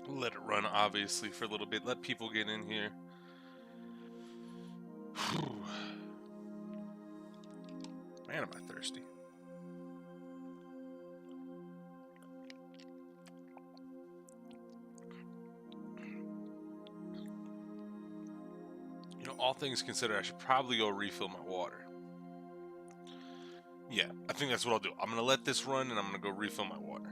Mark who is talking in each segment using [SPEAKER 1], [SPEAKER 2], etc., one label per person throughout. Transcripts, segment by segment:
[SPEAKER 1] Let it run, obviously, for a little bit. Let people get in here. Man, am I thirsty. You know, all things considered, I should probably go refill my water. Yeah, I think that's what I'll do. I'm gonna let this run and I'm gonna go refill my water.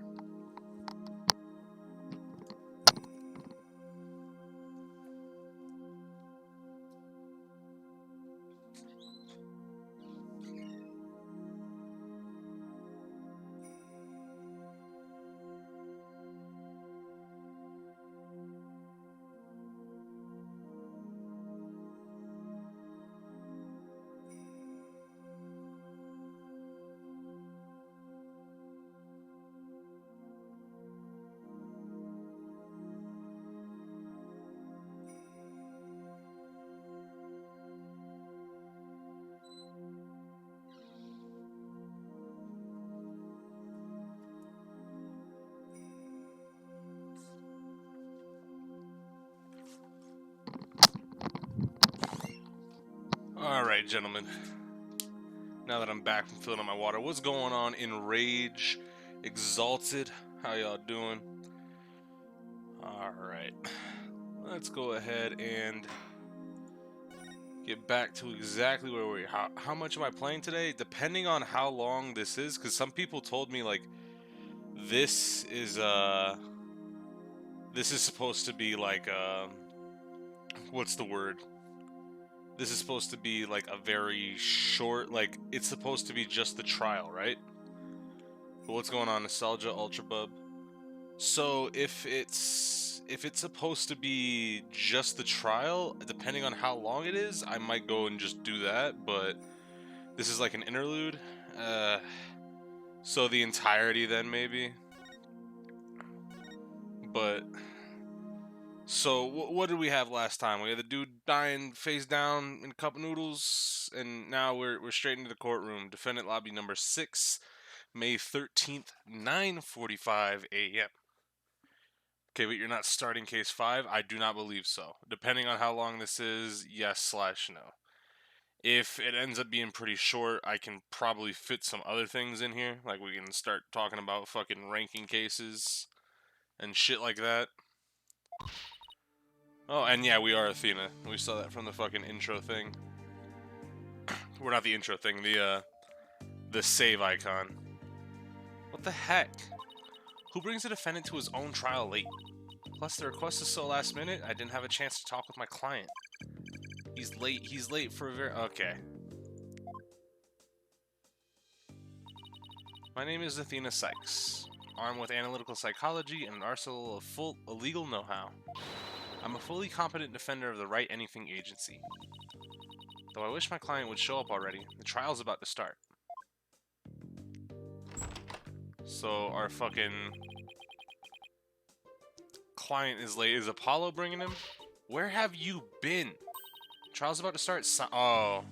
[SPEAKER 1] Alright, gentlemen. Now that I'm back from filling up my water, what's going on in Rage? Exalted? How y'all doing? Alright. Let's go ahead and get back to exactly where we are. How much am I playing today? Depending on how long this is, because some people told me, like, this is supposed to be like what's the word? This is supposed to be like a very short, like it's supposed to be just the trial, right? But what's going on, Nostalgia Ultra Bub? So if it's supposed to be just the trial, depending on how long it is, I might go and just do that, but this is like an interlude. So the entirety then maybe. But so what did we have last time? We had the dude dying face down in a cup of noodles, and now we're straight into the courtroom. Defendant lobby number 6, May 13th, 9:45 a.m. Okay, but you're not starting case 5? I do not believe so. Depending on how long this is, yes/no. If it ends up being pretty short, I can probably fit some other things in here. Like we can start talking about fucking ranking cases and shit like that. Oh, and yeah, we are Athena. We saw that from the fucking intro thing. We're not the intro thing, the save icon. What the heck? Who brings a defendant to his own trial late? Plus, the request is so last minute, I didn't have a chance to talk with my client. He's late for a very... Okay. My name is Athena Sykes, armed with analytical psychology and an arsenal of full legal know-how. I'm a fully competent defender of the Wright Anything Agency. Though I wish my client would show up already, the trial's about to start. So our fucking client is late. Is Apollo bringing him? Where have you been? Trial's about to start. Oh.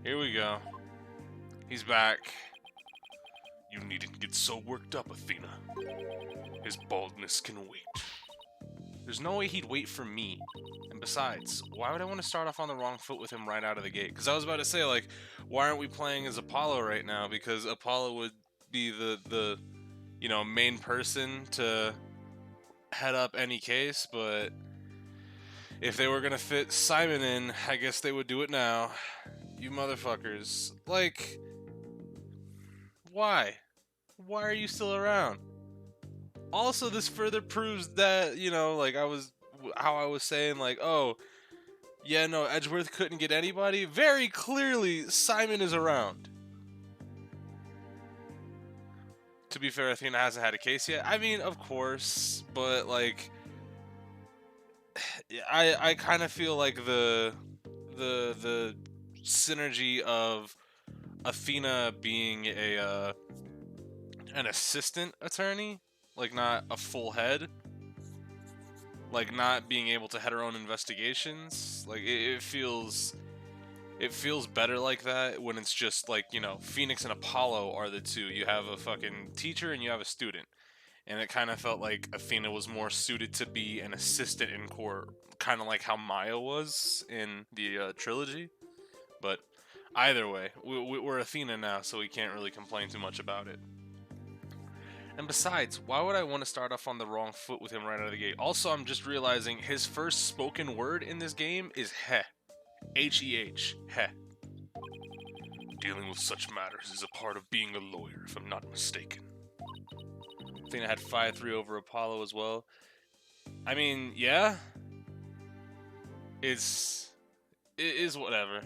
[SPEAKER 1] Here we go. He's back. You needn't get so worked up, Athena. His baldness can wait. There's no way he'd wait for me. And besides, why would I want to start off on the wrong foot with him right out of the gate? Because I was about to say, like, why aren't we playing as Apollo right now? Because Apollo would be the you know, main person to head up any case, but if they were gonna fit Simon in, I guess they would do it now. You motherfuckers. Like, why? Why are you still around? Also, this further proves that, you know, like how I was saying, like, oh, yeah, no, Edgeworth couldn't get anybody. Very clearly, Simon is around. To be fair, Athena hasn't had a case yet. I mean, of course, but like, I kind of feel like the synergy of Athena being an assistant attorney, like not a full head, like not being able to head her own investigations, like it feels better like that when it's just like, you know, Phoenix and Apollo are the two. You have a fucking teacher and you have a student. and it kind of felt like Athena was more suited to be an assistant in court, kind of like how Maya was in the trilogy. But either way, we're Athena now, so we can't really complain too much about it. And besides, why would I want to start off on the wrong foot with him right out of the gate? Also, I'm just realizing his first spoken word in this game is heh. H-E-H. Heh. Dealing with such matters is a part of being a lawyer, if I'm not mistaken. Athena had 5-3 over Apollo as well. I mean, yeah. It is whatever.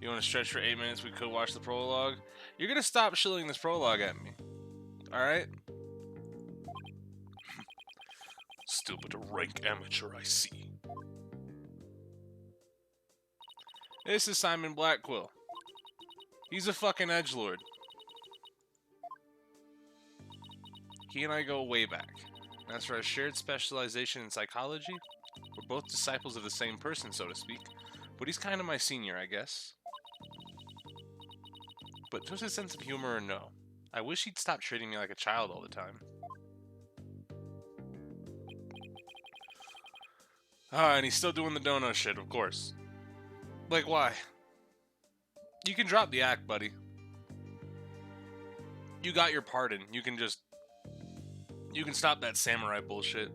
[SPEAKER 1] You want to stretch for 8 minutes? We could watch the prologue. You're going to stop shilling this prologue at me. Alright? Still but a rank amateur, I see. This is Simon Blackquill. He's a fucking edgelord. He and I go way back. As for our shared specialization in psychology, we're both disciples of the same person, so to speak. But he's kind of my senior, I guess. But just a sense of humor or no? I wish he'd stop treating me like a child all the time. Ah, and he's still doing the dono shit, of course. Like, why? You can drop the act, buddy. You got your pardon. You can stop that samurai bullshit.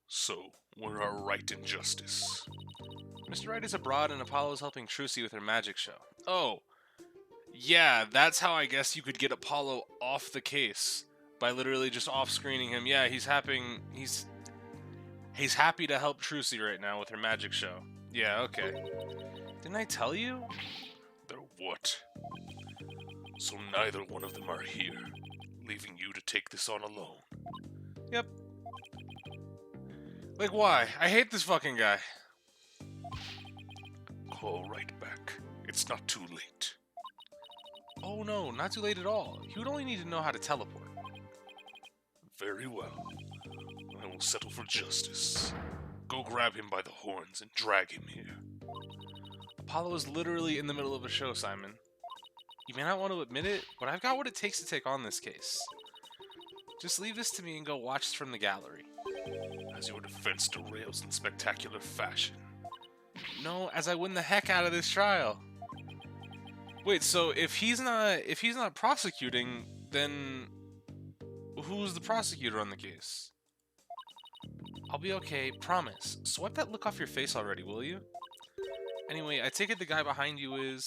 [SPEAKER 1] So, where are Wright and Justice? Mr. Wright is abroad and Apollo is helping Trucy with her magic show. Oh. Yeah, that's how I guess you could get Apollo off the case. By literally just off-screening him. Yeah, he's happy to help Trucy right now with her magic show. Yeah, okay. Didn't I tell you?
[SPEAKER 2] They're what? So neither one of them are here, leaving you to take this on alone.
[SPEAKER 1] Yep. Like, why? I hate this fucking guy.
[SPEAKER 2] Call right back. It's not too late.
[SPEAKER 1] Oh no, not too late at all. He would only need to know how to teleport.
[SPEAKER 2] Very well. I will settle for justice. Go grab him by the horns and drag him here.
[SPEAKER 1] Apollo is literally in the middle of a show, Simon. You may not want to admit it, but I've got what it takes to take on this case. Just leave this to me and go watch this from the gallery.
[SPEAKER 2] As your defense derails in spectacular fashion.
[SPEAKER 1] No, as I win the heck out of this trial. Wait, so if he's not prosecuting, then who's the prosecutor on the case? I'll be okay, promise. Swipe that look off your face already, will you? Anyway, I take it the guy behind you is...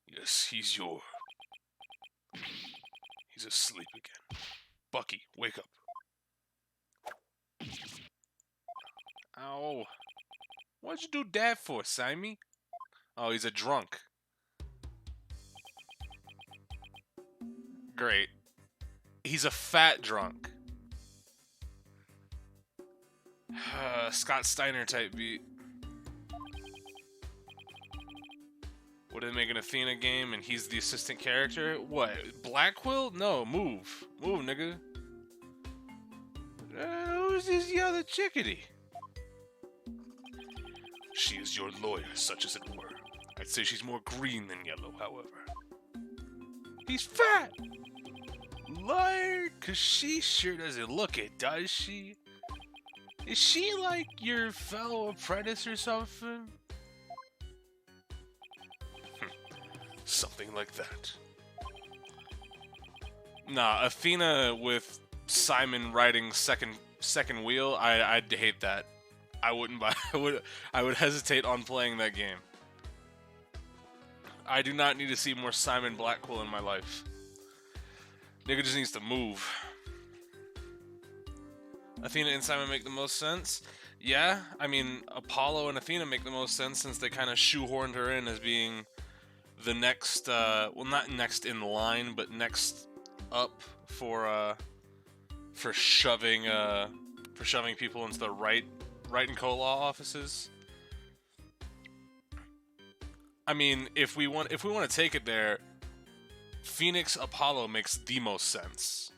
[SPEAKER 2] Yes, he's asleep again. Bucky, wake up.
[SPEAKER 1] Ow. What'd you do that for, Simon? Oh, he's a drunk. Great. He's a fat drunk. Scott Steiner type beat. What, did they make an Athena game and he's the assistant character? What, Blackquill? No, move. Move, nigga. Who's this yellow chickadee?
[SPEAKER 2] She is your lawyer, such as it were. I'd say she's more green than yellow, however.
[SPEAKER 1] He's fat! Liar, cause she sure doesn't look it, does she? Is she like your fellow apprentice or something?
[SPEAKER 2] Something like that.
[SPEAKER 1] Nah, Athena with Simon riding second wheel, I'd hate that. I wouldn't buy. I would hesitate on playing that game. I do not need to see more Simon Blackquill in my life. Nigga just needs to move. Athena and Simon make the most sense. Yeah, I mean, Apollo and Athena make the most sense since they kind of shoehorned her in as being the next, well, not next in line, but next up for shoving people into the Wright and co-law offices. I mean, if we want to take it there, Phoenix Apollo makes the most sense.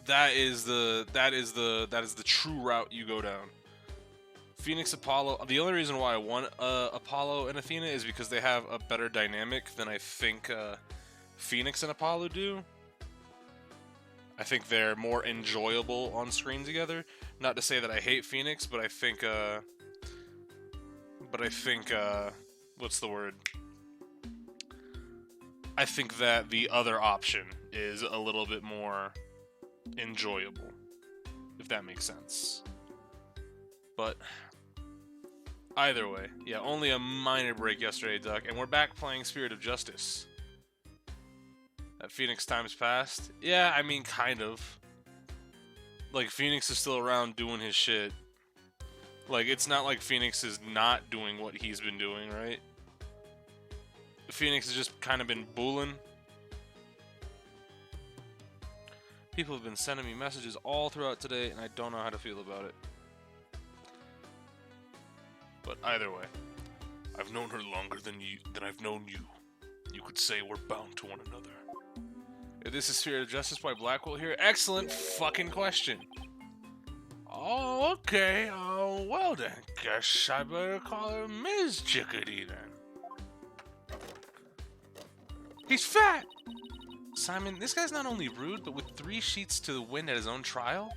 [SPEAKER 1] That is the true route you go down. Phoenix Apollo. The only reason why I want Apollo and Athena is because they have a better dynamic than I think Phoenix and Apollo do. I think they're more enjoyable on screen together. Not to say that I hate Phoenix, but I think what's the word? I think that the other option is a little bit more enjoyable, if that makes sense. But either way, yeah, only a minor break yesterday, Duck, and we're back playing Spirit of Justice. That Phoenix time's passed. Yeah, I mean, kind of. Like, Phoenix is still around doing his shit. Like, it's not like Phoenix is not doing what he's been doing, right? Phoenix has just kind of been bulling. People have been sending me messages all throughout today, and I don't know how to feel about it. But either way,
[SPEAKER 2] I've known her longer than I've known you. You could say we're bound to one another.
[SPEAKER 1] if this is Spirit of Justice by Blackwell here, excellent fucking question. Oh, okay. Well then, guess I better call her Ms. Chickadee then. He's fat! Simon, this guy's not only rude, but with 3 sheets to the wind at his own trial?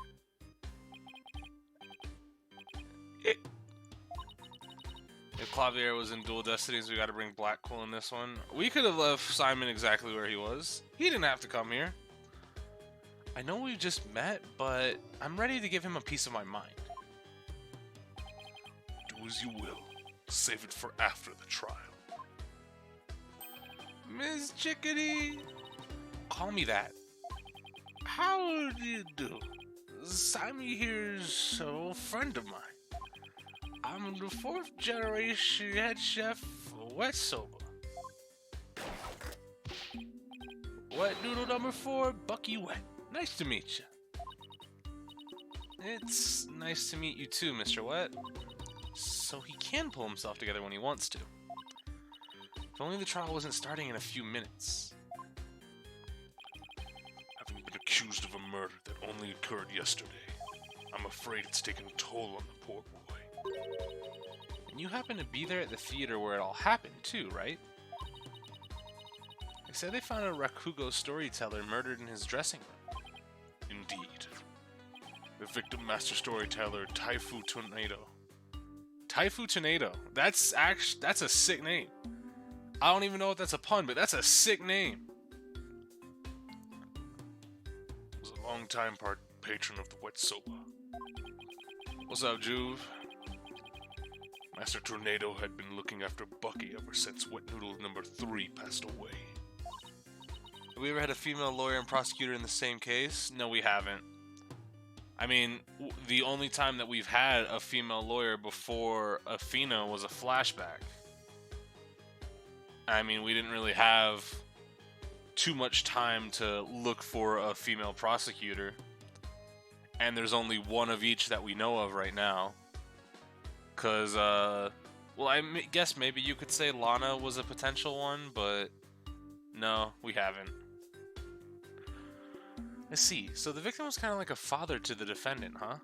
[SPEAKER 1] If Clavier was in Dual Destinies, we gotta bring Blackwell in this one. We could have left Simon exactly where he was. He didn't have to come here. I know we just met, but I'm ready to give him a piece of my mind.
[SPEAKER 2] Do as you will. Save it for after the trial.
[SPEAKER 1] Miss Chickadee! Call me that. How do you do? Simon here's a friend of mine. I'm the 4th generation head chef for Wet Soba. Wet noodle number 4, Bucky Wet. Nice to meet you. It's nice to meet you too, Mr. Wet. So he can pull himself together when he wants to. If only the trial wasn't starting in a few minutes.
[SPEAKER 2] Having been accused of a murder that only occurred yesterday, I'm afraid it's taken a toll on the poor boy.
[SPEAKER 1] And you happened to be there at the theater where it all happened too, right? They said they found a Rakugo storyteller murdered in his dressing room.
[SPEAKER 2] Indeed. The victim, master storyteller Taifu Tornado.
[SPEAKER 1] Taifu Tornado. That's a sick name. I don't even know if that's a pun, but that's a sick name.
[SPEAKER 2] Was a long-time patron of the Wet Soba.
[SPEAKER 1] What's up, Juve?
[SPEAKER 2] Master Tornado had been looking after Bucky ever since Wet Noodle number 3 passed away.
[SPEAKER 1] Have we ever had a female lawyer and prosecutor in the same case? No, we haven't. I mean, the only time that we've had a female lawyer before Athena was a flashback. I mean, we didn't really have too much time to look for a female prosecutor. And there's only one of each that we know of right now. Because, well, I guess maybe you could say Lana was a potential one, but no, we haven't. Let's see. So the victim was kind of like a father to the defendant, huh?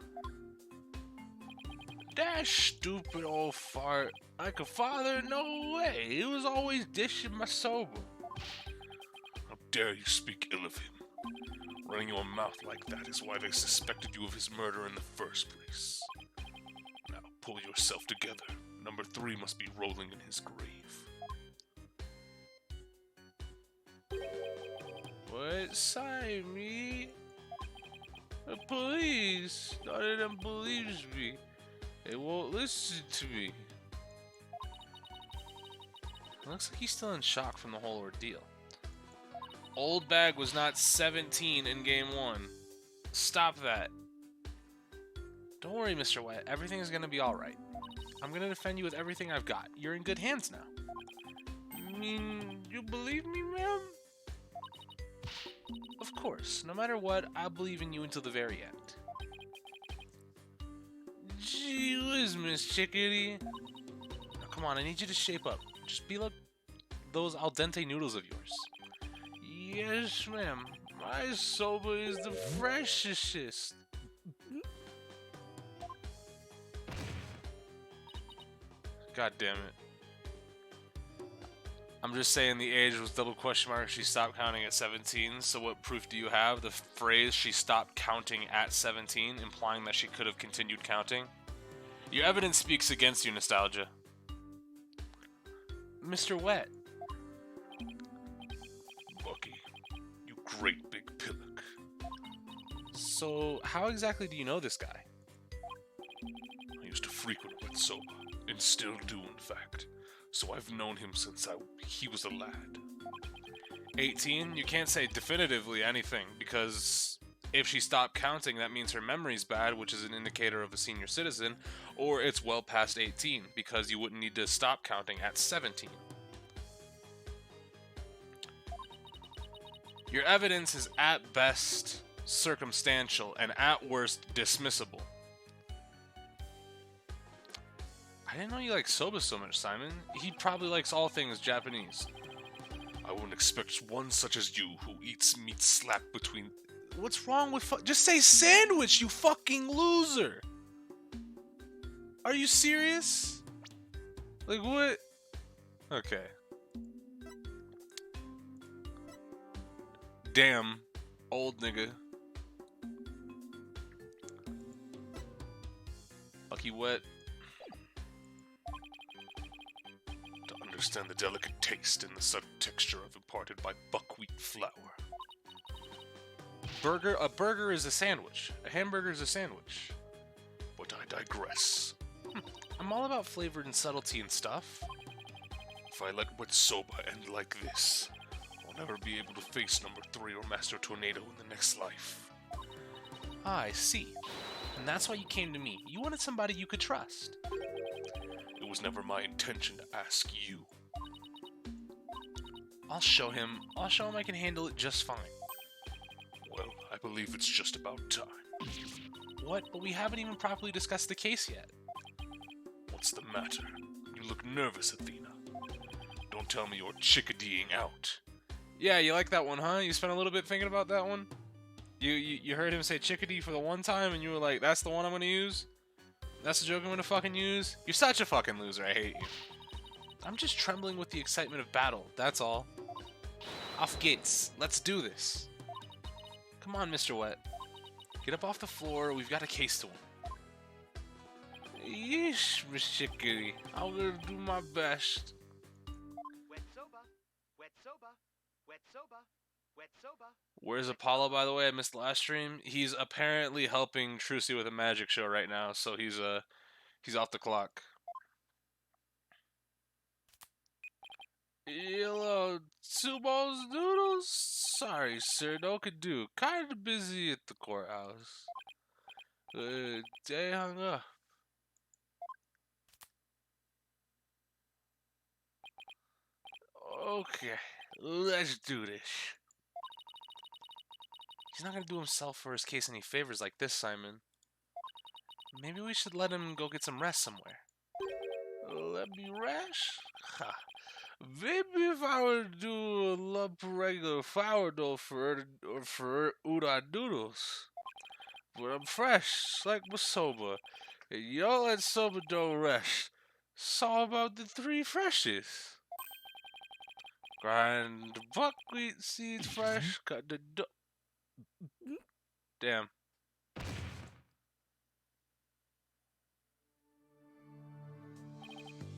[SPEAKER 1] That stupid old fart. Like a father? No way. He was always dishing my soba.
[SPEAKER 2] How dare you speak ill of him? Running your mouth like that is why they suspected you of his murder in the first place. Now pull yourself together. Number 3 must be rolling in his grave.
[SPEAKER 1] What? Sign me? The police. None of them believes me. They won't listen to me. It looks like he's still in shock from the whole ordeal. Old Bag was not 17 in game 1. Stop that. Don't worry, Mr. Wet. Everything is going to be alright. I'm going to defend you with everything I've got. You're in good hands now. I mean, you believe me, ma'am? Of course. No matter what, I'll believe in you until the very end. Gee whiz, Miss Chickadee. Now, come on, I need you to shape up. Just be like those al dente noodles of yours. Yes, ma'am. My soba is the freshest. God damn it. I'm just saying the age was double question mark. She stopped counting at 17. So what proof do you have? The phrase she stopped counting at 17, implying that she could have continued counting. Your evidence speaks against you, Nostalgia. Mr. Wet.
[SPEAKER 2] Bucky, you great big pillock.
[SPEAKER 1] So how exactly do you know this guy?
[SPEAKER 2] I used to frequent Wet Soba, and still do in fact. So I've known him since he was a lad.
[SPEAKER 1] 18? You can't say definitively anything, because if she stopped counting, that means her memory's bad, which is an indicator of a senior citizen, or it's well past 18, because you wouldn't need to stop counting at 17. Your evidence is at best circumstantial and at worst dismissible. I didn't know you like soba so much, Simon. He probably likes all things Japanese.
[SPEAKER 2] I wouldn't expect one such as you who eats meat slapped between...
[SPEAKER 1] What's wrong with just say sandwich, you fucking loser! Are you serious? Like what? Okay. Damn, old nigga. Bucky Wet.
[SPEAKER 2] To understand the delicate taste and the subtle texture of imparted by buckwheat flour.
[SPEAKER 1] A burger is a sandwich. A hamburger is a sandwich.
[SPEAKER 2] But I digress.
[SPEAKER 1] I'm all about flavor and subtlety and stuff.
[SPEAKER 2] If I let Wet Soba end like this, I'll never be able to face number 3 or Master Tornado in the next life.
[SPEAKER 1] Ah, I see. And that's why you came to me. You wanted somebody you could trust.
[SPEAKER 2] It was never my intention to ask you.
[SPEAKER 1] I'll show him I can handle it just fine.
[SPEAKER 2] Well, I believe it's just about time.
[SPEAKER 1] What? But we haven't even properly discussed the case yet.
[SPEAKER 2] What's the matter? You look nervous, Athena. Don't tell me you're chickadeeing out.
[SPEAKER 1] Yeah, you like that one, huh? You spent a little bit thinking about that one? You heard him say chickadee for the one time and you were like, that's the one I'm gonna use? That's the joke I'm gonna fucking use? You're such a fucking loser, I hate you. I'm just trembling with the excitement of battle, that's all. Off gates, let's do this. Come on, Mr. Wet. Get up off the floor, we've got a case to win. Yeesh, Miss Chickadee. I'm gonna do my best.
[SPEAKER 3] Wet soba, wet soba, wet soba, wet soba.
[SPEAKER 1] Where's Apollo, by the way? I missed the last stream. He's apparently helping Trucy with a magic show right now, so he's off the clock. Hello, two bowls of noodles? Sorry, sir, no could do. Kinda busy at the courthouse. Day hung up. Okay, let's do this. He's not gonna do himself or his case any favors like this, Simon. Maybe we should let him go get some rest somewhere. Let me rest? Ha. Maybe if I were to do a lump of regular flour dough for udon noodles. But I'm fresh, like my soba. And you don't let soba dough rest. It's all about the 3 freshes. Grind the buckwheat seeds fresh, cut the dough. Damn.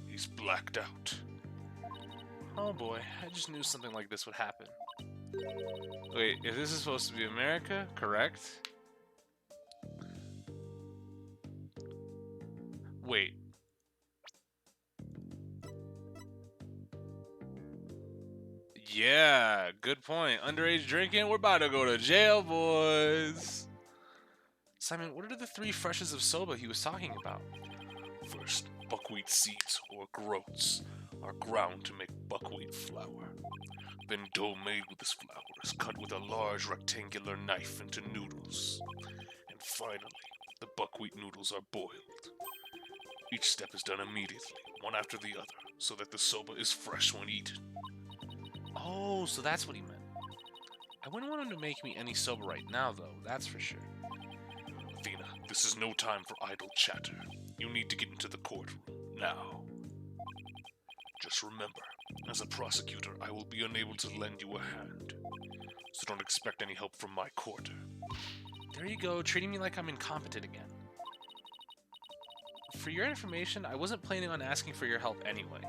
[SPEAKER 2] He's blacked out.
[SPEAKER 1] Oh boy, I just knew something like this would happen. Wait, if this is supposed to be America, correct? Wait. Yeah, good point. Underage drinking, we're about to go to jail, boys. Simon, what are the 3 freshes of soba he was talking about?
[SPEAKER 2] First, buckwheat seeds, or groats, are ground to make buckwheat flour. Then dough made with this flour is cut with a large rectangular knife into noodles. And finally, the buckwheat noodles are boiled. Each step is done immediately, one after the other, so that the soba is fresh when eaten.
[SPEAKER 1] Oh, so that's what he meant. I wouldn't want him to make me any soba right now, though, that's for sure.
[SPEAKER 2] Athena, this is no time for idle chatter. You need to get into the courtroom, now. Just remember, as a prosecutor, I will be unable to lend you a hand. So don't expect any help from my quarter.
[SPEAKER 1] There you go, treating me like I'm incompetent again. For your information, I wasn't planning on asking for your help anyway.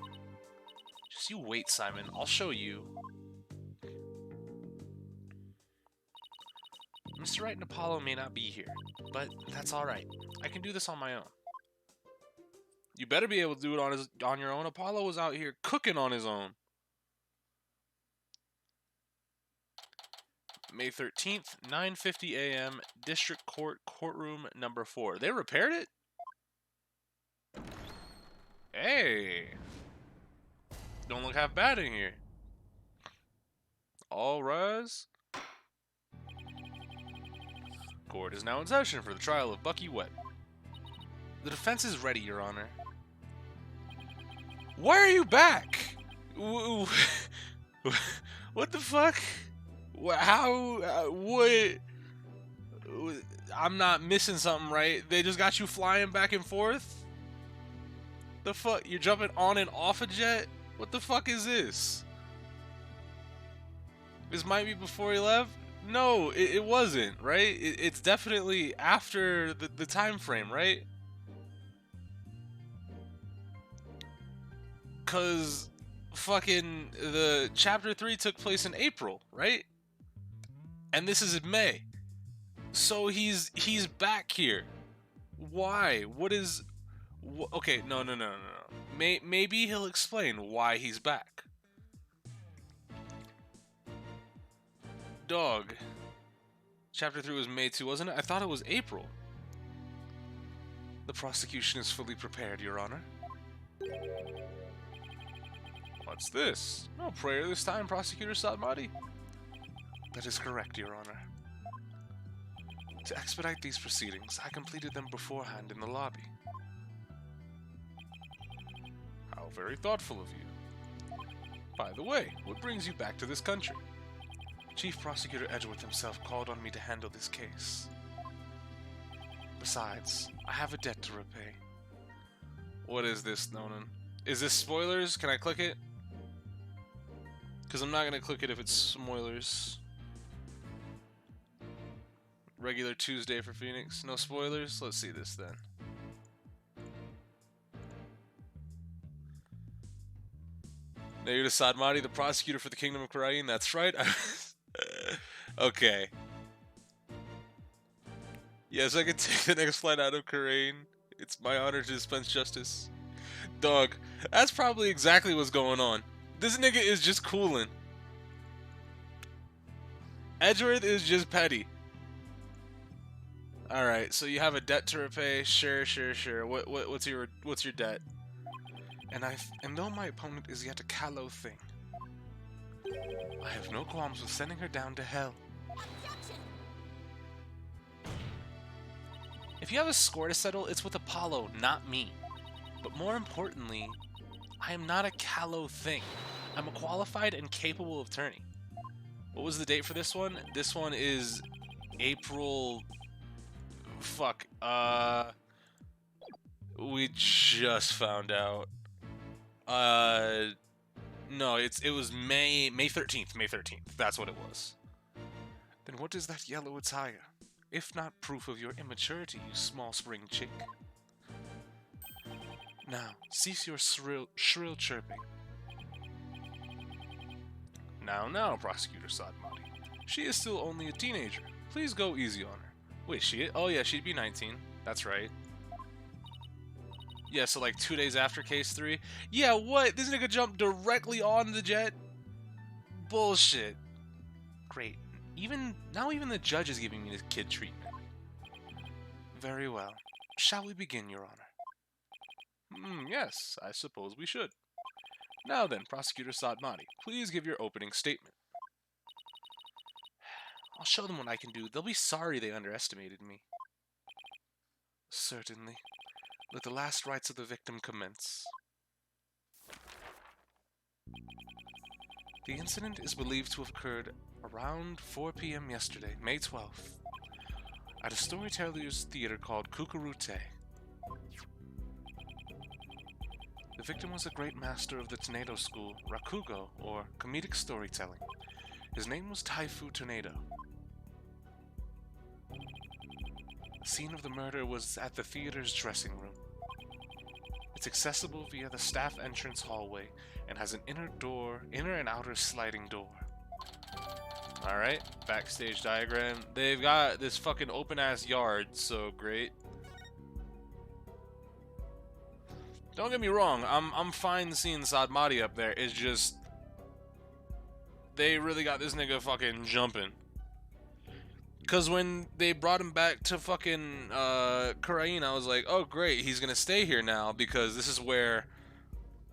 [SPEAKER 1] Just you wait, Simon. I'll show you. Mr. Wright and Apollo may not be here, but that's alright. I can do this on my own. You better be able to do it on your own. Apollo was out here cooking on his own. May 13th, 9:50 a.m., District Court, Courtroom number 4. They repaired it? Hey! Don't look half bad in here. All rise. Court is now in session for the trial of Bucky Webb. The defense is ready, Your Honor. Why are you back? What the fuck? How? What? I'm not missing something, right? They just got you flying back and forth? The fuck? You're jumping on and off a jet? What the fuck is this? This might be before he left? No, it wasn't, right? It's definitely after the time frame, right? Cause fucking the chapter 3 took place in April, right? And this is in May. So he's back here. Why? What is okay, no. Maybe he'll explain why he's back. Dog. Chapter 3 was May 2, wasn't it? I thought it was April. The prosecution is fully prepared, Your Honor. What's this? No prayer this time, Prosecutor Sadmati. That is correct, Your Honor. To expedite these proceedings, I completed them beforehand in the lobby. How very thoughtful of you. By the way, what brings you back to this country? Chief Prosecutor Edgeworth himself called on me to handle this case. Besides, I have a debt to repay. What is this, Nonan? Is this spoilers? Can I click it? Because I'm not going to click it if it's spoilers. Regular Tuesday for Phoenix. No spoilers? Let's see this then. Now you're Sadmati, the prosecutor for the Kingdom of Karain. That's right. Okay. Yes, I can take the next flight out of Karain. It's my honor to dispense justice. Dog, that's probably exactly what's going on. This nigga is just cooling. Edgeworth is just petty. Alright, so you have a debt to repay. Sure. What's your debt? And though my opponent is yet a callow thing, I have no qualms with sending her down to hell. If you have a score to settle, it's with Apollo, not me. But more importantly, I am not a callow thing. I'm a qualified and capable attorney. What was the date for this one? This one is April... Fuck. We just found out. No, it was May 13th. May 13th. That's what it was. Then what is that yellow attire? If not proof of your immaturity, you small spring chick. Now, cease your shrill chirping. Now, Prosecutor Sadmati. She is still only a teenager. Please go easy on her. Wait, oh yeah, she'd be 19. That's right. Yeah, so like 2 days after case 3. Yeah, what? This nigga jumped directly on the jet? Bullshit. Great. Now even the judge is giving me this kid treatment. Very well. Shall we begin, Your Honor? Yes, I suppose we should. Now then, Prosecutor Sadmati, please give your opening statement. I'll show them what I can do. They'll be sorry they underestimated me. Certainly. Let the last rites of the victim commence. The incident is believed to have occurred around 4 p.m. yesterday, May 12th, at a storyteller's theater called Kukurute. The victim was a great master of the tornado school, Rakugo, or comedic storytelling. His name was Taifu Tornado. The scene of the murder was at the theater's dressing room. It's accessible via the staff entrance hallway and has an inner and outer sliding door. Alright, backstage diagram. They've got this fucking open-ass yard, so great. Don't get me wrong, I'm fine seeing Sadmati up there. It's just they really got this nigga fucking jumping. Cause when they brought him back to fucking Kurain, I was like, oh great, he's gonna stay here now because this is where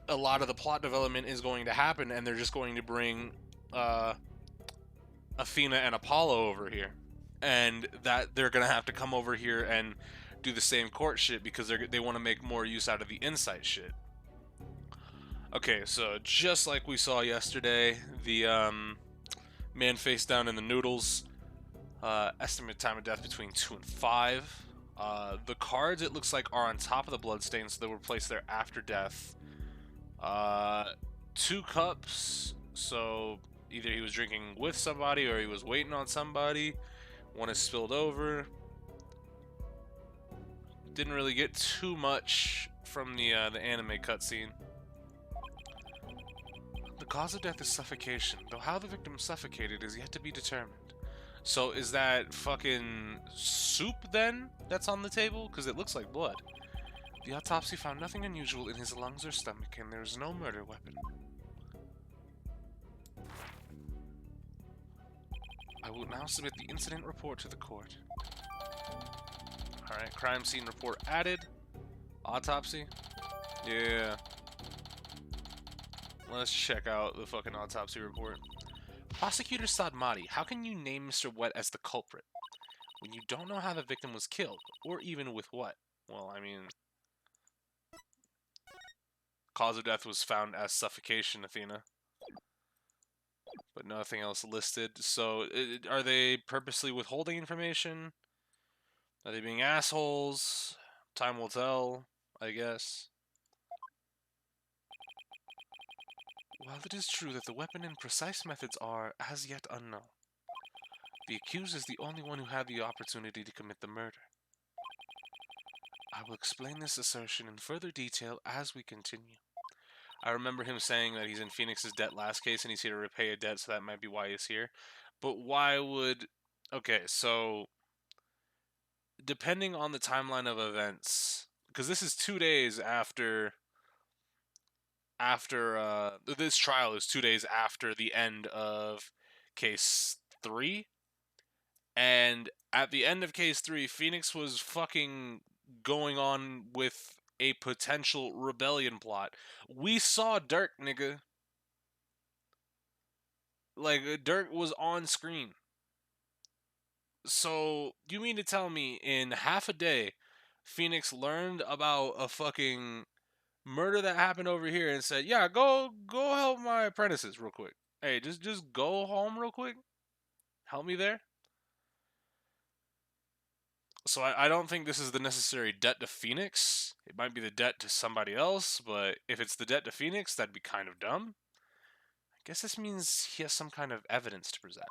[SPEAKER 1] a lot of the plot development is going to happen, and they're just going to bring Athena and Apollo over here, and that they're gonna have to come over here and do the same court shit because they want to make more use out of the insight shit. Okay, so just like we saw yesterday, the man face down in the noodles. Estimate time of death between 2 and 5. The cards, it looks like, are on top of the bloodstain, so they were placed there after death. 2 cups, so either he was drinking with somebody or he was waiting on somebody. 1 is spilled over. Didn't really get too much from the anime cutscene. The cause of death is suffocation, though how the victim suffocated is yet to be determined. So is that fucking soup then that's on the table? Because it looks like blood. The autopsy found nothing unusual in his lungs or stomach, and there is no murder weapon. I will now submit the incident report to the court. Alright, crime scene report added. Autopsy? Yeah. Let's check out the fucking autopsy report. Prosecutor Sadmati, how can you name Mr. Wet as the culprit when you don't know how the victim was killed, or even with what? Well, I mean, cause of death was found as suffocation, Athena, but nothing else listed. So, are they purposely withholding information? Are they being assholes? Time will tell, I guess. While it is true that the weapon and precise methods are, as yet, unknown, the accused is the only one who had the opportunity to commit the murder. I will explain this assertion in further detail as we continue. I remember him saying that he's in Phoenix's debt last case and he's here to repay a debt, so that might be why he's here. But why would... Okay, so... depending on the timeline of events, because this is 2 days after this trial is 2 days after the end of case 3, and at the end of case 3, Phoenix was fucking going on with a potential rebellion plot. We saw Dirk, nigga. Like, Dirk was on screen. So, you mean to tell me in half a day, Phoenix learned about a fucking murder that happened over here and said, yeah, go help my apprentices real quick. Hey, just go home real quick. Help me there. So I don't think this is the necessary debt to Phoenix. It might be the debt to somebody else, but if it's the debt to Phoenix, that'd be kind of dumb. I guess this means he has some kind of evidence to present.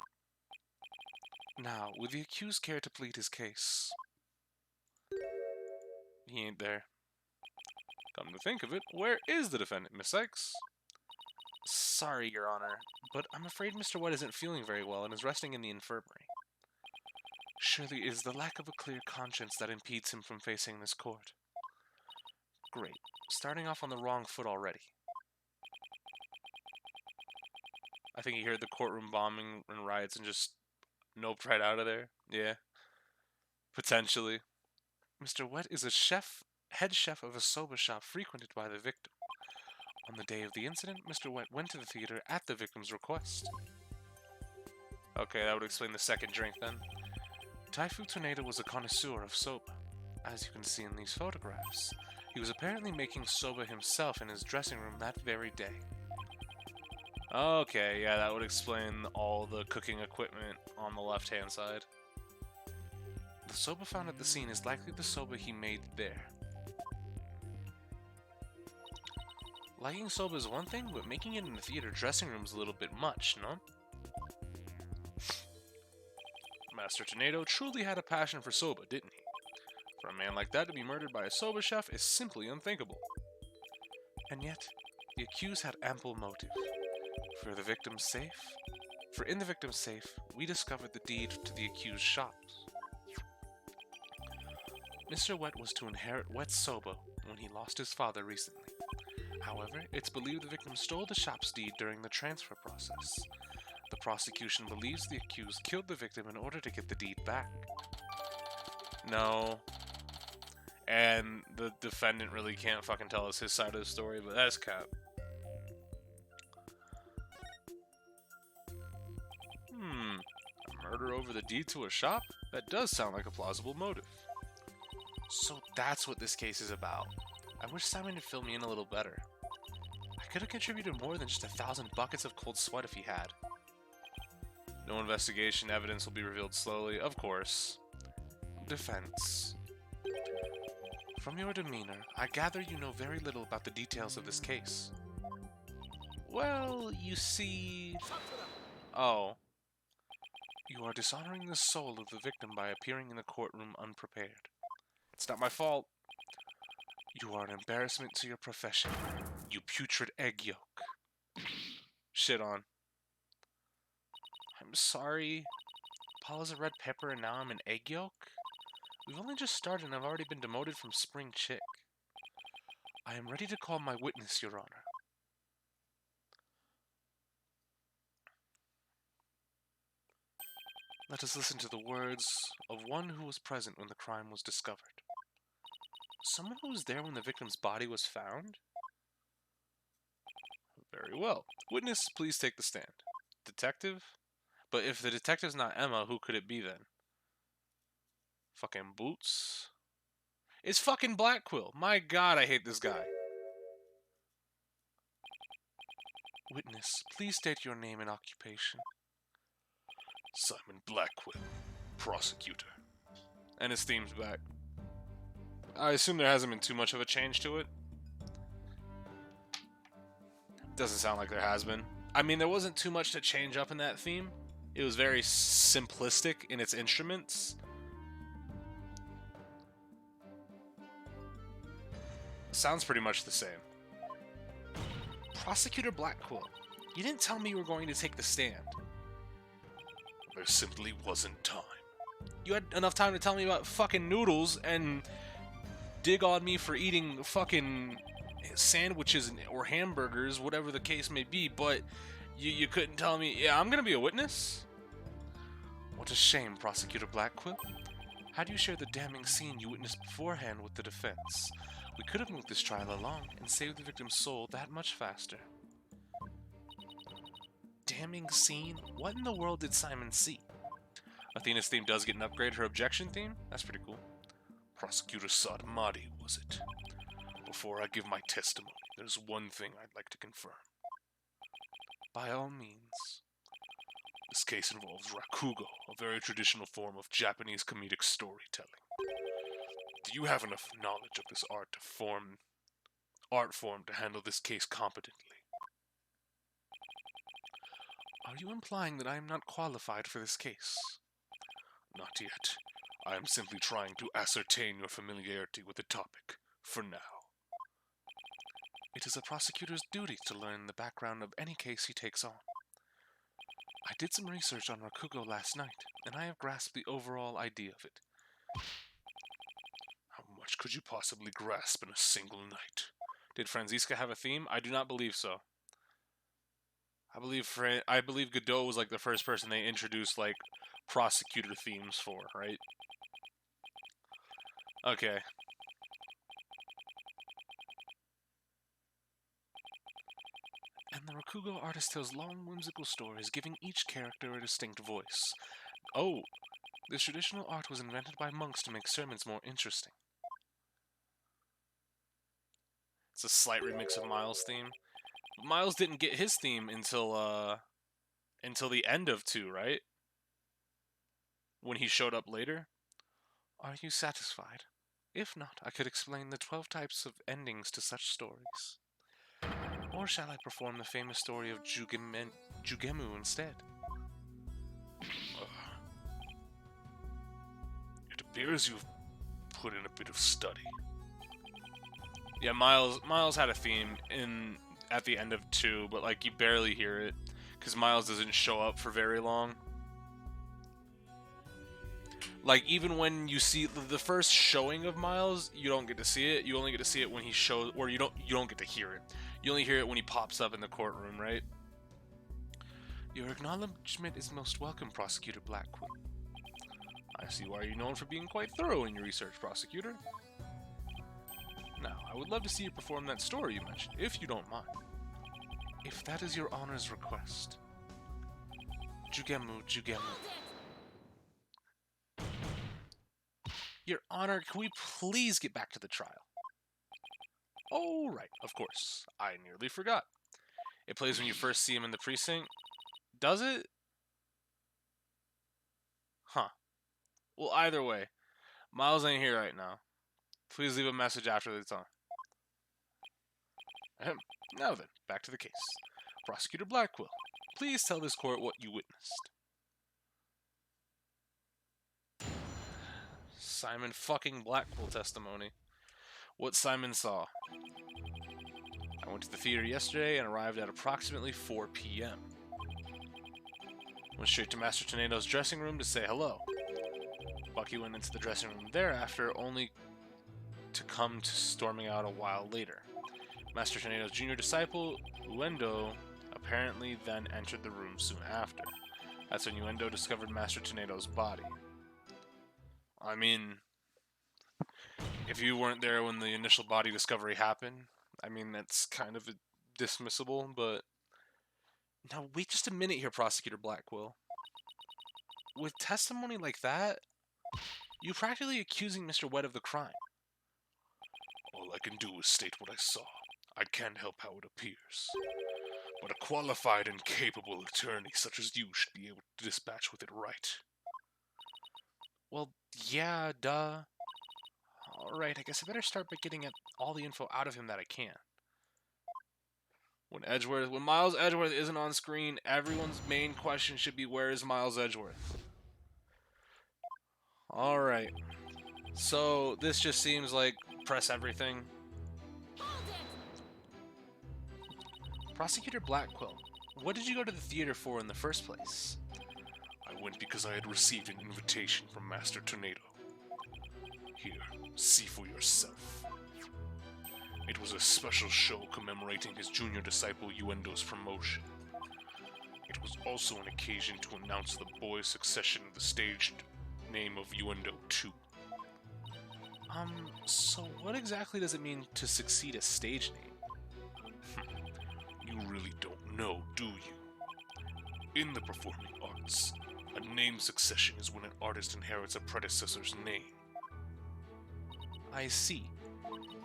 [SPEAKER 1] Now, would the accused care to plead his case? He ain't there. Come to think of it, where is the defendant, Miss Sykes? Sorry, Your Honor, but I'm afraid Mr. White isn't feeling very well and is resting in the infirmary. Surely it is the lack of a clear conscience that impedes him from facing this court. Great. Starting off on the wrong foot already. I think he heard the courtroom bombing and riots and just noped right out of there. Yeah. Potentially. Mr. Wet is a head chef of a soba shop frequented by the victim. On the day of the incident, Mr. Wet went to the theater at the victim's request. Okay, that would explain the second drink then. Taifu Tornado was a connoisseur of soba, as you can see in these photographs. He was apparently making soba himself in his dressing room that very day. Okay, yeah, that would explain all the cooking equipment on the left-hand side. The soba found at the scene is likely the soba he made there. Liking soba is one thing, but making it in the theater dressing room is a little bit much, no? Master Tornado truly had a passion for soba, didn't he? For a man like that to be murdered by a soba chef is simply unthinkable. And yet, the accused had ample motive. For in the victim's safe, we discovered the deed to the accused's shops. Mr. Wet was to inherit Wet's soba when he lost his father recently. However, it's believed the victim stole the shop's deed during the transfer process. The prosecution believes the accused killed the victim in order to get the deed back. No. And the defendant really can't fucking tell us his side of the story, but that's cap. A murder over the deed to a shop? That does sound like a plausible motive. So that's what this case is about. I wish Simon had filled me in a little better. I could have contributed more than just 1,000 buckets of cold sweat if he had. No investigation evidence will be revealed slowly, of course. Defense. From your demeanor, I gather you know very little about the details of this case. Well, you see... Oh. You are dishonoring the soul of the victim by appearing in the courtroom unprepared. It's not my fault. You are an embarrassment to your profession, you putrid egg yolk. Shit on. I'm sorry. Paula's a red pepper and now I'm an egg yolk? We've only just started and I've already been demoted from spring chick. I am ready to call my witness, Your Honor. Let us listen to the words of one who was present when the crime was discovered. Someone who was there when the victim's body was found? Very well. Witness, please take the stand. Detective? But if the detective's not Emma, who could it be then? Fucking Boots? It's fucking Black Quill. My god, I hate this guy. Witness, please state your name and occupation.
[SPEAKER 2] Simon Blackwell, prosecutor.
[SPEAKER 1] And his theme's back. I assume there hasn't been too much of a change to it. Doesn't sound like there has been. I mean, there wasn't too much to change up in that theme. It was very simplistic in its instruments. Sounds pretty much the same. Prosecutor Blackquill, you didn't tell me you were going to take the stand.
[SPEAKER 2] There simply wasn't time.
[SPEAKER 1] You had enough time to tell me about fucking noodles and dig on me for eating fucking sandwiches or hamburgers, whatever the case may be, but you couldn't tell me, yeah, I'm gonna be a witness? What a shame, Prosecutor Blackquill. How do you share the damning scene you witnessed beforehand with the defense? We could have moved this trial along and saved the victim's soul that much faster. Damning scene? What in the world did Simon see? Athena's theme does get an upgrade. Her objection theme? That's pretty cool.
[SPEAKER 2] Prosecutor Sadmadi, was it? Before I give my testimony, there's one thing I'd like to confirm.
[SPEAKER 1] By all means.
[SPEAKER 2] This case involves rakugo, a very traditional form of Japanese comedic storytelling. Do you have enough knowledge of this art form to handle this case competently?
[SPEAKER 1] Are you implying that I am not qualified for this case?
[SPEAKER 2] Not yet. I am simply trying to ascertain your familiarity with the topic, for now.
[SPEAKER 1] It is a prosecutor's duty to learn the background of any case he takes on. I did some research on rakugo last night, and I have grasped the overall idea of it.
[SPEAKER 2] How much could you possibly grasp in a single night?
[SPEAKER 1] Did Franziska have a theme? I do not believe so. I believe Godot was like the first person they introduced like prosecutor themes for, right? Okay. And the rakugo artist tells long, whimsical stories, giving each character a distinct voice. Oh, this traditional art was invented by monks to make sermons more interesting. It's a slight remix of Miles' theme. Miles didn't get his theme until the end of 2, right? When he showed up later. Are you satisfied? If not, I could explain the 12 types of endings to such stories. Or shall I perform the famous story of Jugemu instead?
[SPEAKER 2] It appears you've put in a bit of study.
[SPEAKER 1] Yeah, Miles had a theme at the end of 2, but like you barely hear it because Miles doesn't show up for very long. Like even when you see the first showing of Miles, you don't get to see it. You only get to see it when he shows, or you don't get to hear it. You only hear it when he pops up in the courtroom, right? Your acknowledgement is most welcome, Prosecutor Blackwood. I see why you're known for being quite thorough in your research, Prosecutor. Now, I would love to see you perform that story you mentioned, if you don't mind. If that is your honor's request. Jugemu. Your Honor, can we please get back to the trial? Oh, right, of course. I nearly forgot. It plays when you first see him in the precinct. Does it? Huh. Well, either way, Miles ain't here right now. Please leave a message after the time. Now then, back to the case. Prosecutor Blackwell, please tell this court what you witnessed. Simon fucking Blackwell testimony. What Simon saw. I went to the theater yesterday and arrived at approximately 4 p.m. Went straight to Master Tornado's dressing room to say hello. Bucky went into the dressing room thereafter, only to come to storming out a while later. Master Tornado's junior disciple, Uendo, apparently then entered the room soon after. That's when Uendo discovered Master Tornado's body. I mean, if you weren't there when the initial body discovery happened, I mean, that's kind of dismissible, but... Now, wait just a minute here, Prosecutor Blackwell. With testimony like that, you're practically accusing Mr. Wett of the crime.
[SPEAKER 2] All I can do is state what I saw. I can't help how it appears. But a qualified and capable attorney such as you should be able to dispatch with it right.
[SPEAKER 1] Well, yeah, duh. Alright, I guess I better start by getting all the info out of him that I can. When Miles Edgeworth isn't on screen, everyone's main question should be, where is Miles Edgeworth? Alright. So, this just seems like press everything. Prosecutor Blackwell, what did you go to the theater for in the first place?
[SPEAKER 2] I went because I had received an invitation from Master Tornado. Here, see for yourself. It was a special show commemorating his junior disciple Uendo's promotion. It was also an occasion to announce the boy's succession of the staged name of Uendo 2.
[SPEAKER 1] So what exactly does it mean to succeed a stage name?
[SPEAKER 2] You really don't know, do you? In the performing arts, a name succession is when an artist inherits a predecessor's name.
[SPEAKER 1] I see.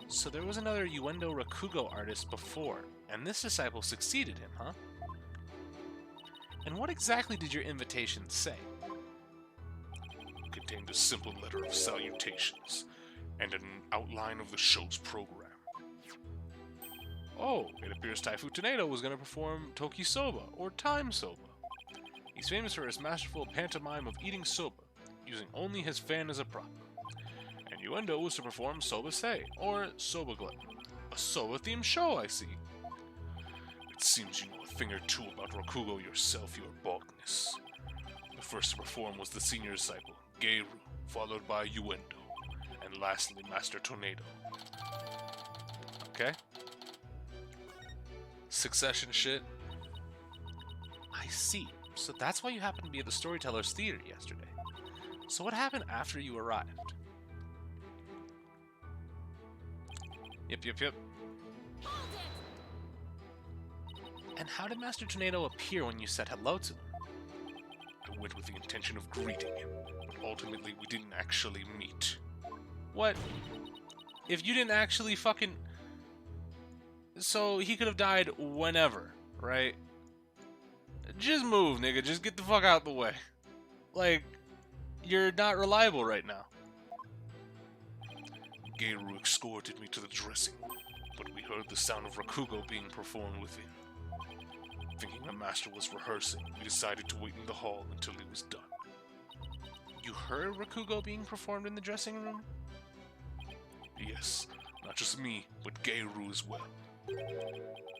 [SPEAKER 1] So there was another Uendo Rakugo artist before, and this disciple succeeded him, huh? And what exactly did your invitation say?
[SPEAKER 2] It contained a simple letter of salutations, and an outline of the show's program.
[SPEAKER 1] Oh, it appears Taifu Tornado was going to perform Toki Soba, or Time Soba. He's famous for his masterful pantomime of eating soba, using only his fan as a prop. And Uendo was to perform Soba Sei, or Soba Glut. A soba-themed show, I see.
[SPEAKER 2] It seems you know a thing or two about Rakugo yourself, your baldness. The first to perform was the senior disciple, Geiru, followed by Uendo, and lastly, Master Tornado.
[SPEAKER 1] Okay. Succession shit. I see. So that's why you happened to be at the Storyteller's Theater yesterday. So what happened after you arrived? Yep. And how did Master Tornado appear when you said hello to him?
[SPEAKER 2] I went with the intention of greeting him, but ultimately we didn't actually meet.
[SPEAKER 1] What? If you didn't actually fucking... So he could have died whenever, right? Just move, nigga. Just get the fuck out the way. Like, you're not reliable right now.
[SPEAKER 2] Geiru escorted me to the dressing room, but we heard the sound of Rakugo being performed within. Thinking the master was rehearsing, we decided to wait in the hall until he was done.
[SPEAKER 1] You heard Rakugo being performed in the dressing room?
[SPEAKER 2] Yes, not just me, but Geiru as well.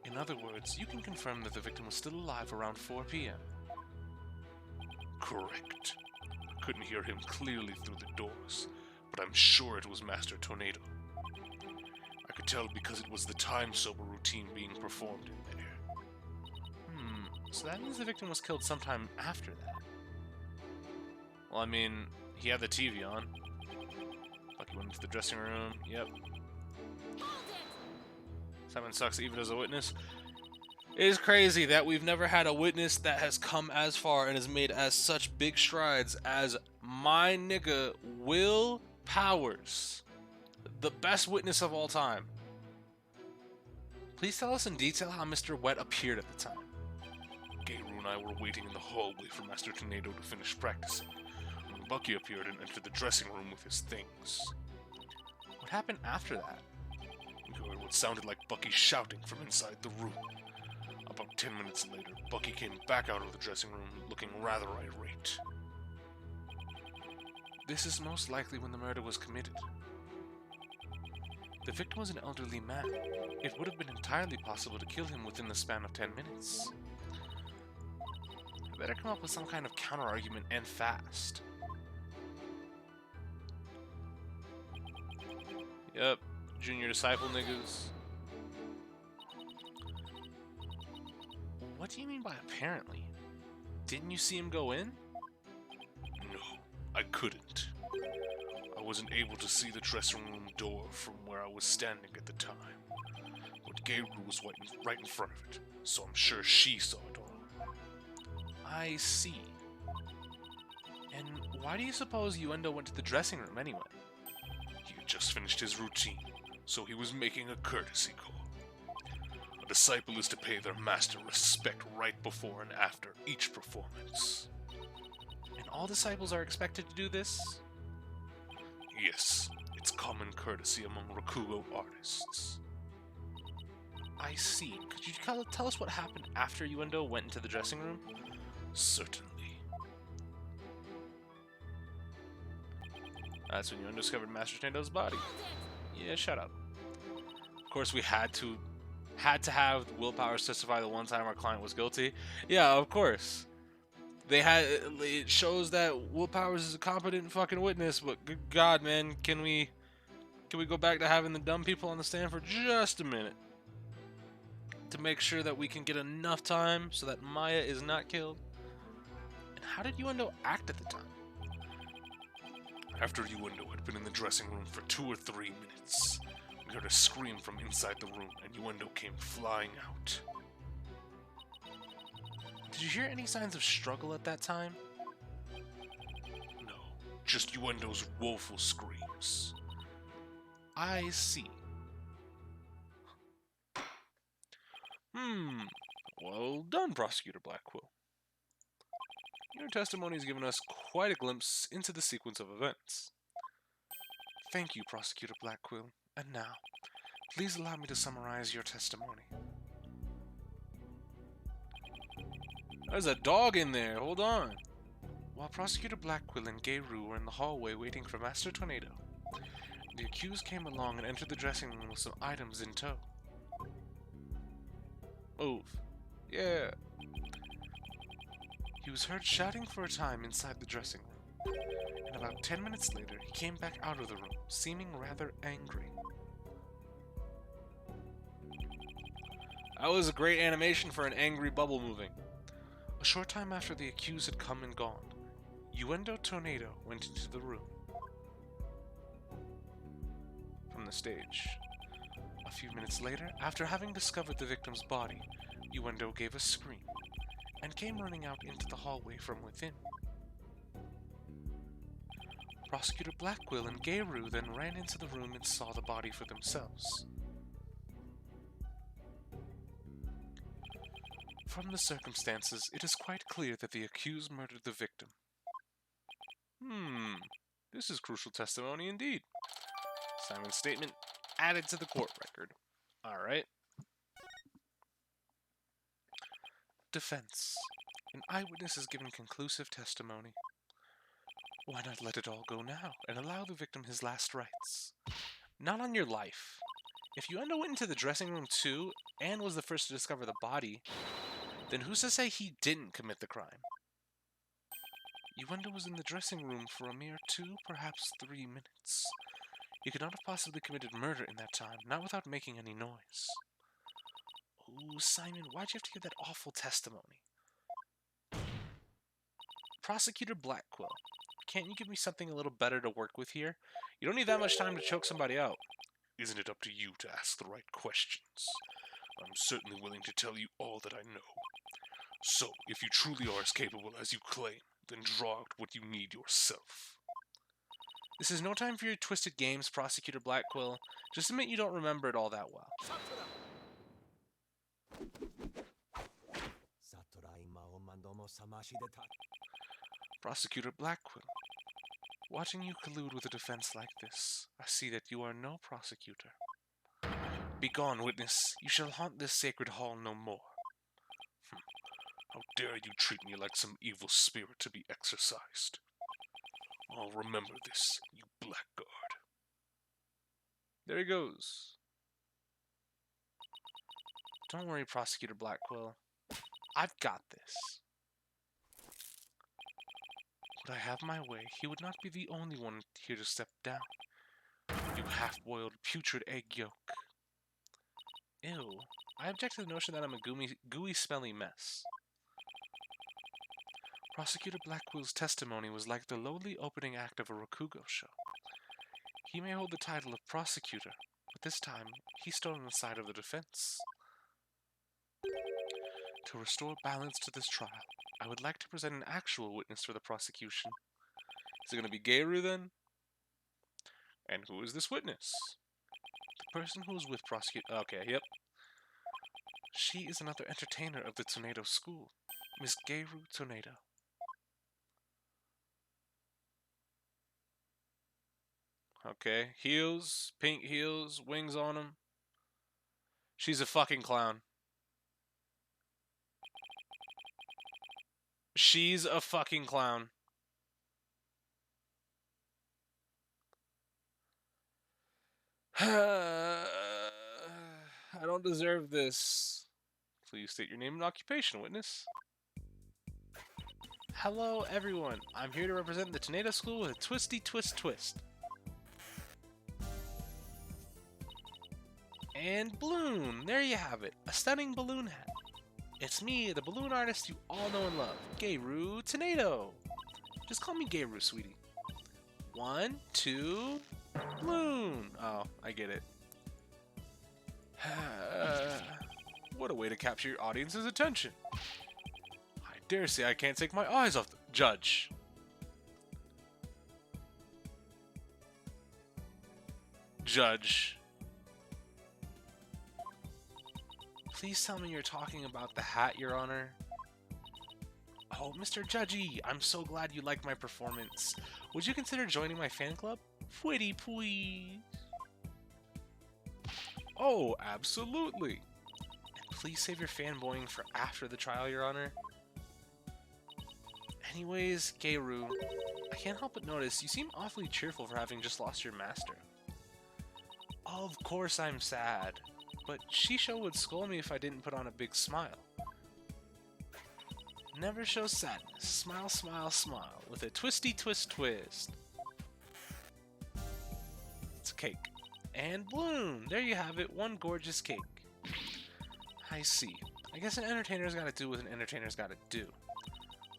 [SPEAKER 1] In other words, you can confirm that the victim was still alive around 4 p.m.
[SPEAKER 2] Correct. I couldn't hear him clearly through the doors, but I'm sure it was Master Tornado. I could tell because it was the time sober routine being performed in there.
[SPEAKER 1] So that means the victim was killed sometime after that. Well, I mean, he had the TV on. Bucky went into the dressing room. Yep. Simon sucks even as a witness. It is crazy that we've never had a witness that has come as far and has made as such big strides as my nigga Will Powers, the best witness of all time. Please tell us in detail how Mr. Wet appeared at the time.
[SPEAKER 2] Geiru and I were waiting in the hallway for Master Tornado to finish practicing, when Bucky appeared and entered the dressing room with his things.
[SPEAKER 1] What happened after that?
[SPEAKER 2] We heard what sounded like Bucky shouting from inside the room. About 10 minutes later, Bucky came back out of the dressing room looking rather irate.
[SPEAKER 1] This is most likely when the murder was committed. The victim was an elderly man. It would have been entirely possible to kill him within the span of 10 minutes. I better come up with some kind of counter-argument and fast. Yep, junior disciple niggas. What do you mean by apparently? Didn't you see him go in?
[SPEAKER 2] No, I couldn't. I wasn't able to see the dressing room door from where I was standing at the time. But Geiru was right in front of it, so I'm sure she saw it all.
[SPEAKER 1] I see. And why do you suppose Uendo went to the dressing room anyway?
[SPEAKER 2] He had just finished his routine, so he was making a courtesy call. A disciple is to pay their master respect right before and after each performance.
[SPEAKER 1] And all disciples are expected to do this?
[SPEAKER 2] Yes, it's common courtesy among Rakugo artists.
[SPEAKER 1] I see. Could you tell us what happened after Uendo went into the dressing room?
[SPEAKER 2] Certainly.
[SPEAKER 1] That's when Uendo discovered Master Tornado's body. Yeah, shut up. Of course, we had to have Will Powers testify the one time our client was guilty. Yeah, of course. It shows that Will Powers is a competent fucking witness, but good God, man, can we go back to having the dumb people on the stand for just a minute? To make sure that we can get enough time so that Maya is not killed? And how did Uendo act at the time?
[SPEAKER 2] After Uendo had been in the dressing room for 2 or 3 minutes, we heard a scream from inside the room and Uendo came flying out.
[SPEAKER 1] Did you hear any signs of struggle at that time?
[SPEAKER 2] No, just Uendo's woeful screams.
[SPEAKER 1] I see. Well done, Prosecutor Blackquill. Your testimony has given us quite a glimpse into the sequence of events. Thank you, Prosecutor Blackquill. And now, please allow me to summarize your testimony. There's a dog in there, hold on. While Prosecutor Blackquill and Geiru were in the hallway waiting for Master Tornado, the accused came along and entered the dressing room with some items in tow. Move. Yeah. He was heard shouting for a time inside the dressing room, and about 10 minutes later he came back out of the room, seeming rather angry. That was a great animation for an angry bubble moving. A short time after the accused had come and gone, Uendo Tornado went into the room. From the stage. A few minutes later, after having discovered the victim's body, Uendo gave a scream and came running out into the hallway from within. Prosecutor Blackquill and Geiru then ran into the room and saw the body for themselves. From the circumstances, it is quite clear that the accused murdered the victim. This is crucial testimony indeed. Simon's statement added to the court record. Alright. Defense. An eyewitness has given conclusive testimony. Why not let it all go now and allow the victim his last rites? Not on your life. If Yuendo went into the dressing room too and was the first to discover the body, then who's to say he didn't commit the crime? Yuendo was in the dressing room for a mere 2, perhaps 3 minutes. He could not have possibly committed murder in that time, not without making any noise. Ooh, Simon, why'd you have to give that awful testimony? Prosecutor Blackquill, can't you give me something a little better to work with here? You don't need that much time to choke somebody out.
[SPEAKER 2] Isn't it up to you to ask the right questions? I'm certainly willing to tell you all that I know. So, if you truly are as capable as you claim, then draw out what you need yourself.
[SPEAKER 1] This is no time for your twisted games, Prosecutor Blackquill. Just admit you don't remember it all that well. Prosecutor Blackquill, watching you collude with a defense like this, I see that you are no prosecutor. Begone, witness. You shall haunt this sacred hall no more.
[SPEAKER 2] How dare you treat me like some evil spirit to be exorcised? I'll remember this, you blackguard.
[SPEAKER 1] There he goes. Don't worry, Prosecutor Blackquill. I've got this. Would I have my way, he would not be the only one here to step down. You half-boiled, putrid egg yolk. Ew. I object to the notion that I'm a gooey, smelly mess. Prosecutor Blackwill's testimony was like the lowly opening act of a Rakugo show. He may hold the title of prosecutor, but this time he stood on the side of the defense. To restore balance to this trial, I would like to present an actual witness for the prosecution. Is it going to be Geiru then? And who is this witness? The person who was with prosecutor. Okay, yep. She is another entertainer of the Tornado School, Miss Geiru Tornado. Okay, heels, pink heels, wings on them. She's a fucking clown. She's a fucking clown. I don't deserve this. Please state your name and occupation, witness. Hello, everyone. I'm here to represent the Tornado School with a twisty twist. And balloon! There you have it. A stunning balloon hat. It's me, the balloon artist you all know and love, Geiru Tornado. Just call me Geiru, sweetie. 1, 2, balloon. Oh, I get it. What a way to capture your audience's attention. I dare say I can't take my eyes off the judge. Judge. Please tell me you're talking about the hat, Your Honor. Oh, Mr. Judgy, I'm so glad you liked my performance. Would you consider joining my fan club? Pretty please. Oh, absolutely. And please save your fanboying for after the trial, Your Honor. Anyways, Geiru, I can't help but notice you seem awfully cheerful for having just lost your master. Of course I'm sad. But Shisho would scold me if I didn't put on a big smile. Never show sadness. Smile, smile, smile. With a twisty twist. It's a cake. And balloon! There you have it. One gorgeous cake. I see. I guess an entertainer's gotta do what an entertainer's gotta do.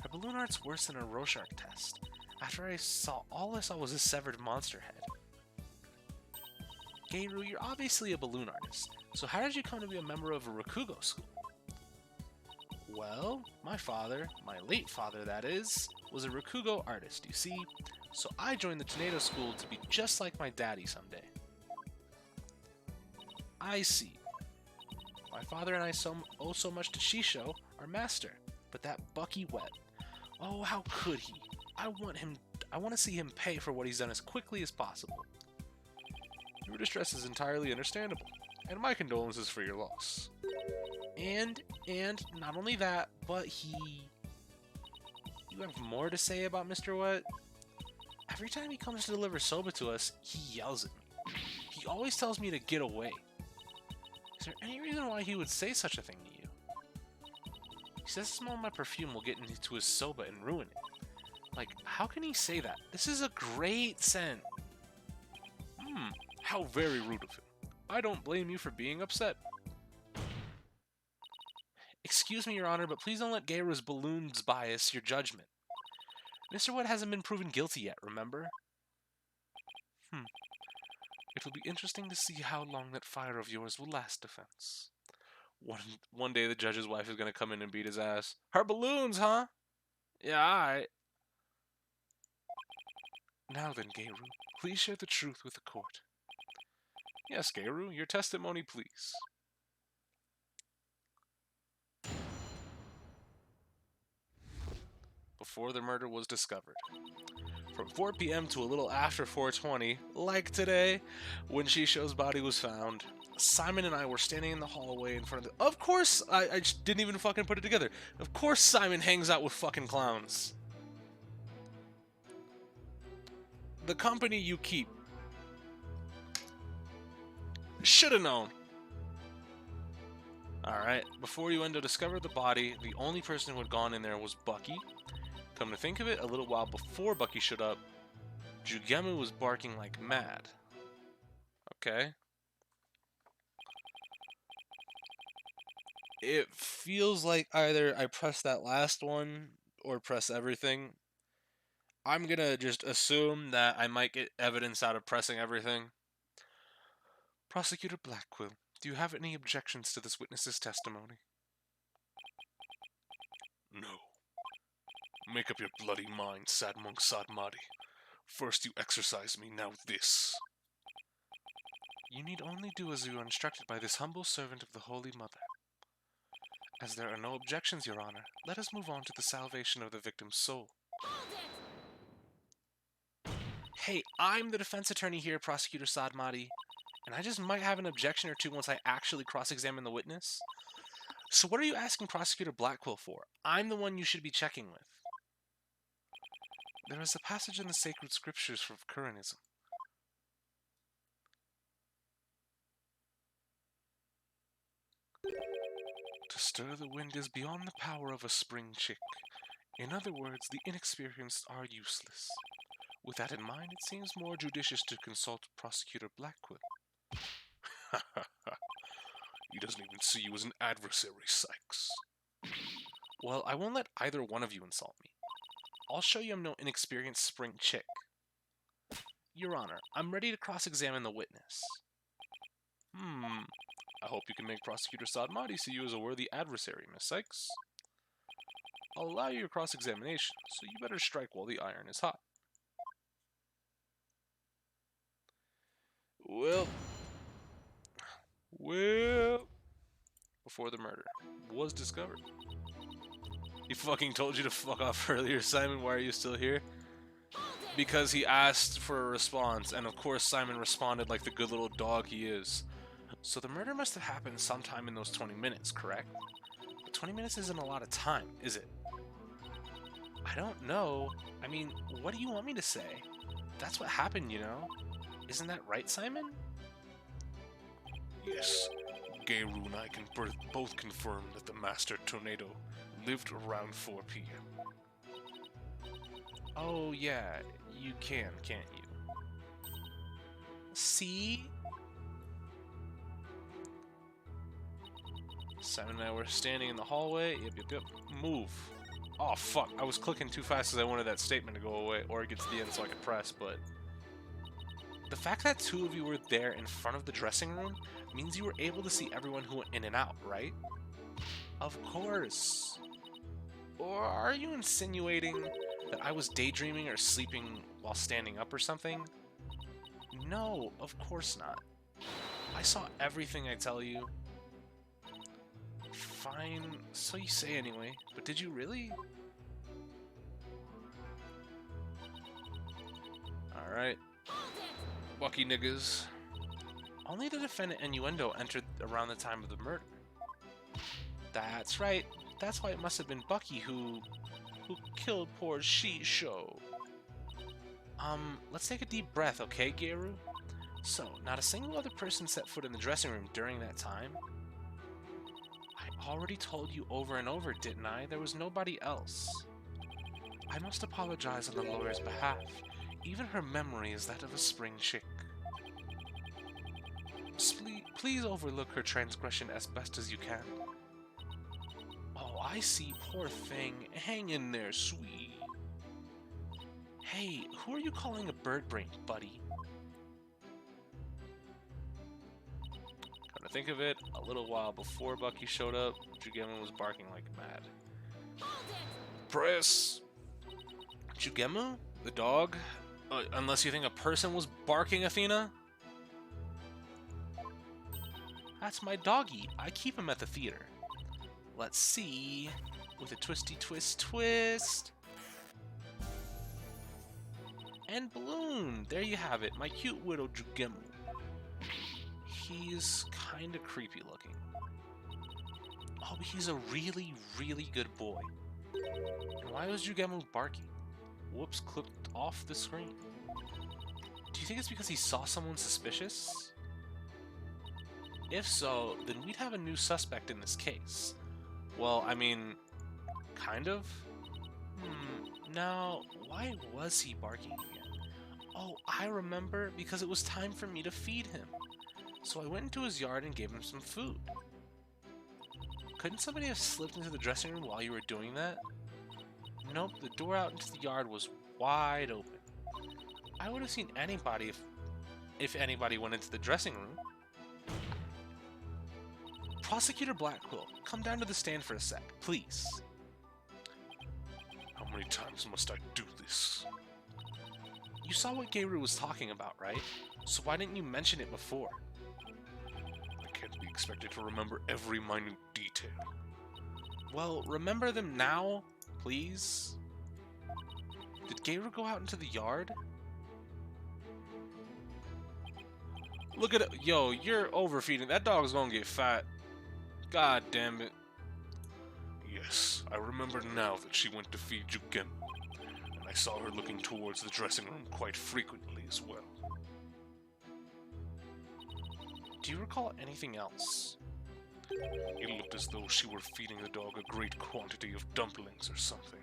[SPEAKER 1] Her balloon art's worse than a Rorschach test. After all I saw was a severed monster head. Geiru, you're obviously a balloon artist. So how did you come to be a member of a Rakugo school? Well, my father, my late father that is, was a Rakugo artist, you see, so I joined the Tornado School to be just like my daddy someday. I see. My father and I owe so much to Shisho, our master, but that Bucky Webb, oh how could he? I want to see him pay for what he's done as quickly as possible. Your distress is entirely understandable, and my condolences for your loss. And not only that, but You have more to say about Mr. Wet? Every time he comes to deliver soba to us, he yells at me. He always tells me to get away. Is there any reason why he would say such a thing to you? He says the smell of my perfume will get into his soba and ruin it. Like, how can he say that? This is a great scent. How very rude of him. I don't blame you for being upset. Excuse me, Your Honor, but please don't let Geiru's balloons bias your judgment. Mr. Wood hasn't been proven guilty yet, remember? It will be interesting to see how long that fire of yours will last, defense. One day the judge's wife is going to come in and beat his ass. Her balloons, huh? Yeah, alright. Now then, Geiru, please share the truth with the court. Yes, Geiru, your testimony, please. Before the murder was discovered. From 4 p.m. to a little after 4:20, like today, when Shisho's body was found, Simon and I were standing in the hallway in front of the... Of course! I just didn't even fucking put it together. Of course Simon hangs out with fucking clowns. The company you keep. Should've known. Alright, before Yuendo discovered the body, the only person who had gone in there was Bucky. Come to think of it, a little while before Bucky showed up, Jugemu was barking like mad. Okay. It feels like either I press that last one or press everything. I'm gonna just assume that I might get evidence out of pressing everything. Prosecutor Blackquill, do you have any objections to this witness's testimony?
[SPEAKER 2] No. Make up your bloody mind, sad monk Sadmadi. First you exorcise me, now this.
[SPEAKER 1] You need only do as you are instructed by this humble servant of the Holy Mother. As there are no objections, Your Honor, let us move on to the salvation of the victim's soul. Hey, I'm the defense attorney here, Prosecutor Sadmadi, and I just might have an objection or two once I actually cross-examine the witness. So what are you asking Prosecutor Blackquill for? I'm the one you should be checking with. There is a passage in the sacred scriptures for Kurinism. To stir the wind is beyond the power of a spring chick. In other words, the inexperienced are useless. With that in mind, it seems more judicious to consult Prosecutor Blackquill.
[SPEAKER 2] He doesn't even see you as an adversary, Sykes.
[SPEAKER 1] Well, I won't let either one of you insult me. I'll show you I'm no inexperienced spring chick. Your Honor, I'm ready to cross-examine the witness. I hope you can make Prosecutor Sadmadi see you as a worthy adversary, Miss Sykes. I'll allow you your cross-examination, so you better strike while the iron is hot. Well, before the murder was discovered. He fucking told you to fuck off earlier, Simon. Why are you still here? Because he asked for a response, and of course Simon responded like the good little dog he is. So the murder must have happened sometime in those 20 minutes, correct? But 20 minutes isn't a lot of time, is it? I don't know. I mean, what do you want me to say? That's what happened, you know? Isn't that right, Simon?
[SPEAKER 2] Yes, Geiru and I can both confirm that the Master Tornado lived around 4 p.m.
[SPEAKER 1] Oh yeah, you can, can't you? See? Simon and I were standing in the hallway. Yep. Move. Oh fuck, I was clicking too fast because I wanted that statement to go away, or it gets to the end so I could press, but... The fact that two of you were there in front of the dressing room means you were able to see everyone who went in and out, right? Of course. Or are you insinuating that I was daydreaming or sleeping while standing up or something? No, of course not. I saw everything, I tell you. Fine, so you say anyway, but did you really? Alright. Bucky niggas. Only the defendant Innuendo entered around the time of the murder. That's right. That's why it must have been Bucky who killed poor Shisho. Let's take a deep breath, okay, Geiru? So, not a single other person set foot in the dressing room during that time? I already told you over and over, didn't I? There was nobody else. I must apologize on the lawyer's behalf. Even her memory is that of a spring chick. Please overlook her transgression as best as you can. Oh, I see. Poor thing. Hang in there, sweetie. Hey, who are you calling a bird brain, buddy? Come to think of it, a little while before Bucky showed up, Jugemu was barking like mad. Press! Jugemu? The dog? Unless you think a person was barking, Athena? That's my doggy. I keep him at the theater. Let's see. With a twisty twist. And balloon. There you have it. My cute widow Jugemu. He's kinda creepy looking. Oh, but he's a really, really good boy. And why was Jugemu barking? Whoops, clipped off the screen. Do you think it's because he saw someone suspicious? If so, then we'd have a new suspect in this case. Well, I mean, kind of? Now, why was he barking again? Oh, I remember, because it was time for me to feed him. So I went into his yard and gave him some food. Couldn't somebody have slipped into the dressing room while you were doing that? Nope, the door out into the yard was wide open. I would have seen anybody if anybody went into the dressing room. Prosecutor Blackquill, come down to the stand for a sec, please.
[SPEAKER 2] How many times must I do this?
[SPEAKER 1] You saw what Geiru was talking about, right? So why didn't you mention it before?
[SPEAKER 2] I can't be expected to remember every minute detail.
[SPEAKER 1] Well, remember them now, please? Did Geiru go out into the yard? Look at it. Yo, you're overfeeding. That dog's gonna get fat. God damn it.
[SPEAKER 2] Yes, I remember now that she went to feed Jugemu, and I saw her looking towards the dressing room quite frequently as well.
[SPEAKER 1] Do you recall anything else?
[SPEAKER 2] It looked as though she were feeding the dog a great quantity of dumplings or something.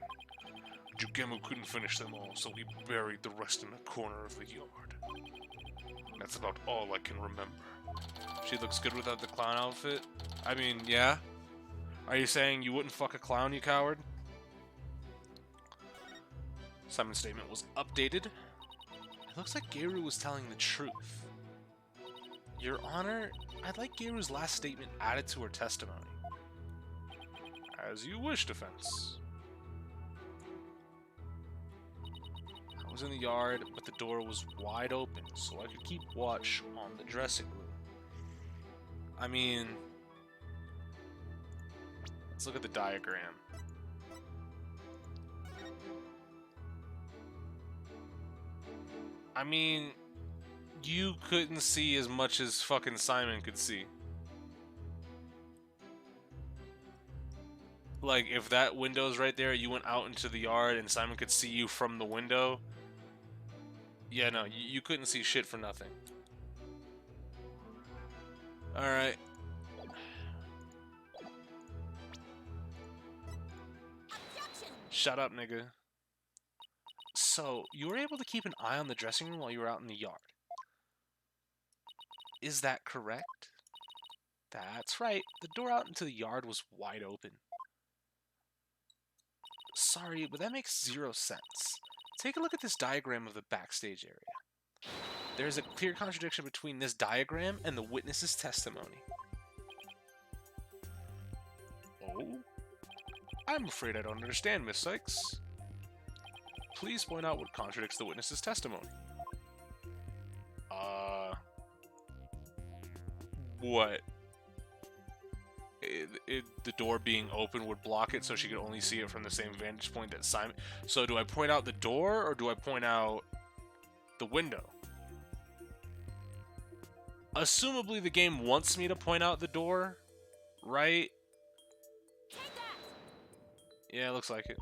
[SPEAKER 2] Jugemu couldn't finish them all, so he buried the rest in a corner of the yard. That's about all I can remember.
[SPEAKER 1] She looks good without the clown outfit? I mean, yeah. Are you saying you wouldn't fuck a clown, you coward? Simon's statement was updated. It looks like Geiru was telling the truth. Your Honor, I'd like Geiru's last statement added to her testimony.
[SPEAKER 2] As you wish, defense.
[SPEAKER 1] I was in the yard, but the door was wide open, so I could keep watch on the dressing room. I mean, let's look at the diagram. I mean, you couldn't see as much as fucking Simon could see. Like, if that window's right there, you went out into the yard and Simon could see you from the window. Yeah, no, you couldn't see shit for nothing. Alright. Shut up, nigga. So, you were able to keep an eye on the dressing room while you were out in the yard. Is that correct? That's right. The door out into the yard was wide open. Sorry, but that makes zero sense. Take a look at this diagram of the backstage area. There's a clear contradiction between this diagram and the witness's testimony.
[SPEAKER 2] Oh? I'm afraid I don't understand, Miss Sykes. Please point out what contradicts the witness's testimony.
[SPEAKER 1] What? The door being open would block it so she could only see it from the same vantage point that Simon... So do I point out the door or do I point out the window? assumably the game wants me to point out the door, right? Yeah, it looks like it.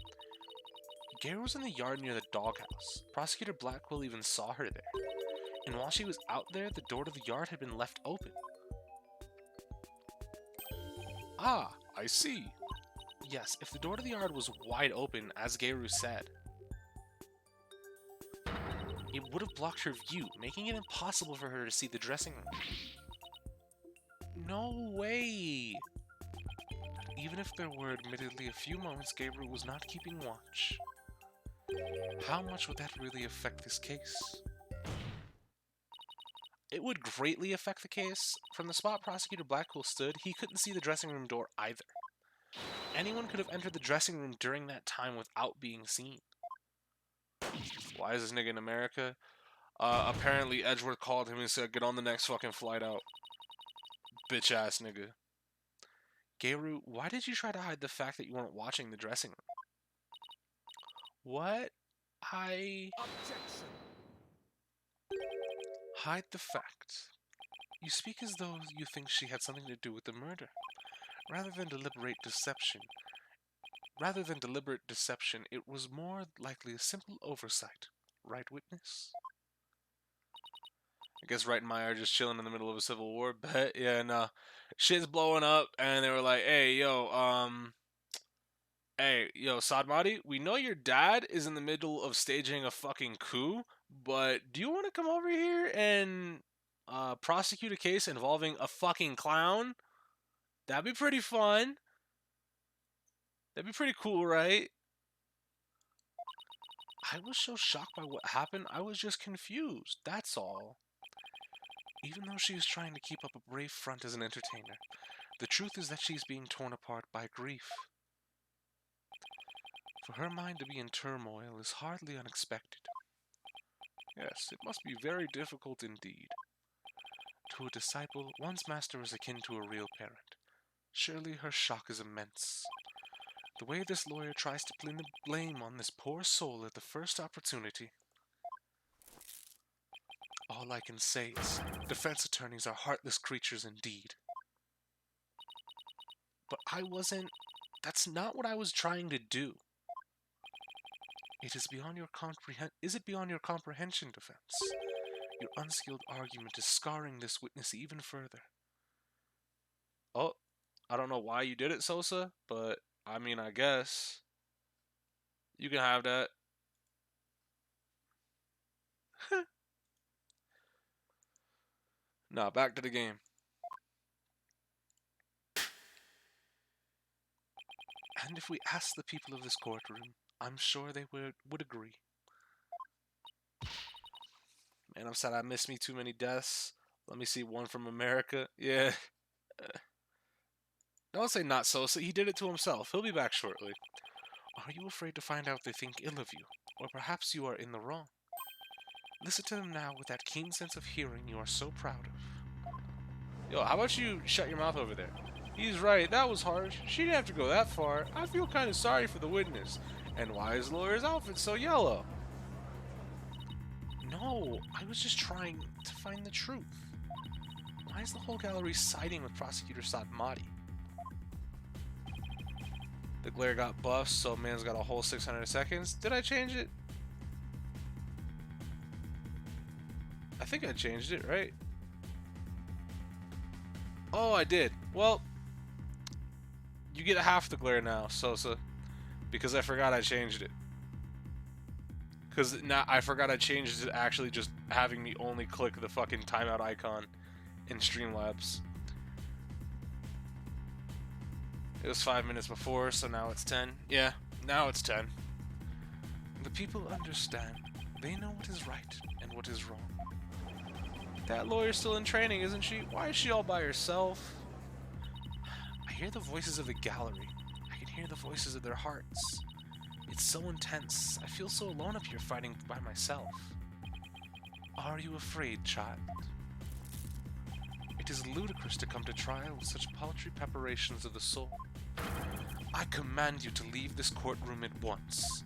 [SPEAKER 1] Gary was in the yard near the doghouse. Prosecutor Blackwell even saw her there. And while she was out there, the door to the yard had been left open. Ah, I see. Yes, if the door to the yard was wide open, as Gayru said, it would have blocked her view, making it impossible for her to see the dressing room. No way! Even if there were admittedly a few moments Gabriel was not keeping watch, how much would that really affect this case? It would greatly affect the case. From the spot Prosecutor Blackwell stood, he couldn't see the dressing room door either. Anyone could have entered the dressing room during that time without being seen. Why is this nigga in America? Apparently Edgeworth called him and said, get on the next fucking flight out. Bitch ass nigga. Gayru, why did you try to hide the fact that you weren't watching the dressing room? What?
[SPEAKER 4] Objection.
[SPEAKER 1] Hide the fact. You speak as though you think she had something to do with the murder. Rather than deliberate deception, it was more likely a simple oversight. Right, witness? I guess Wright and Meyer are just chilling in the middle of a civil war, but yeah, no. Shit's blowing up, and they were like, hey, yo, Sadmati, we know your dad is in the middle of staging a fucking coup, but do you want to come over here and prosecute a case involving a fucking clown? That'd be pretty fun. That'd be pretty cool, right? I was so shocked by what happened, I was just confused, that's all. Even though she is trying to keep up a brave front as an entertainer, the truth is that she's being torn apart by grief. For her mind to be in turmoil is hardly unexpected. Yes, it must be very difficult indeed. To a disciple, one's master is akin to a real parent. Surely her shock is immense. The way this lawyer tries to pin the blame on this poor soul at the first opportunity. All I can say is, defense attorneys are heartless creatures indeed. But that's not what I was trying to do. Is it beyond your comprehension, defense? Your unskilled argument is scarring this witness even further. Oh, I don't know why you did it, Sosa, but I mean, I guess. You can have that. Nah, back to the game. And if we ask the people of this courtroom, I'm sure they would agree. Man, I'm sad I missed me too many deaths. Let me see one from America. Yeah. Don't say not Sosa. He did it to himself. He'll be back shortly. Are you afraid to find out they think ill of you? Or perhaps you are in the wrong? Listen to them now with that keen sense of hearing you are so proud of. Yo, how about you shut your mouth over there? He's right, that was harsh. She didn't have to go that far. I feel kind of sorry for the witness. And why is the lawyer's outfit so yellow? No, I was just trying to find the truth. Why is the whole gallery siding with Prosecutor Satmati? The glare got buffed, so man's got a whole 600 seconds. Did I change it? I think I changed it, right? Oh, I did. Well, you get half the glare now, Sosa, because I forgot I changed it. Because now I forgot I changed it, actually just having me only click the fucking timeout icon in Streamlabs. It was 5 minutes before, so now it's 10. Yeah, now it's 10. The people understand. They know what is right and what is wrong. That lawyer's still in training, isn't she? Why is she all by herself? I hear the voices of the gallery. I can hear the voices of their hearts. It's so intense. I feel so alone up here fighting by myself. Are you afraid, child? It is ludicrous to come to trial with such paltry preparations of the soul. I command you to leave this courtroom at once.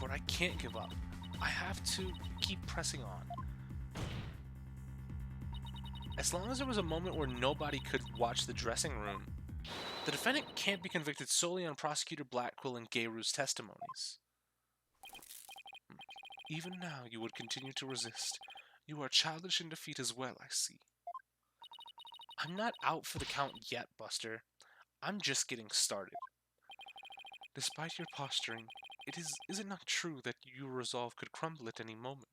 [SPEAKER 1] But I can't give up. I have to keep pressing on. As long as there was a moment where nobody could watch the dressing room, the defendant can't be convicted solely on Prosecutor Blackquill and Gayru's testimonies. Even now, you would continue to resist. You are childish in defeat as well, I see. I'm not out for the count yet, Buster. I'm just getting started. Despite your posturing, is it not true that your resolve could crumble at any moment?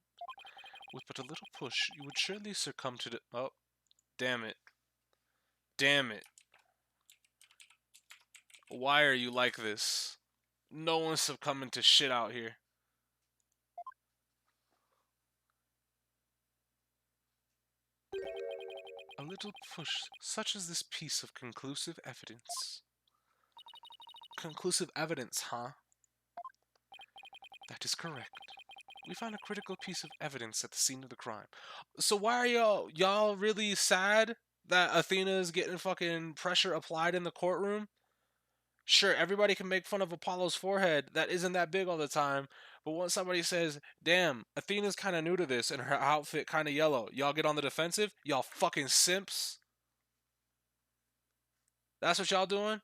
[SPEAKER 1] With but a little push, you would surely succumb to the— Oh, damn it. Damn it. Why are you like this? No one's succumbing to shit out here. A little push, such as this piece of conclusive evidence. Conclusive evidence, huh? That is correct. We found a critical piece of evidence at the scene of the crime. So why are y'all really sad that Athena's getting fucking pressure applied in the courtroom? Sure, everybody can make fun of Apollo's forehead. That isn't that big all the time. But once somebody says, damn, Athena's kind of new to this and her outfit kind of yellow, y'all get on the defensive? Y'all fucking simps? That's what y'all doing?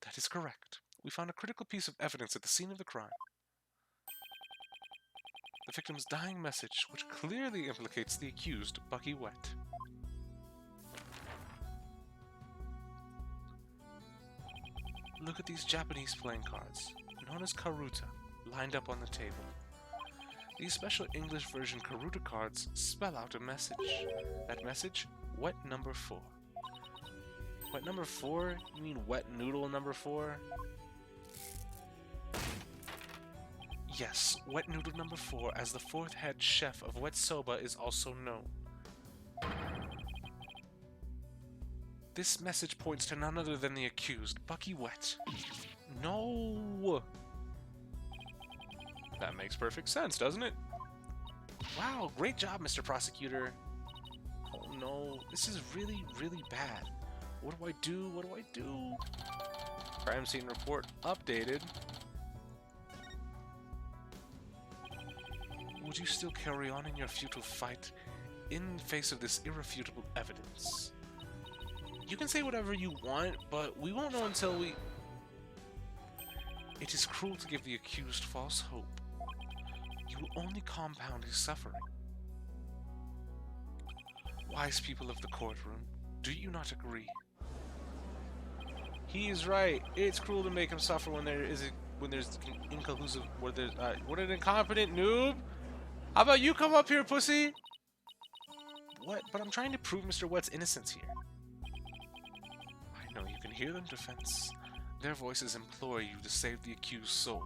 [SPEAKER 1] That is correct. We found a critical piece of evidence at the scene of the crime. The victim's dying message, which clearly implicates the accused, Bucky Wet. Look at these Japanese playing cards, known as karuta, lined up on the table. These special English version karuta cards spell out a message. That message, wet number 4. Wet number 4? You mean wet noodle number 4? Yes, wet noodle number 4, as the 4th head chef of Wet Soba is also known. This message points to none other than the accused, Bucky Wet. No! That makes perfect sense, doesn't it? Wow, great job, Mr. Prosecutor. Oh no, this is really, really bad. What do I do? What do I do? Crime scene report updated. Would you still carry on in your futile fight in face of this irrefutable evidence? You can say whatever you want, but we won't know until we... It is cruel to give the accused false hope. You will only compound his suffering. Wise people of the courtroom, do you not agree? He is right. It's cruel to make him suffer when there's inconclusive, what an incompetent noob. How about you come up here, pussy? What? But I'm trying to prove Mr. Wet's innocence here. I know you can hear them, defense. Their voices implore you to save the accused soul.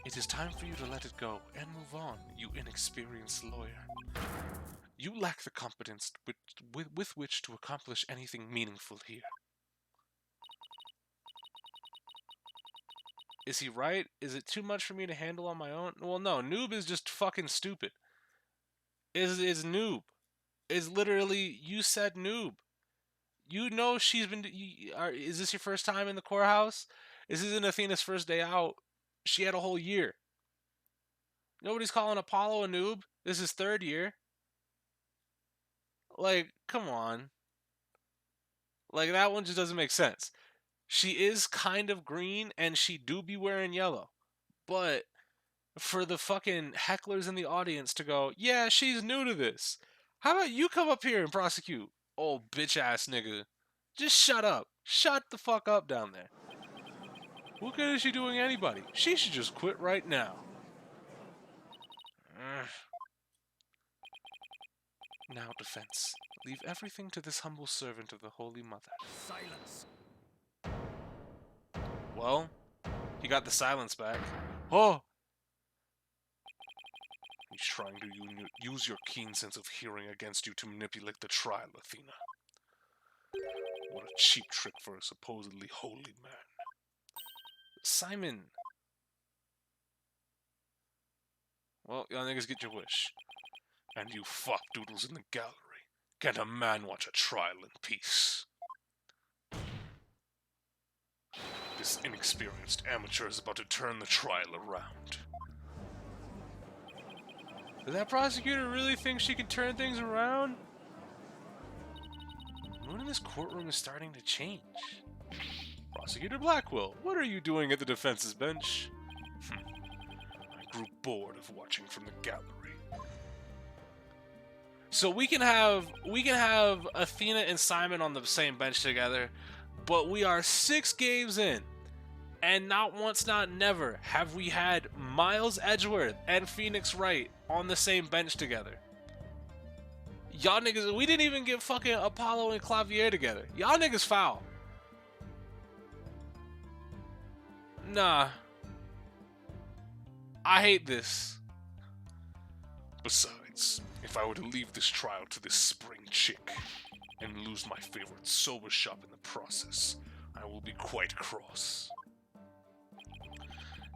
[SPEAKER 1] It is time for you to let it go and move on, you inexperienced lawyer. You lack the competence with which to accomplish anything meaningful here. Is he right? Is it too much for me to handle on my own? Well, no. Noob is just fucking stupid. Is noob. Is literally, you said noob. You know she's been... is this your first time in the courthouse? This isn't Athena's first day out. She had a whole year. Nobody's calling Apollo a noob. This is 3rd year. Like, come on. Like, that one just doesn't make sense. She is kind of green, and she do be wearing yellow. But for the fucking hecklers in the audience to go, yeah, she's new to this. How about you come up here and prosecute? Oh, bitch-ass nigga. Just shut up. Shut the fuck up down there. What good is she doing anybody? She should just quit right now. Now, defense. Leave everything to this humble servant of the Holy Mother.
[SPEAKER 4] Silence.
[SPEAKER 1] Well, he got the silence back. Oh!
[SPEAKER 2] He's trying to use your keen sense of hearing against you to manipulate the trial, Athena. What a cheap trick for a supposedly holy man.
[SPEAKER 1] Simon. Well, y'all niggas get your wish.
[SPEAKER 2] And you fop doodles in the gallery. Can't a man watch a trial in peace? This inexperienced amateur is about to turn the trial around.
[SPEAKER 1] Does that prosecutor really think she can turn things around? The mood in this courtroom is starting to change. Prosecutor Blackwell, what are you doing at the defense's bench?
[SPEAKER 2] I grew bored of watching from the gallery.
[SPEAKER 1] So we can have Athena and Simon on the same bench together, but we are 6 games in, and not once, not never, have we had Miles Edgeworth and Phoenix Wright on the same bench together. Y'all niggas, we didn't even get fucking Apollo and Clavier together. Y'all niggas foul. Nah. I hate this.
[SPEAKER 2] Besides, if I were to leave this trial to this spring chick and lose my favorite sober shop in the process, I will be quite cross.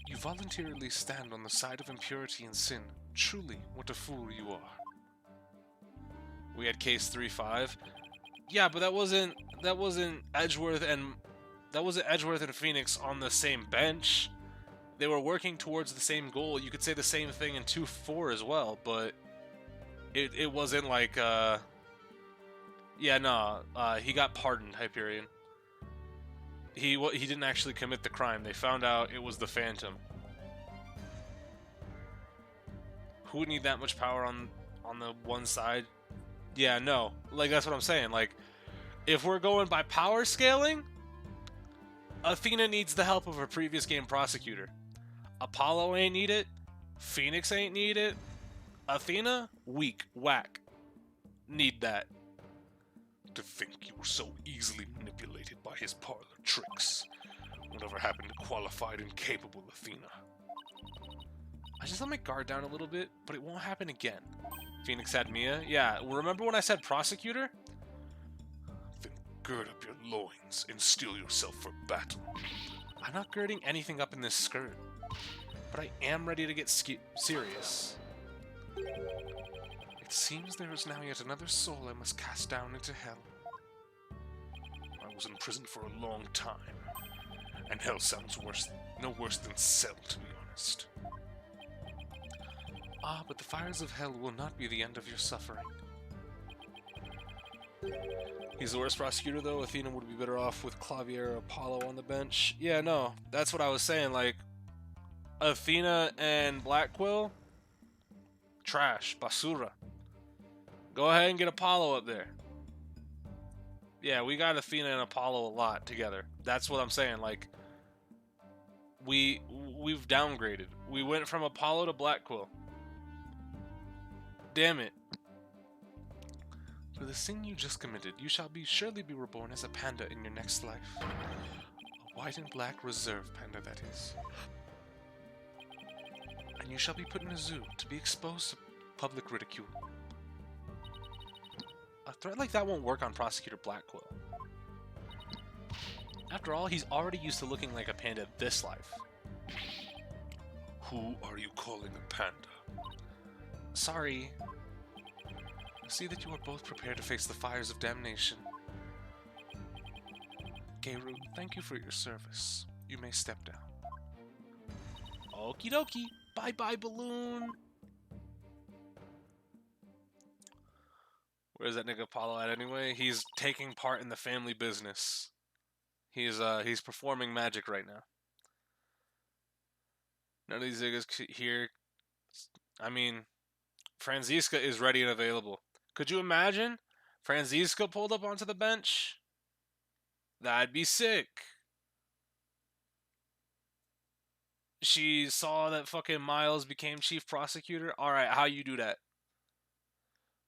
[SPEAKER 1] You voluntarily stand on the side of impurity and sin. Truly, what a fool you are. We had case 3-5. Yeah, but that wasn't Edgeworth and Phoenix on the same bench. They were working towards the same goal. You could say the same thing in 2-4 as well, but it wasn't like he got pardoned, Hyperion. He didn't actually commit the crime. They found out it was the Phantom. Who would need that much power on the one side? Yeah, no. Like, that's what I'm saying. Like, if we're going by power scaling, Athena needs the help of her previous game prosecutor. Apollo ain't need it. Phoenix ain't need it. Athena, weak, whack. Need that.
[SPEAKER 2] To think you were so easily manipulated by his parlor tricks. Whatever happened to qualified and capable Athena?
[SPEAKER 1] I just let my guard down a little bit, but it won't happen again. Phoenix had Mia. Yeah, remember when I said prosecutor?
[SPEAKER 2] Then gird up your loins and steel yourself for battle.
[SPEAKER 1] I'm not girding anything up in this skirt, but I am ready to get serious. It seems there is now yet another soul I must cast down into hell.
[SPEAKER 2] I was in prison for a long time, and hell sounds no worse than cell, to be honest.
[SPEAKER 1] Ah, but the fires of hell will not be the end of your suffering. He's the worst prosecutor, though. Athena would be better off with Clavier or Apollo on the bench. Yeah, no, that's what I was saying. Like, Athena and Blackquill, trash, basura. Go ahead and get Apollo up there. Yeah, we got Athena and Apollo a lot together. That's what I'm saying. Like, we've downgraded. We went from Apollo to Blackquill. Damn it. For the sin you just committed, you shall surely be reborn as a panda in your next life. A white and black reserve panda, that is. And you shall be put in a zoo to be exposed to public ridicule. A threat like that won't work on Prosecutor Blackquill. After all, he's already used to looking like a panda this life.
[SPEAKER 2] Who are you calling a panda?
[SPEAKER 1] Sorry. I see that you are both prepared to face the fires of damnation. Geiru, thank you for your service. You may step down. Okie dokie. Bye-bye, balloon. Where's that nigga Apollo at anyway? He's taking part in the family business. He's performing magic right now. None of these niggas here. I mean, Franziska is ready and available. Could you imagine Franziska pulled up onto the bench? That'd be sick. She saw that fucking Miles became chief prosecutor. Alright, how you do that?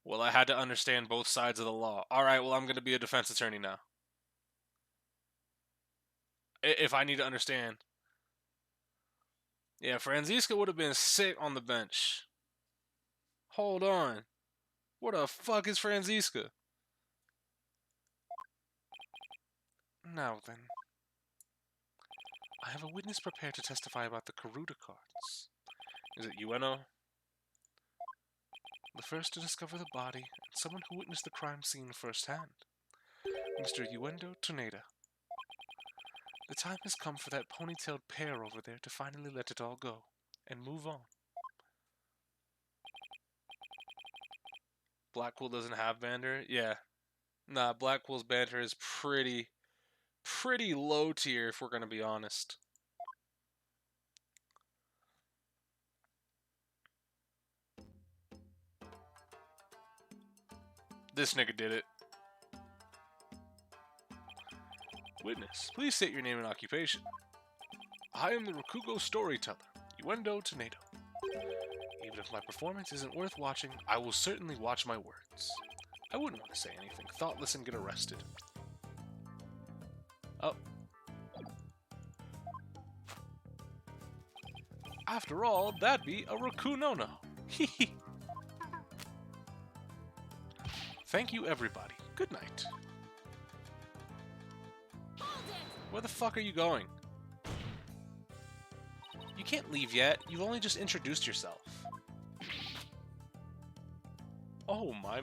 [SPEAKER 1] Well, I had to understand both sides of the law. Alright, well, I'm going to be a defense attorney now. If I need to understand. Yeah, Franziska would have been sick on the bench. Hold on. What the fuck is Franziska? Now then. I have a witness prepared to testify about the Karuta cards. Is it Ueno? The first to discover the body, and someone who witnessed the crime scene firsthand. Mr. Uendo Tornada. The time has come for that ponytailed pair over there to finally let it all go, and move on. Blackpool doesn't have banter? Yeah. Nah, Blackpool's banter is pretty low tier if we're gonna be honest. This nigga did it. Witness, please state your name and occupation. I am the Rakugo storyteller, Uendo Tornado. Even if my performance isn't worth watching, I will certainly watch my words. I wouldn't want to say anything thoughtless and get arrested. Oh. After all, that'd be a Rakunono. Hehe. Thank you, everybody. Good night. Where the fuck are you going? You can't leave yet. You've only just introduced yourself. Oh my.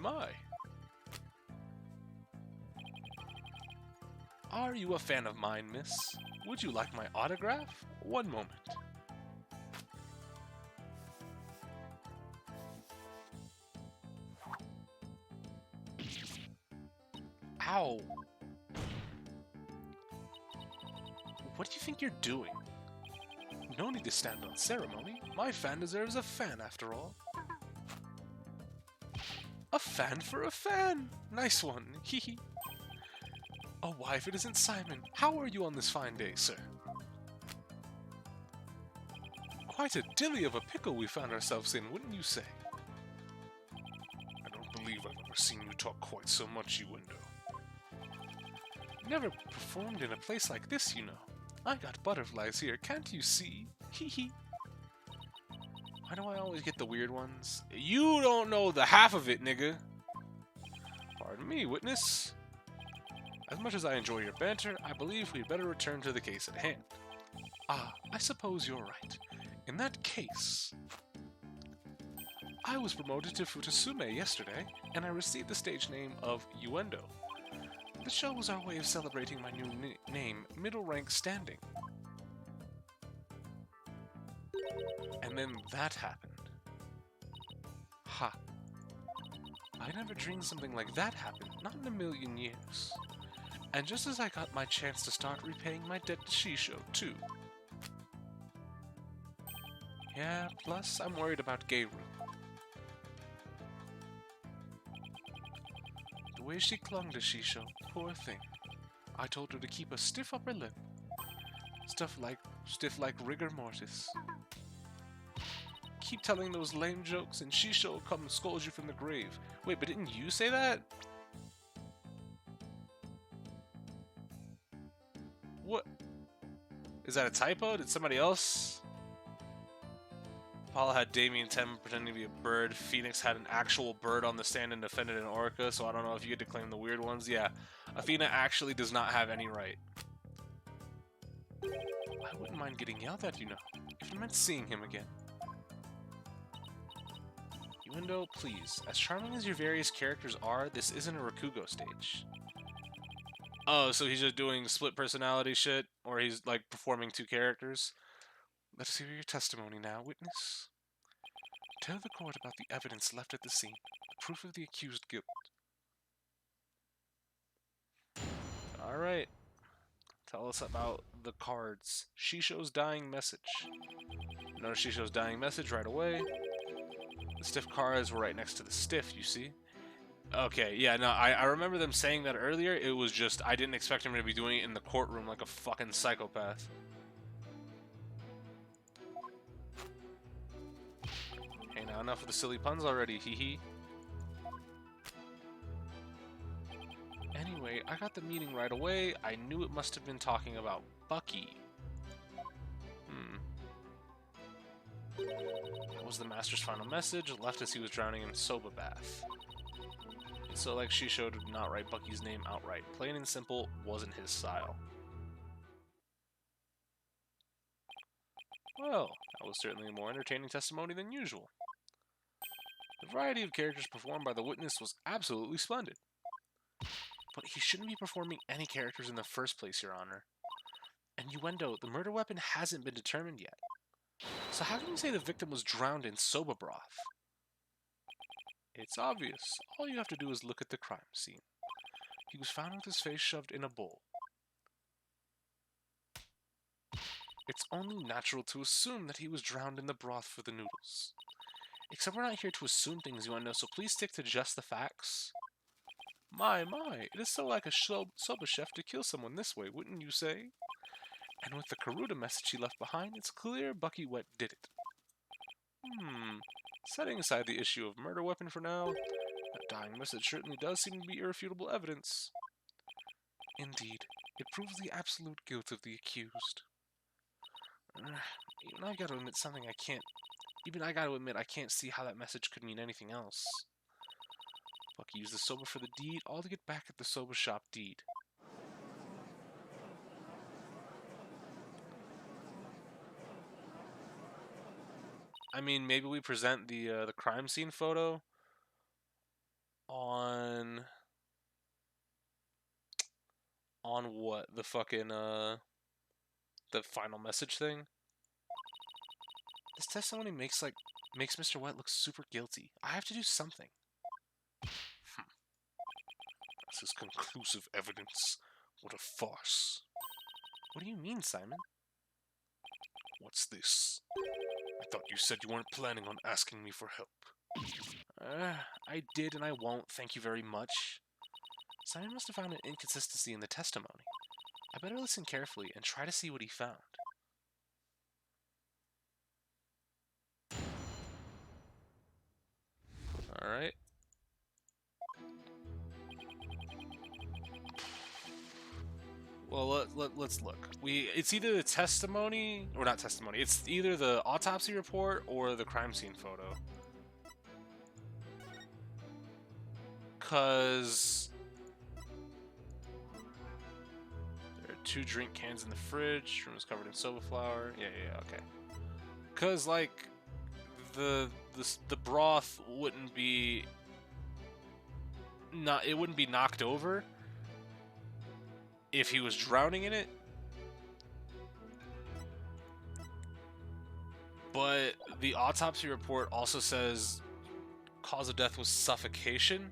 [SPEAKER 1] Are you a fan of mine, miss? Would you like my autograph? One moment. Ow. What do you think you're doing? No need to stand on ceremony. My fan deserves a fan, after all. A fan for a fan! Nice one, hehe. Oh, why if it isn't Simon? How are you on this fine day, sir? Quite a dilly of a pickle we found ourselves in, wouldn't you say?
[SPEAKER 2] I don't believe I've ever seen you talk quite so much, Uendo.
[SPEAKER 1] Never performed in a place like this, you know. I got butterflies here, can't you see? Hehe. Why do I always get the weird ones? You don't know the half of it, nigga. Pardon me, witness. As much as I enjoy your banter, I believe we'd better return to the case at hand. Ah, I suppose you're right. In that case... I was promoted to Futasume yesterday, and I received the stage name of Uendo. The show was our way of celebrating my new name, middle rank standing. And then that happened. Ha. I never dreamed something like that happened, not in a million years. And just as I got my chance to start repaying my debt to Shisho, too. Yeah, plus I'm worried about Geiru. The way she clung to Shisho, poor thing. I told her to keep a stiff upper lip. Stiff like rigor mortis. Keep telling those lame jokes and Shisho will come and scold you from the grave. Wait, but didn't you say that? What? Is that a typo? Did somebody else? Paula had Damien 10 pretending to be a bird. Phoenix had an actual bird on the stand and defended an orca, so I don't know if you get to claim the weird ones. Yeah, Athena actually does not have any right. I wouldn't mind getting yelled at, you know, if it meant seeing him again. Uendo, please. As charming as your various characters are, this isn't a Rakugo stage. Oh, so he's just doing split personality shit? Or he's, like, performing two characters? Let us hear your testimony now, witness. Tell the court about the evidence left at the scene, the proof of the accused guilt. Alright. Tell us about the cards. Shisho's dying message. Notice Shisho's dying message right away. The stiff cards were right next to the stiff, you see. Okay, yeah, no, I remember them saying that earlier. It was just, I didn't expect him to be doing it in the courtroom like a fucking psychopath. Hey, now enough of the silly puns already, hee. Anyway, I got the meaning right away. I knew it must have been talking about Bucky. That was the Master's final message, left as he was drowning in a soba bath. It's so like Shisho did not write Bucky's name outright. Plain and simple, wasn't his style. Well, that was certainly a more entertaining testimony than usual. The variety of characters performed by the witness was absolutely splendid. But he shouldn't be performing any characters in the first place, Your Honor. And Uendo, the murder weapon hasn't been determined yet. So how can you say the victim was drowned in soba broth? It's obvious. All you have to do is look at the crime scene. He was found with his face shoved in a bowl. It's only natural to assume that he was drowned in the broth for the noodles. Except we're not here to assume things, you wanna know, so please stick to just the facts. My, it is so like a soba chef to kill someone this way, wouldn't you say? And with the Karuta message he left behind, it's clear Bucky Wet did it. Setting aside the issue of murder weapon for now, that dying message certainly does seem to be irrefutable evidence. Indeed, it proves the absolute guilt of the accused. Even I gotta admit I can't see how that message could mean anything else. Bucky used the soba for the deed, all to get back at the soba shop deed. I mean, maybe we present the crime scene photo on what, the fucking the final message thing. This testimony makes Mr. Wet look super guilty. I have to do something.
[SPEAKER 2] This is conclusive evidence. What a farce.
[SPEAKER 1] What do you mean, Simon?
[SPEAKER 2] What's this? I thought you said you weren't planning on asking me for help.
[SPEAKER 1] I did and I won't, thank you very much. Simon must have found an inconsistency in the testimony. I better listen carefully and try to see what he found. Alright. Well, let's look. It's either the testimony, or not testimony, it's either the autopsy report or the crime scene photo. Because there are 2 drink cans in the fridge, room is covered in soba flour. Yeah, okay. Because, like, the broth wouldn't be knocked over if he was drowning in it. But the autopsy report also says cause of death was suffocation.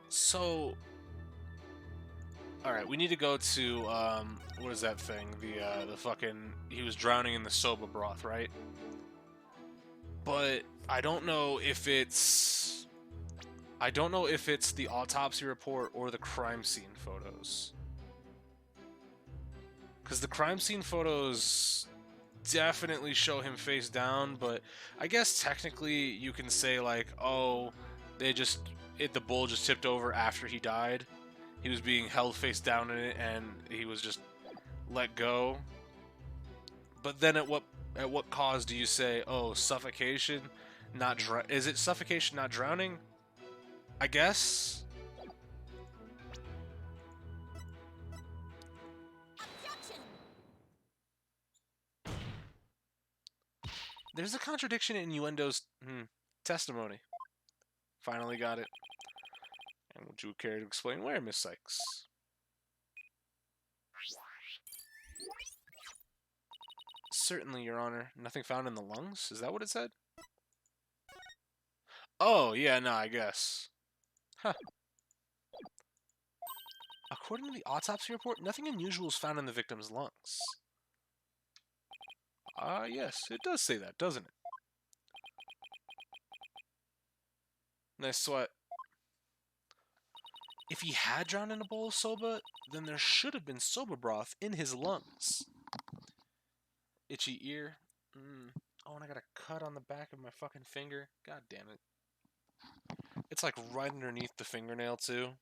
[SPEAKER 1] So, alright, we need to go to, what is that thing? The fucking, he was drowning in the soba broth, right? But I don't know if it's the autopsy report or the crime scene photos. Because the crime scene photos definitely show him face down, but I guess technically you can say, like, oh, the bowl just tipped over after he died. He was being held face down in it and he was just let go. But then at what cause do you say, oh, suffocation, not is it suffocation, not drowning? I guess.
[SPEAKER 5] Objection!
[SPEAKER 1] There's a contradiction in Innuendo's testimony. Finally got it. And would you care to explain where, Miss Sykes? Certainly, Your Honor. Nothing found in the lungs? Is that what it said? Oh, yeah, no, I guess. Huh. According to the autopsy report, nothing unusual is found in the victim's lungs. Yes, it does say that, doesn't it? Nice sweat. If he had drowned in a bowl of soba, then there should have been soba broth in his lungs. Itchy ear. Oh, and I got a cut on the back of my fucking finger. God damn it. It's like right underneath the fingernail, too.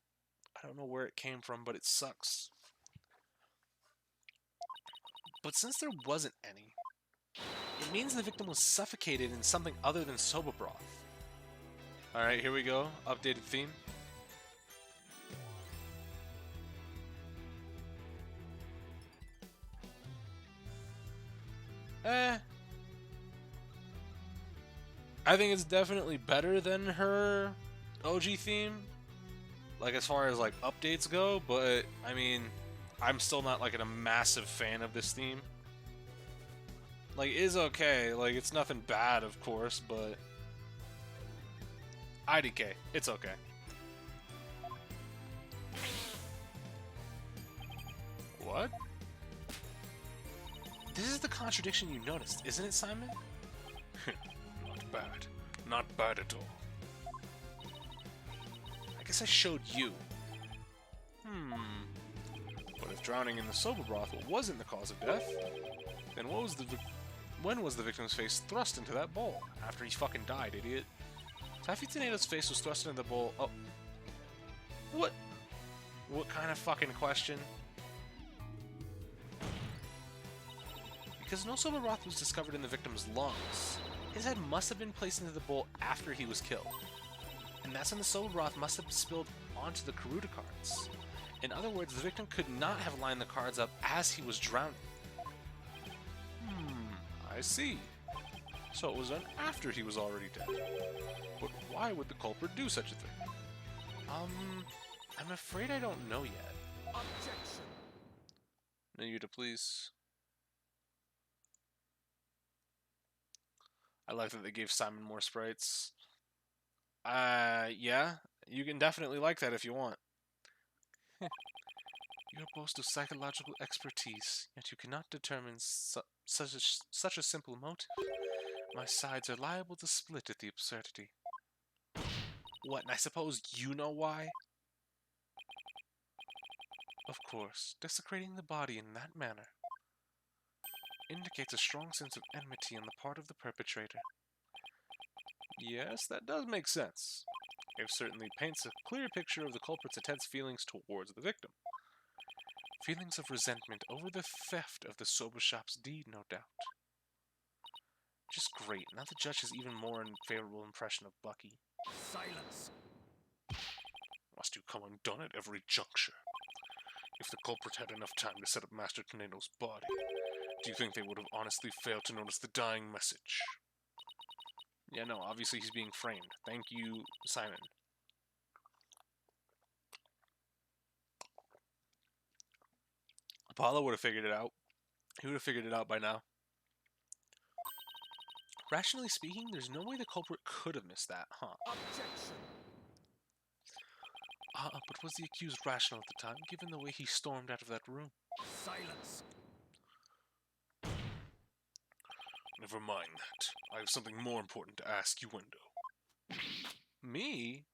[SPEAKER 1] I don't know where it came from, but it sucks. But since there wasn't any, it means the victim was suffocated in something other than soba broth. Alright, here we go. Updated theme. I think it's definitely better than her OG theme, like as far as like updates go, but I mean, I'm still not like a massive fan of this theme. Like, is okay. Like, it's nothing bad, of course, but... IDK. It's okay. What? This is the contradiction you noticed, isn't it, Simon?
[SPEAKER 2] Not bad. Not bad at all.
[SPEAKER 1] I guess I showed you. But if drowning in the soba broth wasn't the cause of death, then when was the victim's face thrust into that bowl? After he fucking died, idiot. Taffy Tornado's face was thrust into the bowl. Oh. What? What kind of fucking question? Because no soba broth was discovered in the victim's lungs, his head must have been placed into the bowl after he was killed. And that's when the soba broth must have spilled onto the Karuta cards. In other words, the victim could not have lined the cards up as he was drowning. I see. So it was done after he was already dead. But why would the culprit do such a thing? I'm afraid I don't know yet.
[SPEAKER 4] Objection.
[SPEAKER 1] You to please. I like that they gave Simon more sprites. Yeah, you can definitely like that if you want. You boast of psychological expertise, yet you cannot determine such a simple motive. My sides are liable to split at the absurdity. What, and I suppose you know why? Of course, desecrating the body in that manner indicates a strong sense of enmity on the part of the perpetrator. Yes, that does make sense. It certainly paints a clear picture of the culprit's intense feelings towards the victim. Feelings of resentment over the theft of the soba shop's deed, no doubt. Just great. Now the judge has even more favorable impression of Bucky.
[SPEAKER 4] Silence.
[SPEAKER 2] Must you come undone at every juncture? If the culprit had enough time to set up Master Tornado's body, do you think they would have honestly failed to notice the dying message?
[SPEAKER 1] Yeah, no, obviously he's being framed. Thank you, Simon. Apollo would have figured it out. He would have figured it out by now. Rationally speaking, there's no way the culprit could have missed that, huh?
[SPEAKER 4] Objection.
[SPEAKER 1] But was the accused rational at the time, given the way he stormed out of that room?
[SPEAKER 4] Silence.
[SPEAKER 2] Never mind that. I have something more important to ask you, Wendo.
[SPEAKER 1] Me?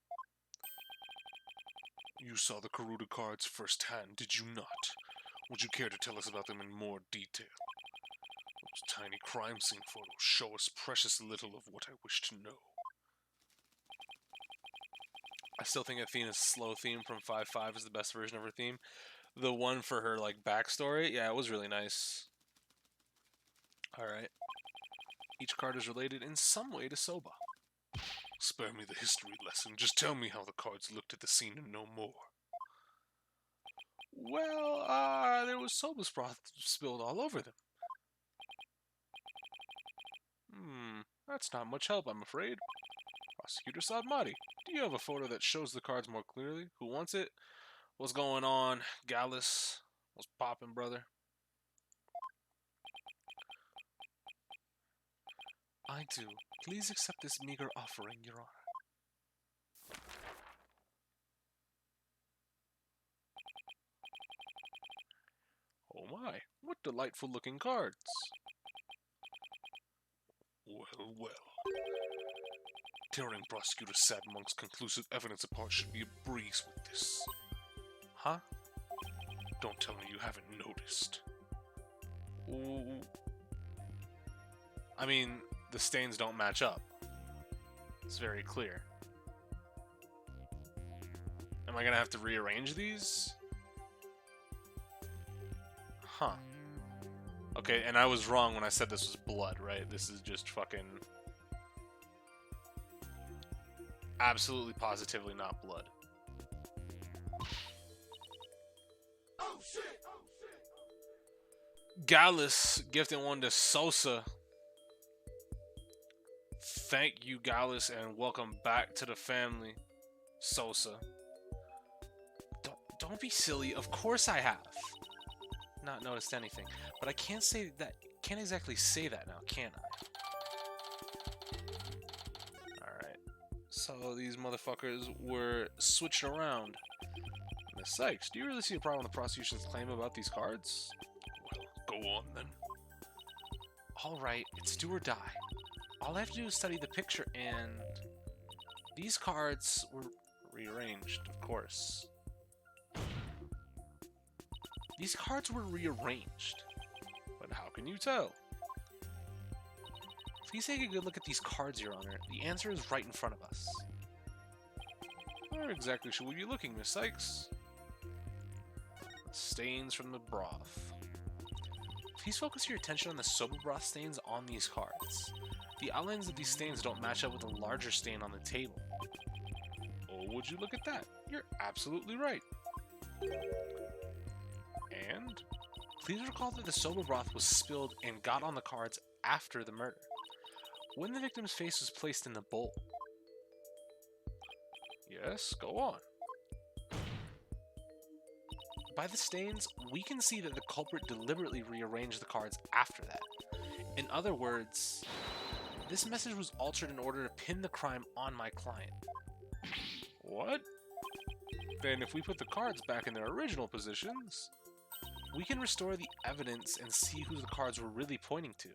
[SPEAKER 2] You saw the Karuta cards firsthand, did you not? Would you care to tell us about them in more detail? Those tiny crime scene photos show us precious little of what I wish to know.
[SPEAKER 1] I still think Athena's slow theme from 5-5 is the best version of her theme. The one for her, like, backstory, yeah, it was really nice. Alright. Each card is related in some way to Soba.
[SPEAKER 2] Spare me the history lesson. Just tell me how the cards looked at the scene and no more.
[SPEAKER 1] Well, there was Soba's broth spilled all over them. That's not much help, I'm afraid. Prosecutor Sadmati, do you have a photo that shows the cards more clearly? Who wants it? What's going on? Gallus? What's poppin', brother? I do. Please accept this meager offering, Your Honor. Oh my, what delightful looking cards.
[SPEAKER 2] Well, well. Tearing Prosecutor Sadmonk's conclusive evidence apart should be a breeze with this.
[SPEAKER 1] Huh?
[SPEAKER 2] Don't tell me you haven't noticed.
[SPEAKER 1] Ooh. I mean, the stains don't match up. It's very clear. Am I gonna have to rearrange these? Huh. Okay, and I was wrong when I said this was blood, right? This is just fucking... absolutely positively not blood.
[SPEAKER 4] Oh shit!
[SPEAKER 1] Gallus gifting one to Sosa. Thank you, Gallus, and welcome back to the family, Sosa. Don't be silly. Of course I have not noticed anything, but I can't say that Can't exactly say that now, can I? Alright. So these motherfuckers were switched around. Miss Sykes, do you really see a problem with the prosecution's claim about these cards?
[SPEAKER 2] Well, go on then.
[SPEAKER 1] Alright, it's do or die. All I have to do is study the picture and... These cards were rearranged, of course. These cards were rearranged. But how can you tell? Please take a good look at these cards, Your Honor. The answer is right in front of us. Where exactly should we be looking, Miss Sykes? Stains from the broth. Please focus your attention on the soba broth stains on these cards. The outlines of these stains don't match up with the larger stain on the table. Oh, would you look at that? You're absolutely right. And please recall that the soba broth was spilled and got on the cards after the murder, when the victim's face was placed in the bowl. Yes, go on. By the stains, we can see that the culprit deliberately rearranged the cards after that. In other words, this message was altered in order to pin the crime on my client. What? Then if we put the cards back in their original positions, we can restore the evidence and see who the cards were really pointing to.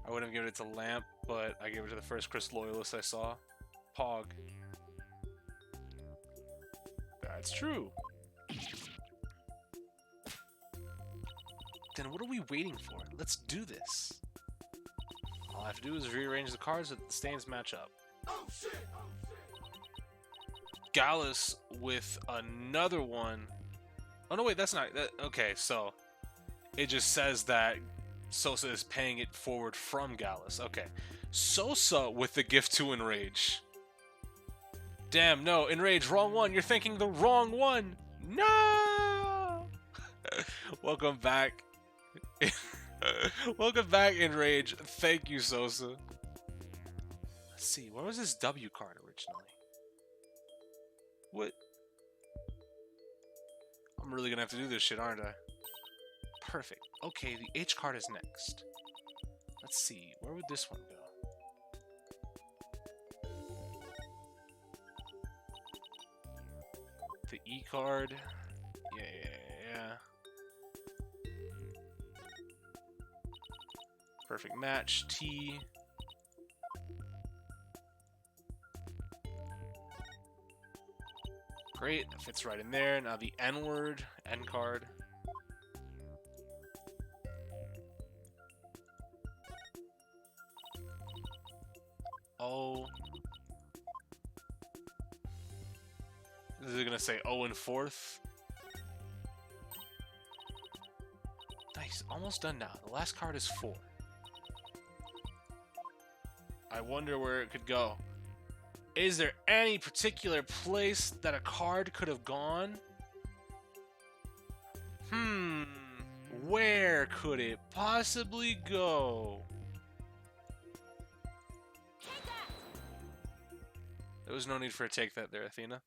[SPEAKER 1] I wouldn't have given it to Lamp, but I gave it to the first Chris Loyalist I saw. Pog. That's true. Then what are we waiting for? Let's do this. All I have to do is rearrange the cards so that the stains match up.
[SPEAKER 4] Oh shit!
[SPEAKER 1] Gallus with another one. Oh no, wait, that's not. Okay, so it just says that Sosa is paying it forward from Gallus. Okay. Sosa with the gift to Enrage. Damn, no, Enrage, wrong one. You're thinking the wrong one. No! Welcome back. Welcome back, Enrage. Thank you, Sosa. Let's see, where was this W card originally? What? I'm really gonna have to do this shit, aren't I? Perfect. Okay, the H card is next. Let's see, where would this one go? The E card. Yeah. Perfect match. T. Great, that fits right in there. Now the N word, N card. O. Is it gonna say O in fourth? Nice, almost done now. The last card is 4. I wonder where it could go. Is there any particular place that a card could have gone? Where could it possibly go? There was no need for a take that there, Athena.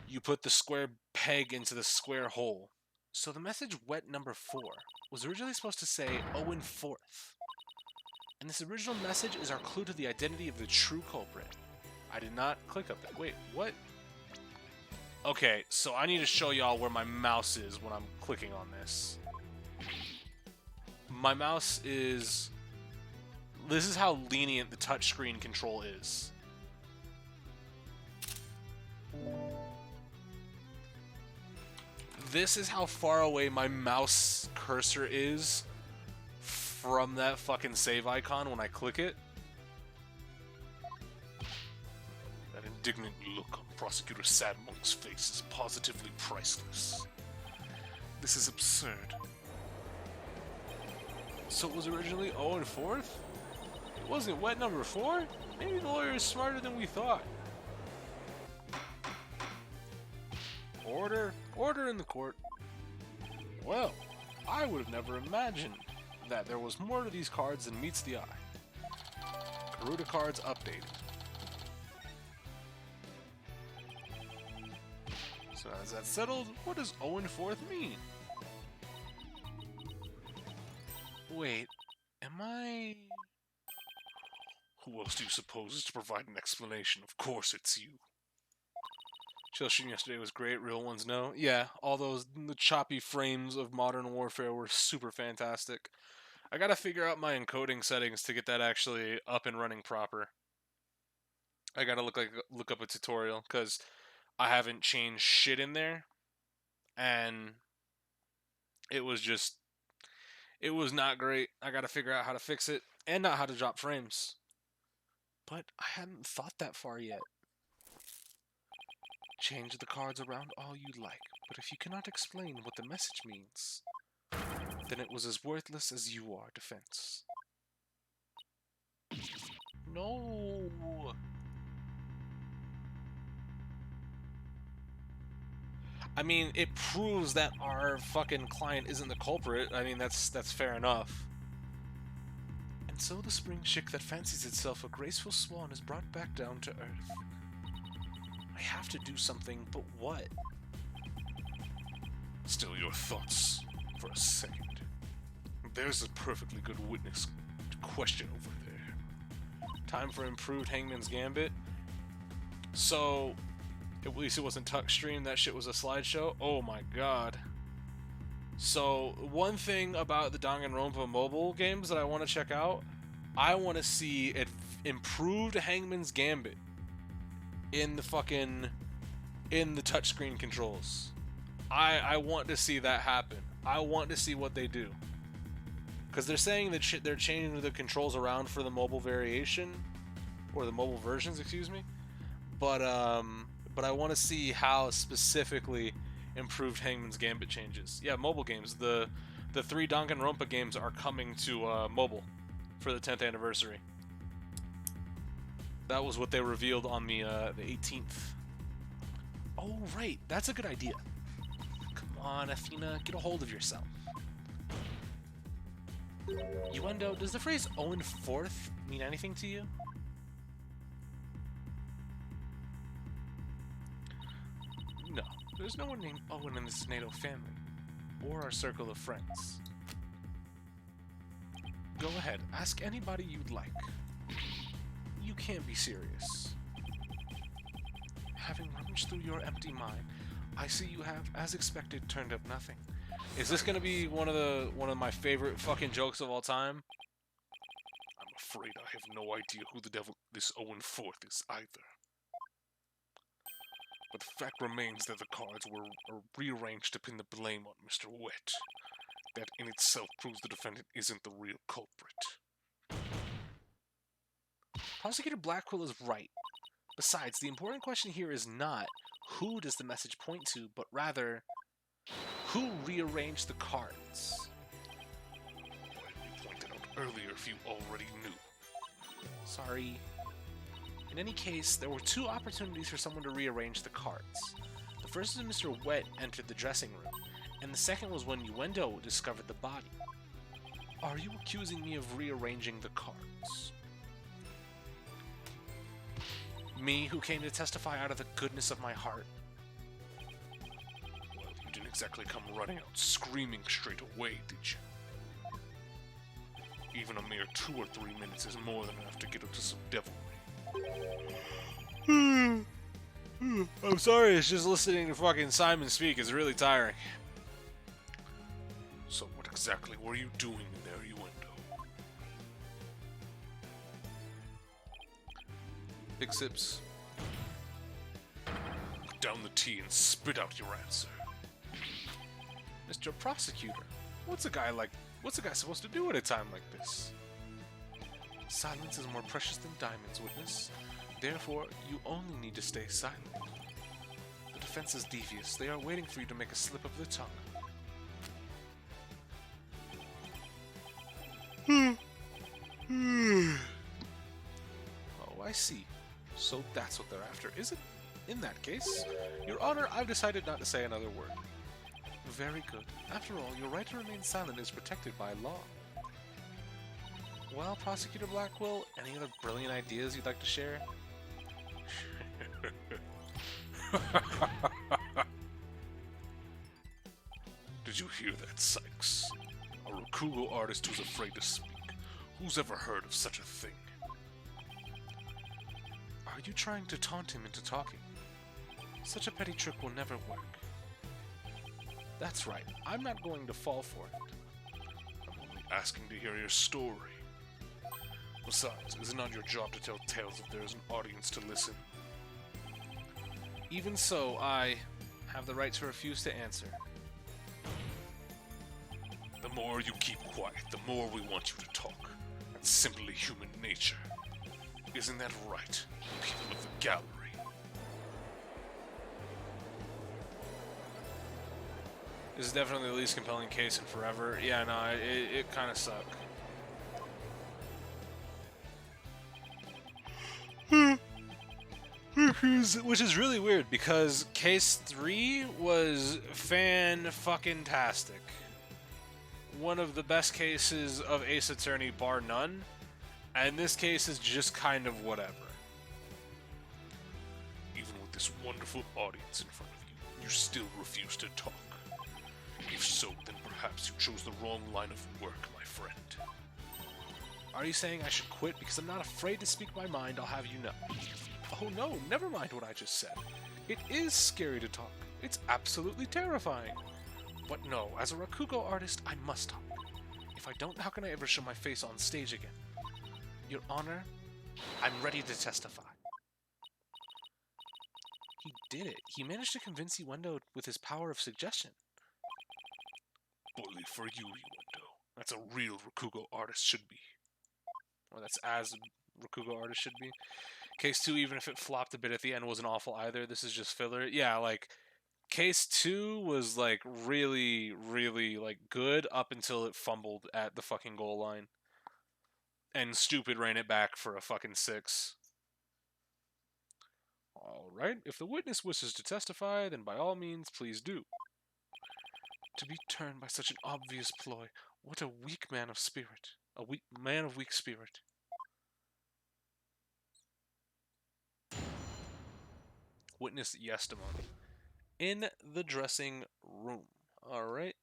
[SPEAKER 1] You put the square peg into the square hole. So the message wet number 4 was originally supposed to say Owen 4th. And this original message is our clue to the identity of the true culprit. I did not click up that. Wait, what? Okay, so I need to show y'all where my mouse is when I'm clicking on this. My mouse is... This is how lenient the touchscreen control is. This is how far away my mouse cursor is from that fucking save icon when I click it.
[SPEAKER 2] That indignant look on Prosecutor Sadmonk's face is positively priceless. This is absurd.
[SPEAKER 1] So it was originally 0 and 4th? It wasn't wet number 4? Maybe the lawyer is smarter than we thought. Order? Order in the court. Well, I would have never imagined that there was more to these cards than meets the eye. Garuda cards updated. So as that's settled, what does 0 and 4th mean? Wait, am I...
[SPEAKER 2] Who else do you suppose is to provide an explanation? Of course it's you.
[SPEAKER 1] Chill stream yesterday was great, real ones no. Yeah, all the choppy frames of Modern Warfare were super fantastic. I gotta figure out my encoding settings to get that actually up and running proper. I gotta look up a tutorial, because I haven't changed shit in there, and it was just... It was not great. I gotta figure out how to fix it, and not how to drop frames. But I hadn't thought that far yet. Change the cards around all you like, but if you cannot explain what the message means, then it was as worthless as you are, defense. No. I mean, it proves that our fucking client isn't the culprit. I mean, that's fair enough. And so the spring chick that fancies itself a graceful swan is brought back down to earth. I have to do something, but what?
[SPEAKER 2] Still your thoughts for a second. There's a perfectly good witness question over there.
[SPEAKER 1] Time for improved Hangman's Gambit. So, at least it wasn't tuck stream, that shit was a slideshow. Oh my god. So, one thing about the Danganronpa mobile games that I want to check out, I want to see it improved Hangman's Gambit in the touchscreen controls. I want to see that happen. I want to see what they do. Because they're saying that they're changing the controls around for the mobile variation, or the mobile versions, excuse me. But I want to see how specifically improved Hangman's Gambit changes. Yeah, mobile games. The 3 Danganronpa games are coming to mobile for the 10th anniversary. That was what they revealed on the 18th. Oh, right. That's a good idea. Come on, Athena. Get a hold of yourself. Yuendo, does the phrase Owen 4th mean anything to you? No. There's no one named Owen in the Senato family. Or our circle of friends. Go ahead. Ask anybody you'd like. You can't be serious. Having rummaged through your empty mind, I see you have, as expected, turned up nothing. Is this gonna be one of my favorite fucking jokes of all time?
[SPEAKER 2] I'm afraid I have no idea who the devil this Owen Forth is either. But the fact remains that the cards were rearranged to pin the blame on Mr. Wet. That in itself proves the defendant isn't the real culprit.
[SPEAKER 1] Prosecutor Blackquill is right. Besides, the important question here is not who does the message point to, but rather who rearranged the cards.
[SPEAKER 2] You pointed out earlier if you already knew.
[SPEAKER 1] Sorry. In any case, there were 2 opportunities for someone to rearrange the cards. The first is when Mr. Wet entered the dressing room, and the second was when Yuendo discovered the body. Are you accusing me of rearranging the cards? Me, who came to testify out of the goodness of my heart.
[SPEAKER 2] Well, you didn't exactly come running out screaming straight away, did you? Even a mere 2 or 3 minutes is more than enough to get up to some devilry.
[SPEAKER 1] I'm sorry, it's just listening to fucking Simon speak is really tiring.
[SPEAKER 2] So what exactly were you doing in there, Yuendo?
[SPEAKER 1] Big sips.
[SPEAKER 2] Put down the tea and spit out your answer.
[SPEAKER 1] Mr. Prosecutor, what's a guy supposed to do at a time like this? Silence is more precious than diamonds, witness. Therefore, you only need to stay silent. The defense is devious. They are waiting for you to make a slip of the tongue. Oh, I see. So that's what they're after, is it? In that case, Your Honor, I've decided not to say another word. Very good. After all, your right to remain silent is protected by law. Well, Prosecutor Blackquill, any other brilliant ideas you'd like to share?
[SPEAKER 2] Did you hear that, Sykes? A Rakugo artist who's afraid to speak. Who's ever heard of such a thing?
[SPEAKER 1] Are you trying to taunt him into talking? Such a petty trick will never work. That's right. I'm not going to fall for it.
[SPEAKER 2] I'm only asking to hear your story. Besides, is it not your job to tell tales if there is an audience to listen?
[SPEAKER 1] Even so, I have the right to refuse to answer.
[SPEAKER 2] The more you keep quiet, the more we want you to talk. That's simply human nature. Isn't that right, people of the gallery?
[SPEAKER 1] This is definitely the least compelling case in forever. Yeah, no, it kind of sucked. Which is really weird because case 3 was fan-fucking-tastic. One of the best cases of Ace Attorney bar none, and this case is just kind of whatever.
[SPEAKER 2] Even with this wonderful audience in front of you, you still refuse to talk. If so, then perhaps you chose the wrong line of work, my friend.
[SPEAKER 1] Are you saying I should quit because I'm not afraid to speak my mind? I'll have you know. Oh no, never mind what I just said. It is scary to talk. It's absolutely terrifying. But no, as a Rakugo artist, I must talk. If I don't, how can I ever show my face on stage again? Your Honor, I'm ready to testify. He did it. He managed to convince Uendo with his power of suggestion.
[SPEAKER 2] Bully for you, Uendo. That's a real Rakugo artist should be.
[SPEAKER 1] Or that's as Rakugo artist should be. Case 2, even if it flopped a bit at the end, wasn't awful either. This is just filler. Yeah, like, Case 2 was, like, really, really, like, good up until it fumbled at the fucking goal line. And Stupid ran it back for a fucking 6. Alright, if the witness wishes to testify, then by all means, please do. To be turned by such an obvious ploy, what a weak man of spirit. A weak man of weak spirit. Witness testimony. In the dressing room. Alright.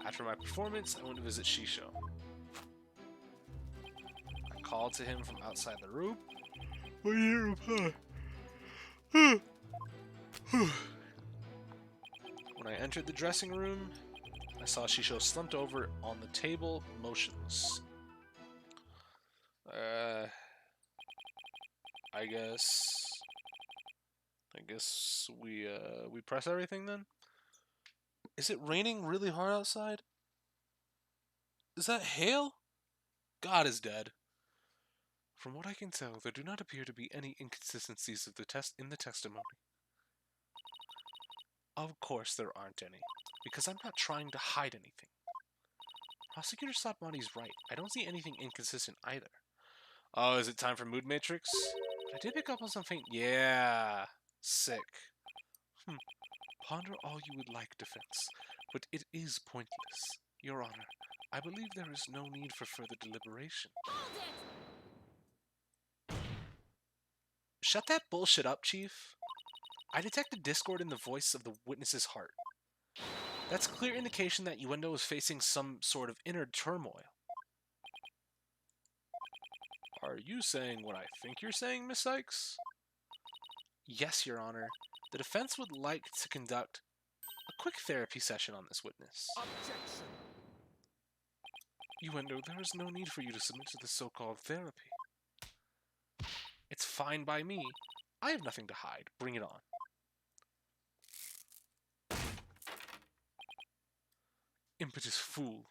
[SPEAKER 1] After my performance, I went to visit Shisho. I called to him from outside the room. But he didn't reply. When I entered the dressing room, I saw Shisho slumped over on the table, motionless. I guess we press everything then? Is it raining really hard outside? Is that hail? God is dead. From what I can tell, there do not appear to be any inconsistencies of the in the testimony. Of course there aren't any, because I'm not trying to hide anything. Prosecutor Satmani's right. I don't see anything inconsistent either. Oh, is it time for Mood Matrix? I did pick up on some faint... Yeah. Sick. Ponder all you would like, defense, but it is pointless. Your Honor, I believe there is no need for further deliberation. Shut that bullshit up, Chief. I detected discord in the voice of the witness's heart. That's clear indication that Uendo is facing some sort of inner turmoil. Are you saying what I think you're saying, Miss Sykes? Yes, Your Honor. The defense would like to conduct a quick therapy session on this witness.
[SPEAKER 4] Objection.
[SPEAKER 1] Uendo, there is no need for you to submit to this so-called therapy. It's fine by me. I have nothing to hide. Bring it on. Impetus fool.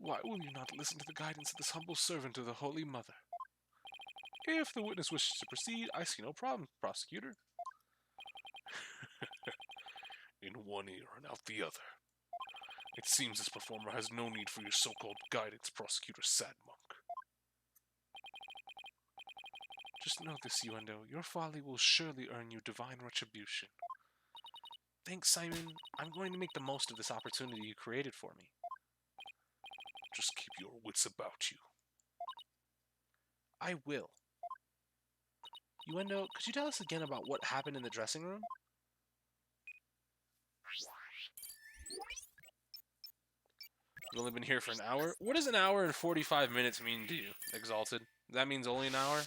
[SPEAKER 1] Why will you not listen to the guidance of this humble servant of the Holy Mother? If the witness wishes to proceed, I see no problem, prosecutor.
[SPEAKER 2] In one ear and out the other. It seems this performer has no need for your so-called guidance, Prosecutor Sadmonk.
[SPEAKER 1] Just know this, Uendo. Your folly will surely earn you divine retribution. Thanks, Simon. I'm going to make the most of this opportunity you created for me.
[SPEAKER 2] Just keep your wits about you.
[SPEAKER 1] I will. Uendo, could you tell us again about what happened in the dressing room? You've only been here for an hour? What does an hour and 45 minutes mean to you, Exalted? That means only an hour?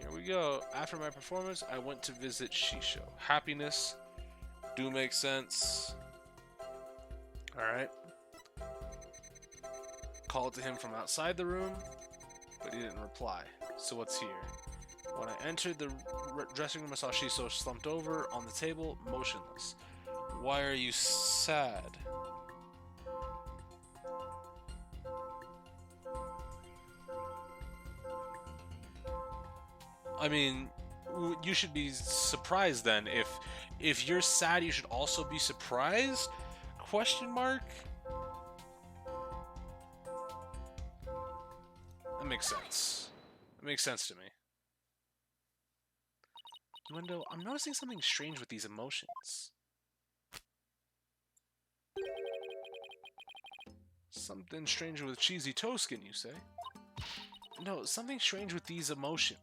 [SPEAKER 1] Here we go. After my performance, I went to visit Shisho. Happiness. Do make sense. Alright. Called to him from outside the room, but he didn't reply. So what's here? When I entered the dressing room, I saw Shisho slumped over on the table, motionless. Why are you sad? I mean, you should be surprised then. If you're sad, you should also be surprised? Question mark? That makes sense. It makes sense to me. Window, I'm noticing something strange with these emotions. Something strange with cheesy toe skin, you say? No, something strange with these emotions.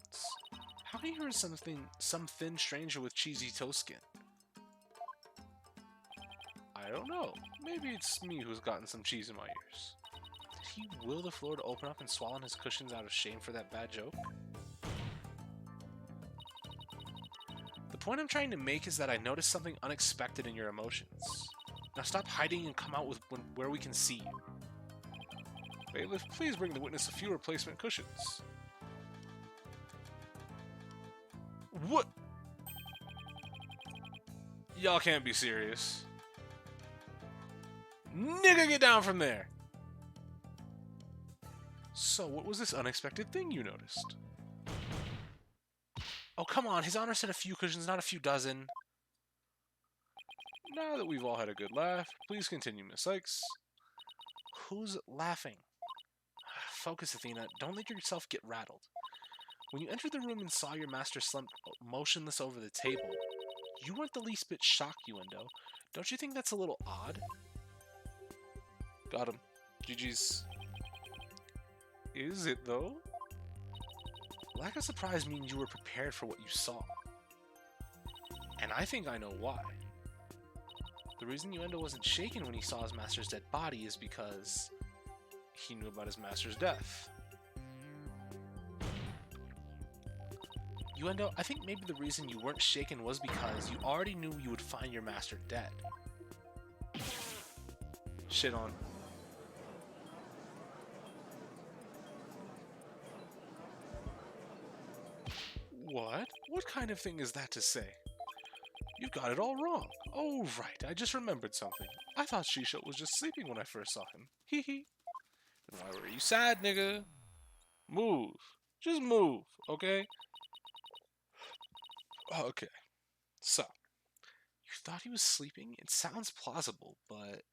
[SPEAKER 1] How can you hear something stranger with cheesy toe skin? I don't know. Maybe it's me who's gotten some cheese in my ears. Did he will the floor to open up and swallow his cushions out of shame for that bad joke? The point I'm trying to make is that I noticed something unexpected in your emotions. Now stop hiding and come out with where we can see you. Bailiff, please bring the witness a few replacement cushions. What? Y'all can't be serious. Nigga, get down from there! So, what was this unexpected thing you noticed? Oh, come on, His Honor said a few cushions, not a few dozen. Now that we've all had a good laugh, please continue, Miss Sykes. Who's laughing? Focus, Athena. Don't let yourself get rattled. When you entered the room and saw your master slumped motionless over the table, you weren't the least bit shocked, Uendo. Don't you think that's a little odd? Got him. GG's. Is it, though? Lack of surprise means you were prepared for what you saw. And I think I know why. The reason Uendo wasn't shaken when he saw his master's dead body is because he knew about his master's death. Uendo, I think maybe the reason you weren't shaken was because you already knew you would find your master dead. Shit on. What? What kind of thing is that to say? You've got it all wrong. Oh, right, I just remembered something. I thought Shisho was just sleeping when I first saw him. Hee hee. Then why were you sad, nigga? Move. Just move, okay? Okay. So, you thought he was sleeping? It sounds plausible, but...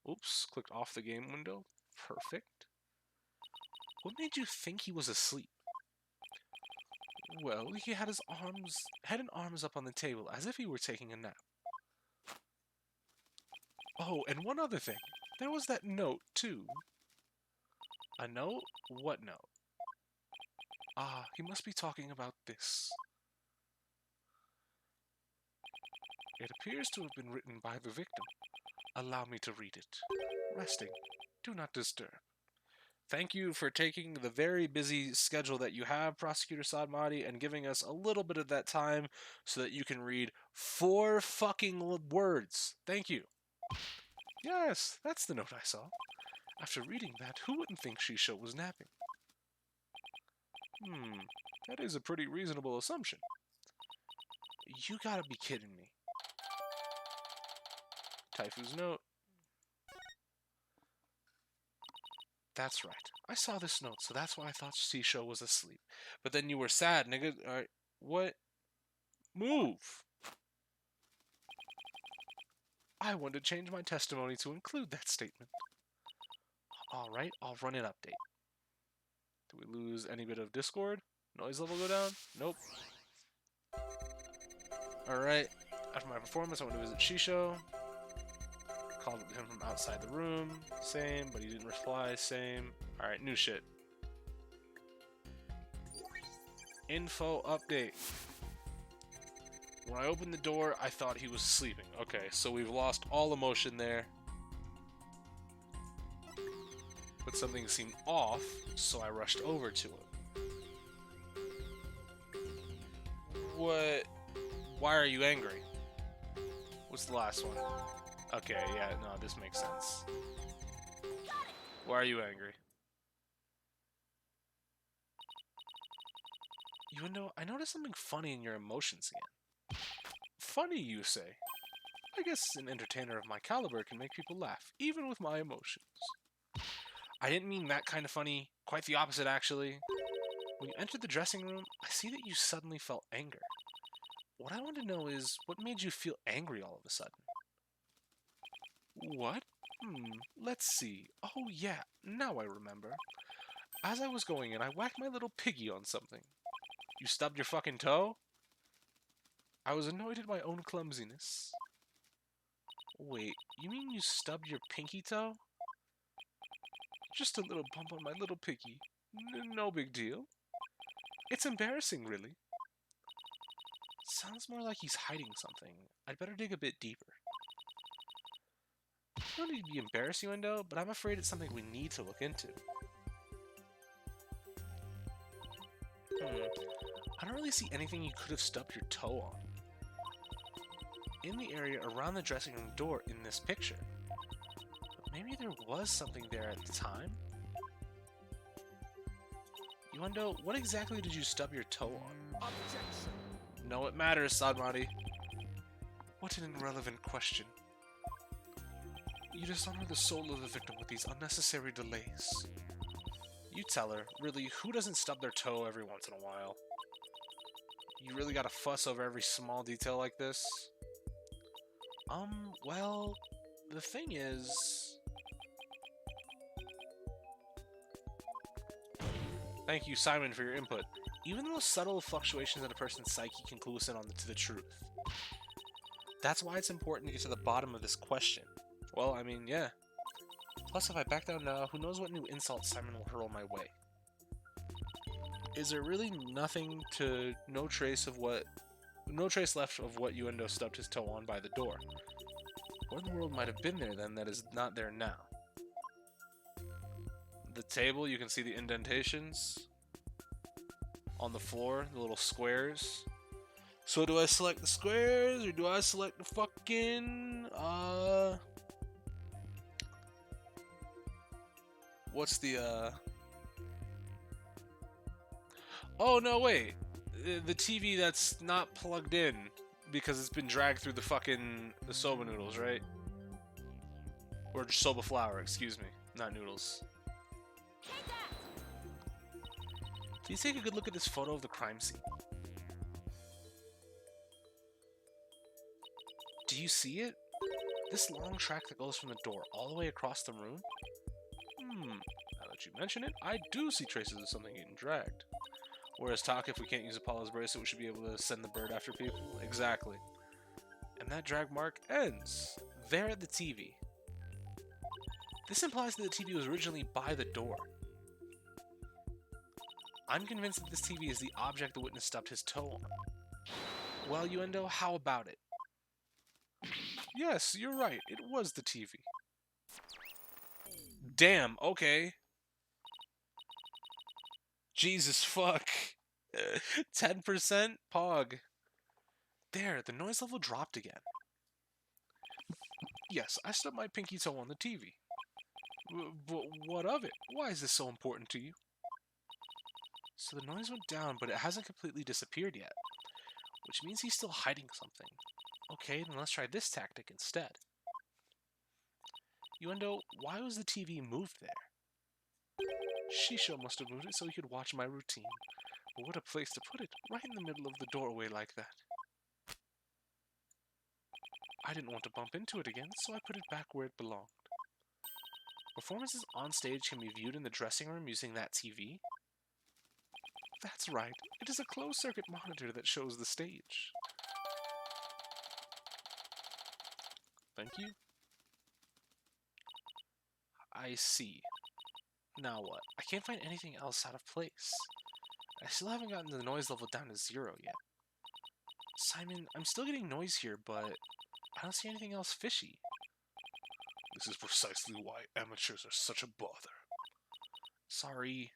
[SPEAKER 1] Oops, clicked off the game window. Perfect. What made you think he was asleep? Well, he had his head and arms up on the table, as if he were taking a nap. Oh, and one other thing. There was that note, too. A note? What note? Ah, he must be talking about this. It appears to have been written by the victim. Allow me to read it. Resting. Do not disturb. Thank you for taking the very busy schedule that you have, Prosecutor Sadmati, and giving us a little bit of that time so that you can read 4 fucking words. Thank you. Yes, that's the note I saw. After reading that, who wouldn't think Shisho was napping? That is a pretty reasonable assumption. You gotta be kidding me. Taifu's note. That's right. I saw this note, so that's why I thought Shisho was asleep. But then you were sad, nigga. Alright, what? Move! I want to change my testimony to include that statement. Alright, I'll run an update. Do we lose any bit of Discord? Noise level go down? Nope. Alright, after my performance, I went to visit Shisho. Called him from outside the room. Same, but he didn't reply. Same. Alright, new shit. Info update. When I opened the door, I thought he was sleeping. Okay, so we've lost all emotion there. But something seemed off, so I rushed over to him. What? Why are you angry? What's the last one? Okay, yeah, no, this makes sense. Why are you angry? You know, I noticed something funny in your emotions again. Funny, you say? I guess an entertainer of my caliber can make people laugh, even with my emotions. I didn't mean that kind of funny. Quite the opposite, actually. When you entered the dressing room, I see that you suddenly felt anger. What I want to know is, what made you feel angry all of a sudden? What? Let's see. Oh yeah, now I remember. As I was going in, I whacked my little piggy on something. You stubbed your fucking toe? I was annoyed at my own clumsiness. Wait, you mean you stubbed your pinky toe? Just a little bump on my little piggy. No big deal. It's embarrassing, really. Sounds more like he's hiding something. I'd better dig a bit deeper. I don't need to be embarrassed, Yuendo, but I'm afraid it's something we need to look into. I don't really see anything you could have stubbed your toe on. In the area around the dressing room door in this picture. But maybe there was something there at the time? Yuendo, what exactly did you stub your toe on?
[SPEAKER 4] Objection.
[SPEAKER 1] No, it matters, Sadmari. What an irrelevant question. You dishonor the soul of the victim with these unnecessary delays. You tell her, really, who doesn't stub their toe every once in a while? You really gotta fuss over every small detail like this? Well, the thing is... Thank you, Simon, for your input. Even the most subtle fluctuations in a person's psyche can clue us in to the truth. That's why it's important to get to the bottom of this question. Well, I mean, yeah. Plus, if I back down now, who knows what new insult Simon will hurl my way. Is there really no trace left of what Yuendo stubbed his toe on by the door? What in the world might have been there then that is not there now? The table, you can see the indentations. On the floor, the little squares. So do I select the squares, or do I select the fucking, what's the, Oh, no, wait. The TV that's not plugged in because it's been dragged through the soba noodles, right? Or soba flour, excuse me. Not noodles. Please take a good look at this photo of the crime scene. Do you see it? This long track that goes from the door all the way across the room? Now that you mention it, I do see traces of something getting dragged. Whereas talk, if we can't use Apollo's bracelet, we should be able to send the bird after people. Exactly. And that drag mark ends there at the TV. This implies that the TV was originally by the door. I'm convinced that this TV is the object the witness stubbed his toe on. Well, Yuendo, how about it? Yes, you're right. It was the TV. Damn, okay. Jesus fuck. 10% Pog. There, the noise level dropped again. Yes, I stubbed my pinky toe on the TV. But what of it? Why is this so important to you? So the noise went down, but it hasn't completely disappeared yet. Which means he's still hiding something. Okay, then let's try this tactic instead. Yuendo, why was the TV moved there? Shisho must have moved it so he could watch my routine. But what a place to put it, right in the middle of the doorway like that. I didn't want to bump into it again, so I put it back where it belonged. Performances on stage can be viewed in the dressing room using that TV? That's right, it is a closed-circuit monitor that shows the stage. Thank you. I see. Now what? I can't find anything else out of place. I still haven't gotten the noise level down to 0 yet. Simon, I'm still getting noise here, but I don't see anything else fishy.
[SPEAKER 2] This is precisely why amateurs are such a bother.
[SPEAKER 1] Sorry.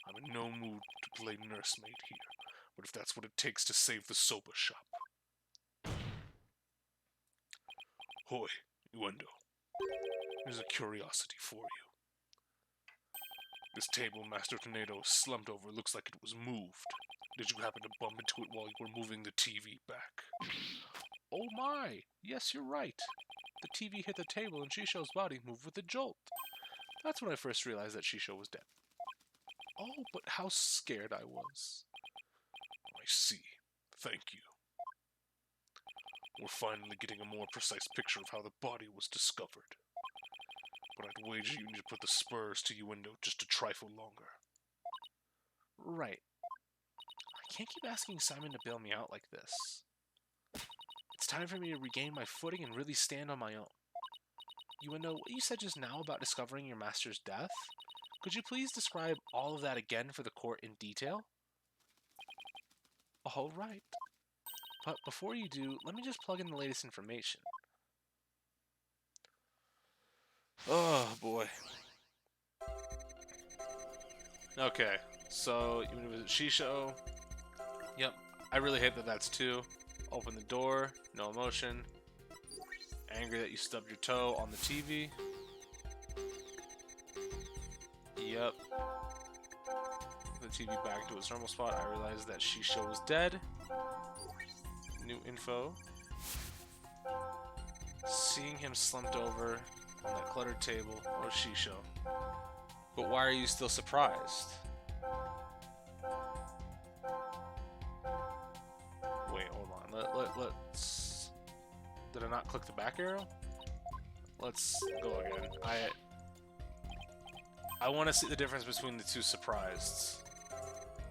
[SPEAKER 2] I'm in no mood to play nursemaid here, but if that's what it takes to save the soba shop. Hoy, Uendo. Here's a curiosity for you. This table Master Tornado is slumped over looks like it was moved. Did you happen to bump into it while you were moving the TV back?
[SPEAKER 1] Oh my! Yes, you're right. The TV hit the table and Shisho's body moved with a jolt. That's when I first realized that Shisho was dead. Oh, but how scared I was.
[SPEAKER 2] I see. Thank you. We're finally getting a more precise picture of how the body was discovered. But I'd wager you need to put the spurs to Uendo just a trifle longer.
[SPEAKER 1] Right. I can't keep asking Simon to bail me out like this. It's time for me to regain my footing and really stand on my own. Uendo, what you said just now about discovering your master's death? Could you please describe all of that again for the court in detail? All right. But before you do, let me just plug in the latest information. Oh, boy. Okay, so you want to visit Shisho? Yep, I really hate that that's 2. Open the door, no emotion. Angry that you stubbed your toe on the TV. Yep. The TV back to its normal spot. I realized that Shisho was dead. New info. Seeing him slumped over on that cluttered table. Oh, Shisho. But why are you still surprised? Wait, hold on. Let's... Did I not click the back arrow? Let's go again. I want to see the difference between the two surprised.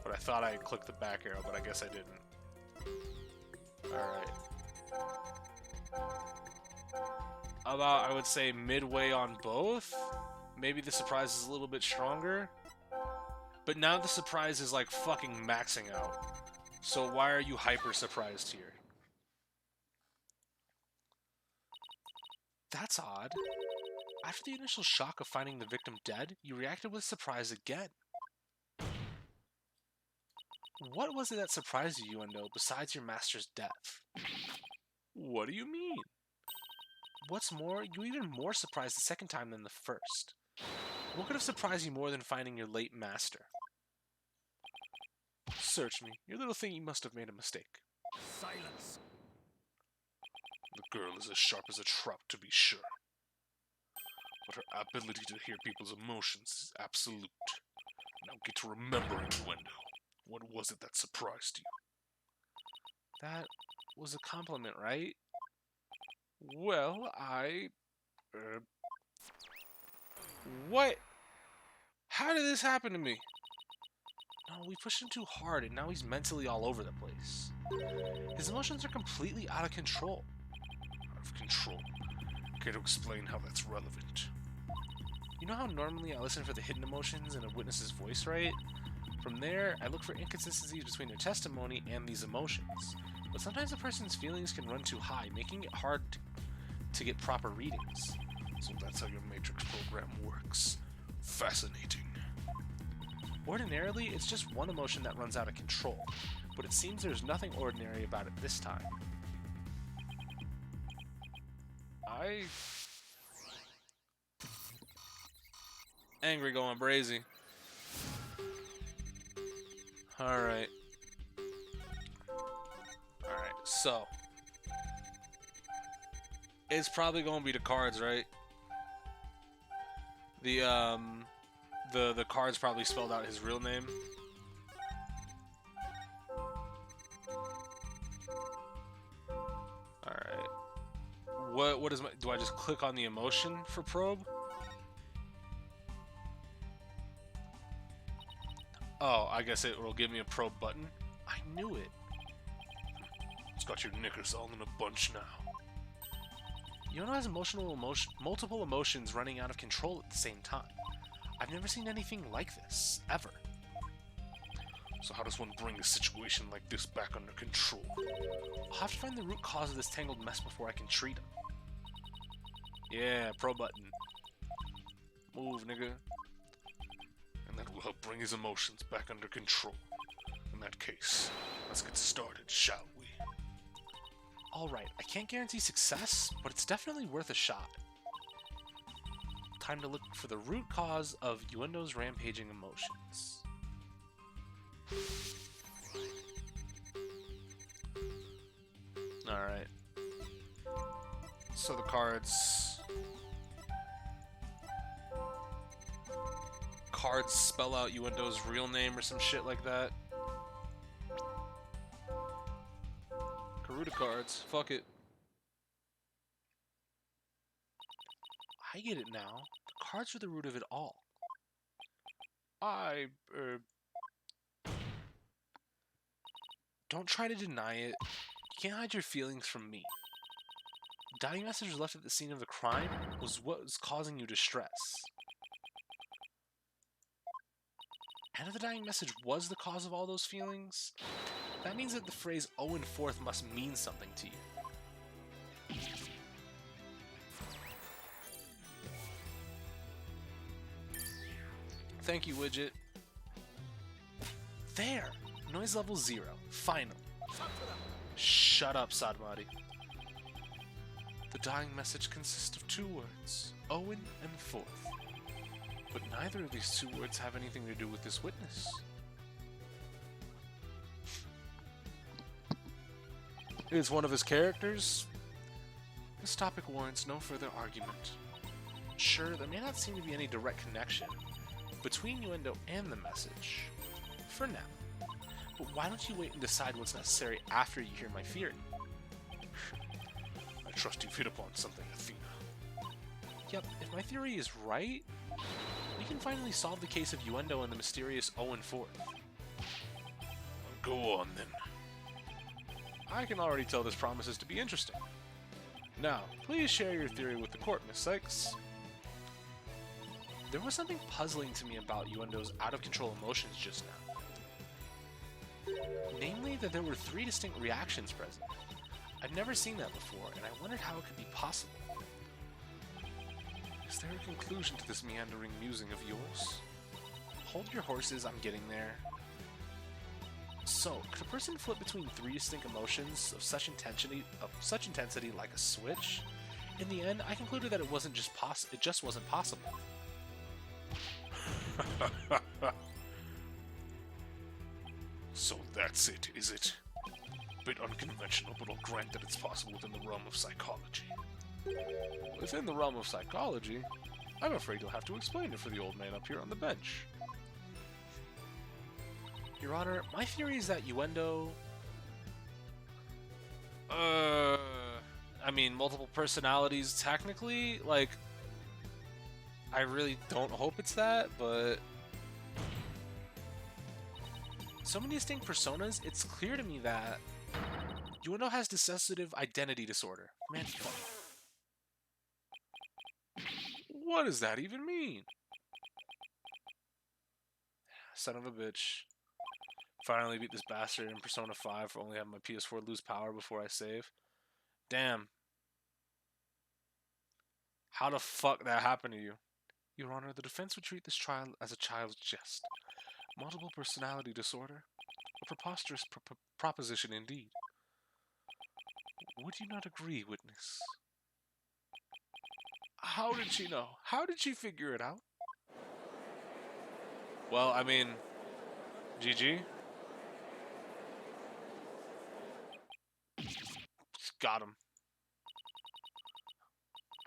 [SPEAKER 1] But I thought I had clicked the back arrow, but I guess I didn't. Alright. About, I would say, midway on both? Maybe the surprise is a little bit stronger? But now the surprise is like fucking maxing out. So why are you hyper surprised here? That's odd. After the initial shock of finding the victim dead, you reacted with surprise again. What was it that surprised you, Uendo, besides your master's death? What do you mean? What's more, you were even more surprised the second time than the first. What could have surprised you more than finding your late master? Search me. Your little thingy must have made a mistake.
[SPEAKER 4] Silence.
[SPEAKER 2] The girl is as sharp as a trout, to be sure. But her ability to hear people's emotions is absolute. Now get to remembering, Uendo. What was it that surprised you?
[SPEAKER 1] That was a compliment, right? Well, What? How did this happen to me? No, we pushed him too hard, and now he's mentally all over the place. His emotions are completely out of control.
[SPEAKER 2] Out of control? Care to explain how that's relevant?
[SPEAKER 1] You know how normally I listen for the hidden emotions in a witness's voice, right? From there, I look for inconsistencies between their testimony and these emotions. But sometimes a person's feelings can run too high, making it hard to get proper readings.
[SPEAKER 2] So that's how your Matrix program works. Fascinating.
[SPEAKER 1] Ordinarily, it's just one emotion that runs out of control, but it seems there's nothing ordinary about it this time. Angry going brazy. Alright. Alright, so. It's probably gonna be the cards, right? The cards probably spelled out his real name. Alright. What is my... Do I just click on the emotion for probe? Oh, I guess it will give me a probe button. I knew it.
[SPEAKER 2] It's got your knickers all in a bunch now.
[SPEAKER 1] Yono has multiple emotions running out of control at the same time. I've never seen anything like this, ever.
[SPEAKER 2] So how does one bring a situation like this back under control?
[SPEAKER 1] I'll have to find the root cause of this tangled mess before I can treat him. Yeah, pro button. Move, nigga.
[SPEAKER 2] And that will help bring his emotions back under control. In that case, let's get started, shall we?
[SPEAKER 1] Alright, I can't guarantee success, but it's definitely worth a shot. Time to look for the root cause of Yuendo's rampaging emotions. Alright. So the cards spell out Yuendo's real name or some shit like that. Karuta cards. Fuck it. I get it now. The cards are the root of it all. Don't try to deny it. You can't hide your feelings from me. The dying message left at the scene of the crime was what was causing you distress. And if the dying message was the cause of all those feelings, that means that the phrase Owen Forth must mean something to you. Thank you, widget. There! Noise level 0. Final. Shut up, Sadmati. The dying message consists of 2 words, Owen and Forth. But neither of these 2 words have anything to do with this witness. Is one of his characters? This topic warrants no further argument. Sure, there may not seem to be any direct connection between Yuendo and the message, for now. But why don't you wait and decide what's necessary after you hear my theory?
[SPEAKER 2] I trust you've hit upon something, Athena.
[SPEAKER 1] Yep, if my theory is right, we can finally solve the case of Yuendo and the mysterious Owen Forth.
[SPEAKER 2] Go on, then.
[SPEAKER 1] I can already tell this promises to be interesting. Now, please share your theory with the court, Miss Sykes. There was something puzzling to me about Yuendo's out-of-control emotions just now. Namely, that there were 3 distinct reactions present. I've never seen that before, and I wondered how it could be possible. Is there a conclusion to this meandering musing of yours? Hold your horses, I'm getting there. So, could a person flip between 3 distinct emotions of such intensity like a switch? In the end, I concluded that it just wasn't possible.
[SPEAKER 2] So that's it, is it? Bit unconventional, but I'll grant that it's possible within the realm of psychology.
[SPEAKER 1] Within the realm of psychology? I'm afraid you'll have to explain it for the old man up here on the bench. Your Honor, my theory is that Yuendo... I mean, multiple personalities, technically? Like, I really don't hope it's that, but... So many distinct personas, it's clear to me that Yuendo has dissociative identity disorder. Man, fuck. What does that even mean? Son of a bitch. Finally beat this bastard in Persona 5 for only having my PS4 lose power before I save. Damn. How the fuck that happened to you? Your Honor, the defense would treat this trial as a child's jest. Multiple personality disorder? A preposterous proposition indeed. Would you not agree, witness? How did she know? How did she figure it out? Well, I mean, GG. Got him.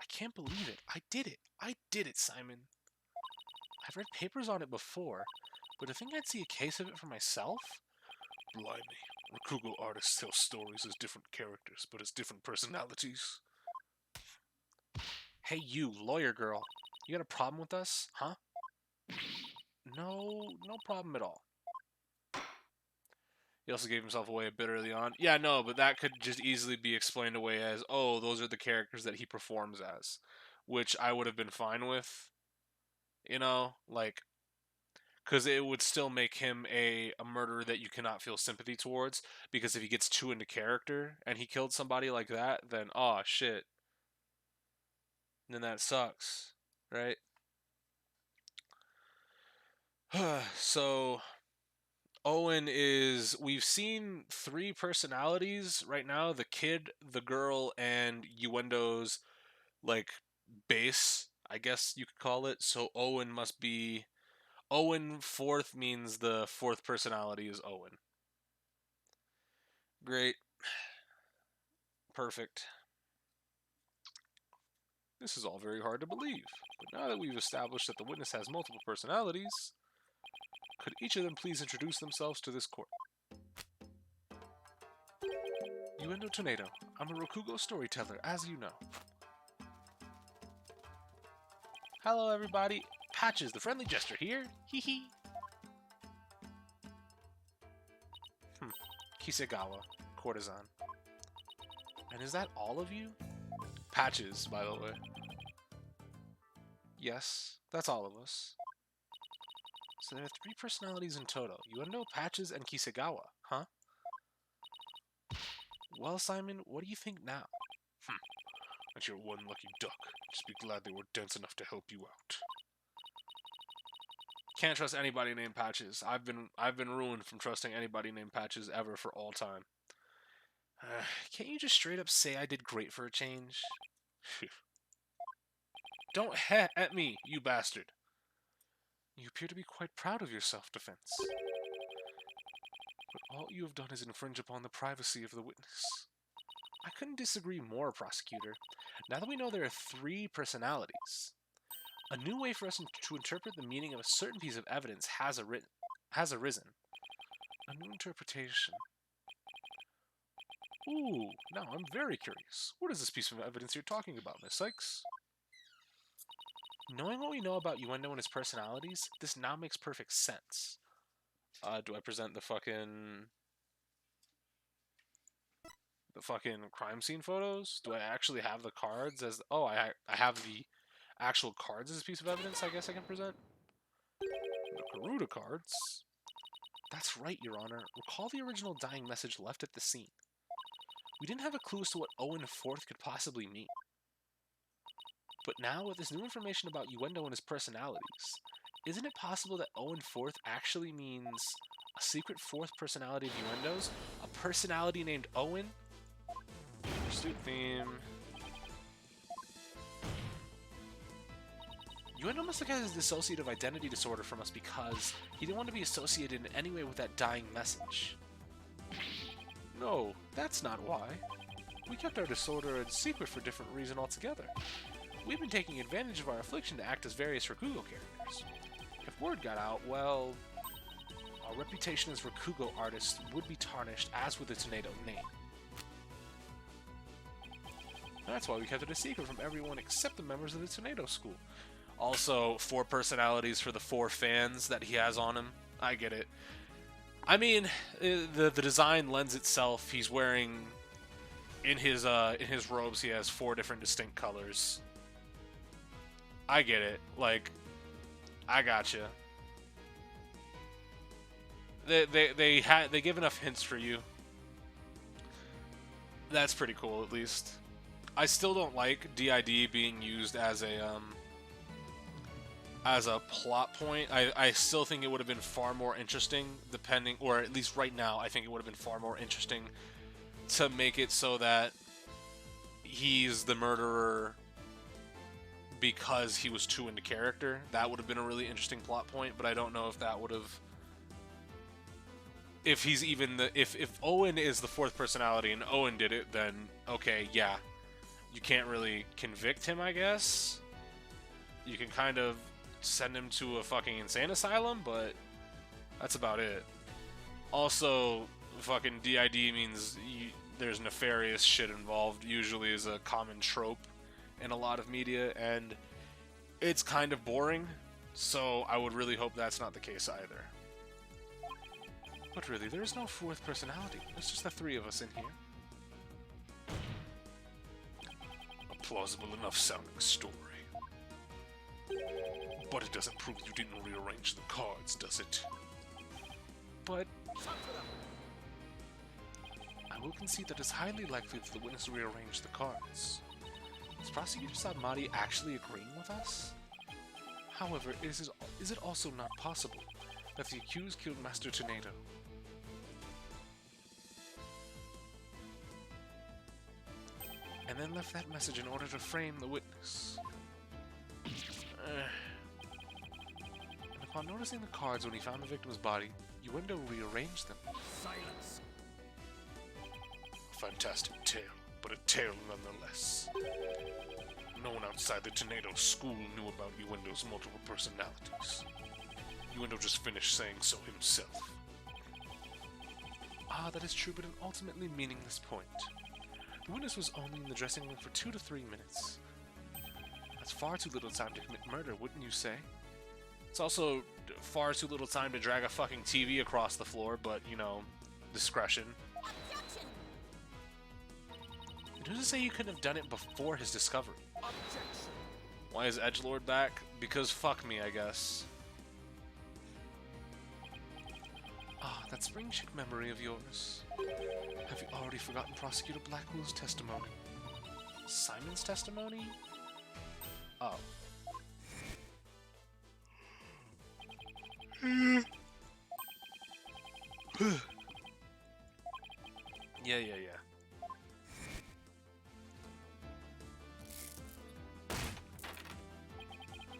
[SPEAKER 1] I can't believe it. I did it. I did it, Simon. I've read papers on it before, but to think I'd see a case of it for myself?
[SPEAKER 2] Blimey. Rakugo artists tell stories as different characters, but as different personalities.
[SPEAKER 1] Hey you, lawyer girl. You got a problem with us, huh? No problem at all. He also gave himself away a bit early on. Yeah, no, but that could just easily be explained away as, oh, those are the characters that he performs as. Which I would have been fine with. You know, like... Because it would still make him a murderer that you cannot feel sympathy towards. Because if he gets too into character and he killed somebody like that, then oh shit. Then that sucks, right? So Owen is, we've seen 3 personalities right now: the kid, the girl, and Yuendo's like base, I guess you could call it. So Owen must be Owen fourth, means the 4th personality is Owen. Great. Perfect. This is all very hard to believe, but now that we've established that the witness has multiple personalities, could each of them please introduce themselves to this court? Yuendo Tornado. I'm a Rokugo storyteller, as you know. Hello, everybody. Patches, the friendly jester here. Hee hee. Kisegawa, courtesan. And is that all of you? Patches, by the way. Yes, that's all of us. So there are 3 personalities in total. Yuendo, Patches, and Kisegawa, huh? Well, Simon, what do you think now?
[SPEAKER 2] And you're one lucky duck. Just be glad they were dense enough to help you out.
[SPEAKER 1] Can't trust anybody named Patches. I've been ruined from trusting anybody named Patches ever for all time. Can't you just straight up say I did great for a change? Don't heh at me, you bastard. You appear to be quite proud of your self-defense. But all you have done is infringe upon the privacy of the witness. I couldn't disagree more, prosecutor. Now that we know there are 3 personalities, a new way for us to interpret the meaning of a certain piece of evidence has arisen. A new interpretation. Ooh, now I'm very curious. What is this piece of evidence you're talking about, Miss Sykes? Knowing what we know about Yuendo and his personalities, this now makes perfect sense. Do I present the fucking crime scene photos? Do I actually have the cards as... Oh, I have the actual cards as a piece of evidence, I guess I can present? The Karuta cards? That's right, Your Honor. Recall the original dying message left at the scene. We didn't have a clue as to what Owen Fourth could possibly mean. But now, with this new information about Yuendo and his personalities, isn't it possible that Owen Fourth actually means a secret 4th personality of Yuendo's? A personality named Owen? Pursuit theme. Yuendo must have had his dissociative identity disorder from us because he didn't want to be associated in any way with that dying message. No, that's not why. We kept our disorder a secret for a different reason altogether. We've been taking advantage of our affliction to act as various Rakugo characters. If word got out, well, our reputation as Rakugo artists would be tarnished, as with the Tornado name. That's why we kept it a secret from everyone except the members of the Tornado School. Also, 4 personalities for the 4 fans that he has on him. I get it. I mean, the design lends itself. He's wearing, in his robes, he has 4 different distinct colors. I get it. Like, I gotcha. They give enough hints for you. That's pretty cool, at least. I still don't like DID being used as a plot point. I still think it would have been far more interesting, depending, or at least right now, I think it would have been far more interesting to make it so that he's the murderer because he was too into character. That would have been a really interesting plot point, but I don't know if that would have... If he's even the... If Owen is the 4th personality and Owen did it, then okay, yeah. You can't really convict him, I guess. You can kind of send him to a fucking insane asylum, but that's about it. Also, fucking DID means there's nefarious shit involved, usually is a common trope in a lot of media, and it's kind of boring, so I would really hope that's not the case either. But really, there is no 4th personality. There's just the 3 of us in here.
[SPEAKER 2] A plausible enough sounding story. But it doesn't prove you didn't rearrange the cards, does it?
[SPEAKER 1] But
[SPEAKER 4] Talk to them.
[SPEAKER 1] I will concede that it's highly likely that the witness rearranged the cards. Is Prosecutor Sadmati actually agreeing with us? However, is it also not possible that the accused killed Master Tornado? And then left that message in order to frame the witness? And upon noticing the cards when he found the victim's body, Uendo rearranged them.
[SPEAKER 4] Silence.
[SPEAKER 2] A fantastic tale, but a tale nonetheless. No one outside the Tornado school knew about Uendo's multiple personalities. Uendo just finished saying so himself.
[SPEAKER 1] Ah, that is true, but an ultimately meaningless point. The witness was only in the dressing room for 2 to 3 minutes. That's far too little time to commit murder, wouldn't you say? It's also far too little time to drag a fucking TV across the floor, but, you know, discretion.
[SPEAKER 5] Objection!
[SPEAKER 1] And who's to say you couldn't have done it before his discovery?
[SPEAKER 4] Objection.
[SPEAKER 1] Why is Edgelord back? Because fuck me, I guess. Ah, that spring chick memory of yours. Have you already forgotten Prosecutor Blackwell's testimony? Simon's testimony? Oh. Yeah.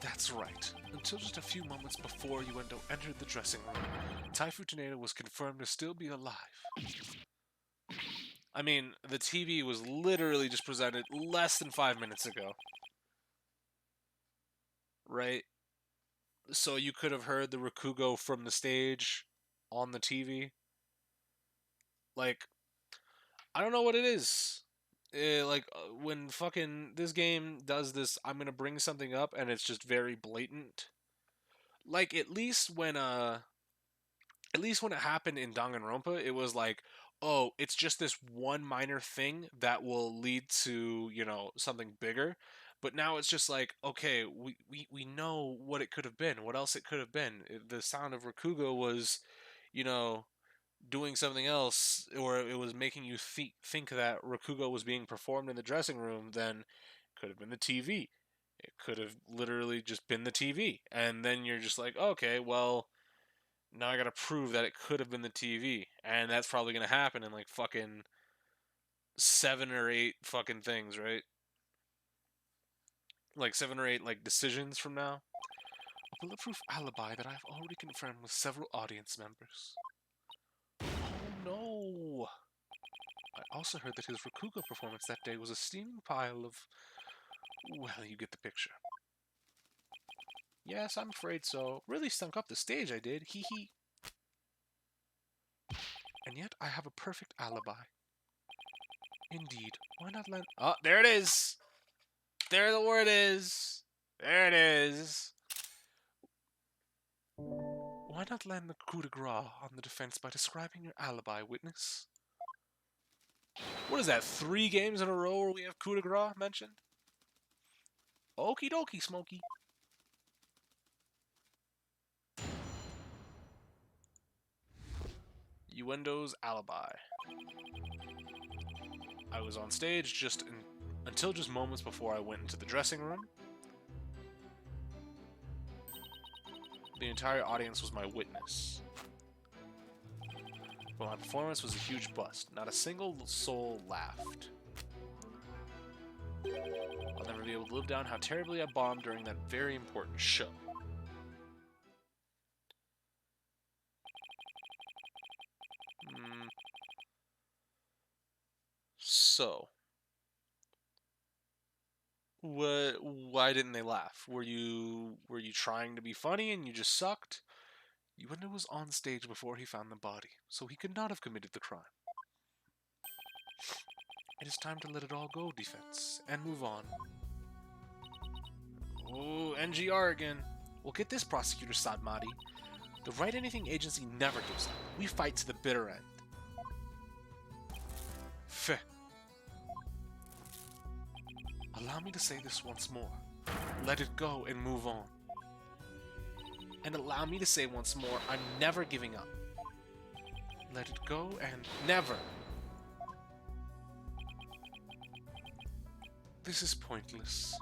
[SPEAKER 1] That's right. Until just a few moments before Uendo entered the dressing room, Taifu Tornado was confirmed to still be alive. I mean, the TV was literally just presented less than 5 minutes ago. Right? So you could have heard the Rakugo from the stage on the TV. Like, I don't know what it is. When fucking this game does this, I'm gonna bring something up and it's just very blatant. Like, at least when it happened in Danganronpa, it was like, oh, it's just this one minor thing that will lead to, you know, something bigger. But now it's just like, okay, we know what it could have been. What else it could have been? The sound of Rakugo was, you know, doing something else, or it was making you think that Rakugo was being performed in the dressing room, then it could have been the TV. It could have literally just been the TV. And then you're just like, okay, well, now I gotta prove that it could have been the TV. And that's probably gonna happen in like fucking 7 or 8 fucking things, right? Like 7 or 8 like decisions from now. A bulletproof alibi that I've already confirmed with several audience members. Oh no! I also heard that his Rakugo performance that day was a steaming pile of... well, you get the picture. Yes, I'm afraid so. Really stunk up the stage, I did. Hee hee. And yet, I have a perfect alibi. Indeed. Why not let... oh, there it is! There the word is! There it is! Why not land the coup de grace on the defense by describing your alibi, witness? What is that, 3 games in a row where we have coup de grace mentioned? Okie dokie, Smokey. Uendo's alibi. I was on stage until just moments before I went into the dressing room. The entire audience was my witness. But my performance was a huge bust. Not a single soul laughed. I'll never be able to live down how terribly I bombed during that very important show. So, why didn't they laugh? Were you trying to be funny and you just sucked? Uendo was on stage before he found the body, so he could not have committed the crime. It is time to let it all go, defense, and move on. Oh, NGR again. Well, get this, Prosecutor Sadmati. The Wright Anything Agency never gives up. We fight to the bitter end. Feh. Allow me to say this once more. Let it go and move on. And allow me to say once more, I'm never giving up. Let it go and never. This is pointless.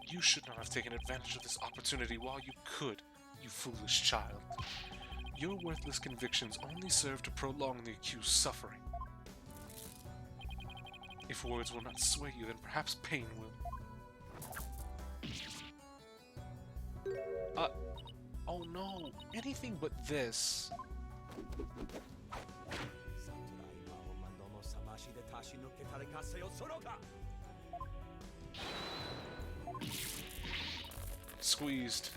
[SPEAKER 1] You should not have taken advantage of this opportunity while you could, you foolish child. Your worthless convictions only serve to prolong the accused's suffering. If words will not sway you, then perhaps pain will. Oh no, anything but this. Squeezed.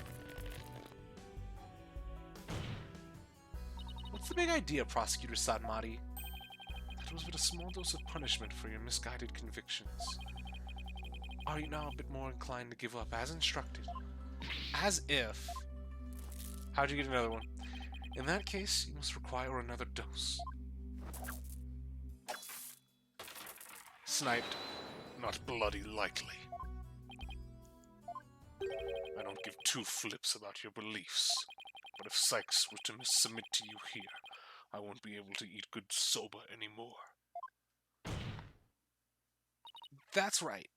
[SPEAKER 1] What's the big idea, Prosecutor Sanmari? That was but a small dose of punishment for your misguided convictions. Are you now a bit more inclined to give up as instructed? As if. How'd you get another one? In that case, you must require another dose. Sniped.
[SPEAKER 2] Not bloody likely. I don't give two flips about your beliefs, but if Sykes were to submit to you here, I won't be able to eat good soba anymore.
[SPEAKER 1] That's right.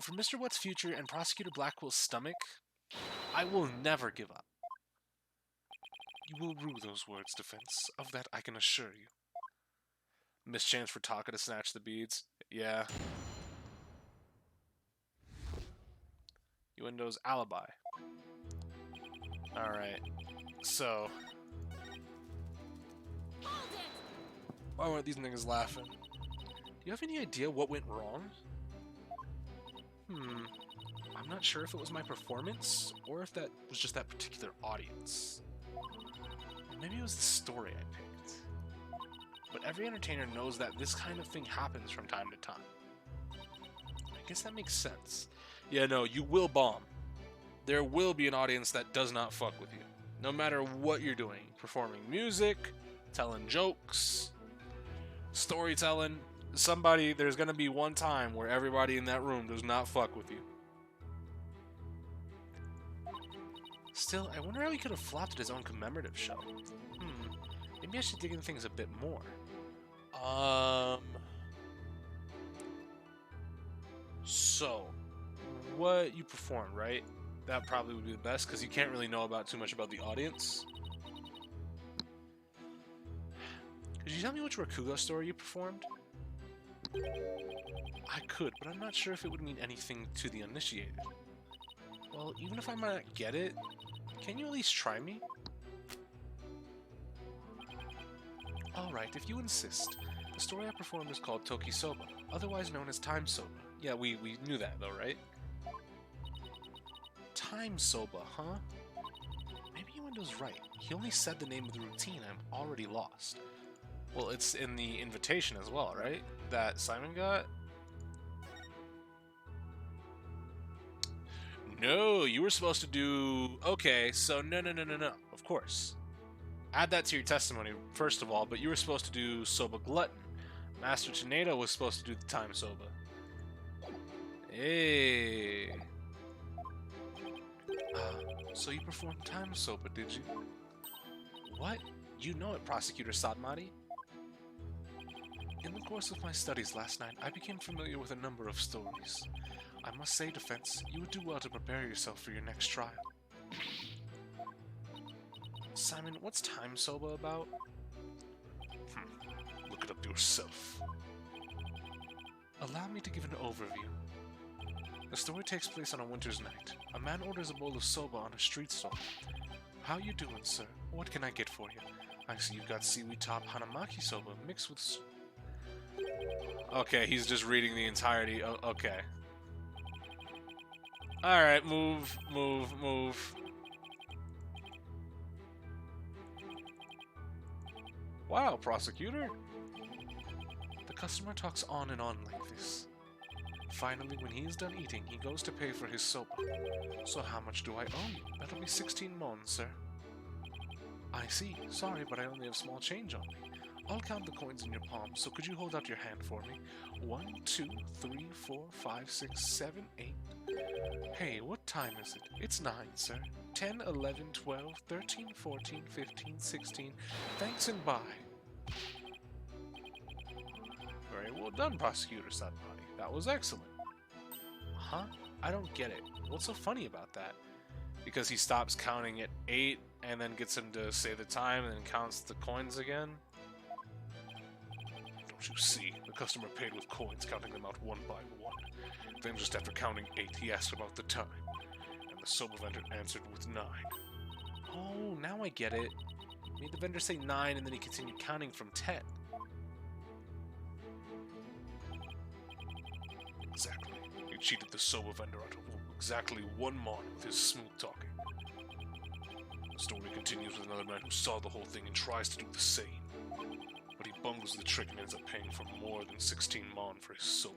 [SPEAKER 1] For Mr. What's future and Prosecutor Blackwell's stomach, I will never give up.
[SPEAKER 2] You will rue those words, defense. Of that I can assure you.
[SPEAKER 1] Mischance for Taka to snatch the beads. Yeah. Windows alibi. Alright. So. Why weren't these niggas laughing? Do you have any idea what went wrong? I'm not sure if it was my performance, or if that was just that particular audience. Maybe it was the story I picked. But every entertainer knows that this kind of thing happens from time to time. I guess that makes sense. Yeah, no, you will bomb. There will be an audience that does not fuck with you. No matter what you're doing. Performing music, telling jokes, storytelling. There's gonna be one time where everybody in that room does not fuck with you. Still, I wonder how he could have flopped at his own commemorative show. Maybe I should dig into things a bit more. So, what you performed, right? That probably would be the best, because you can't really know too much about the audience. Could you tell me which Rakugo story you performed? I could, but I'm not sure if it would mean anything to the uninitiated. Well, even if I might not get it, can you at least try me? Alright, if you insist. The story I performed is called Toki Soba, otherwise known as Time Soba. Yeah, we knew that though, right? Time Soba, huh? Maybe Windows right. He only said the name of the routine. I'm already lost. Well, it's in the invitation as well, right? That Simon got? No, you were supposed to do... Okay, so no. Of course. Add that to your testimony, first of all, but you were supposed to do Soba Glutton. Master Tornado was supposed to do the Time Soba. Hey. So you performed Time Soba, did you? What? You know it, Prosecutor Sadmari. In the course of my studies last night, I became familiar with a number of stories. I must say, defense, you would do well to prepare yourself for your next trial. Simon, what's Time Soba about?
[SPEAKER 2] Look it up yourself.
[SPEAKER 1] Allow me to give an overview. The story takes place on a winter's night. A man orders a bowl of soba on a street stall. How you doing, sir? What can I get for you? I see you've got seaweed top hanamaki soba mixed with... Okay, he's just reading the entirety. Okay. Alright, move. Wow, prosecutor. The customer talks on and on like this. Finally, when he is done eating, he goes to pay for his soba. So how much do I owe you? That'll be 16 mon, sir. I see. Sorry, but I only have small change on me.
[SPEAKER 2] I'll count the coins in your palm, so could you hold out your hand for me? 1, 2, 3, 4, 5, 6, 7, 8. Hey, what time is it? It's 9, sir. 10, 11, 12, 13, 14, 15, 16. Thanks and bye. Very well done, Prosecutor Sadmati. That was excellent. Huh? I don't get it. What's so funny about that? Because he stops counting at 8 and then gets him to say the time and then counts the coins again? Don't you see? The customer paid with coins, counting them out one by one. Then just after counting 8, he asked about the time. And the soba vendor answered with 9. Oh, now I get it. Made the vendor say 9 and then he continued counting from 10. Exactly. He cheated the soba vendor out of exactly 1 mon with his smooth talking. The story continues with another man who saw the whole thing and tries to do the same. But he bungles the trick and ends up paying for more than 16 mon for his soba.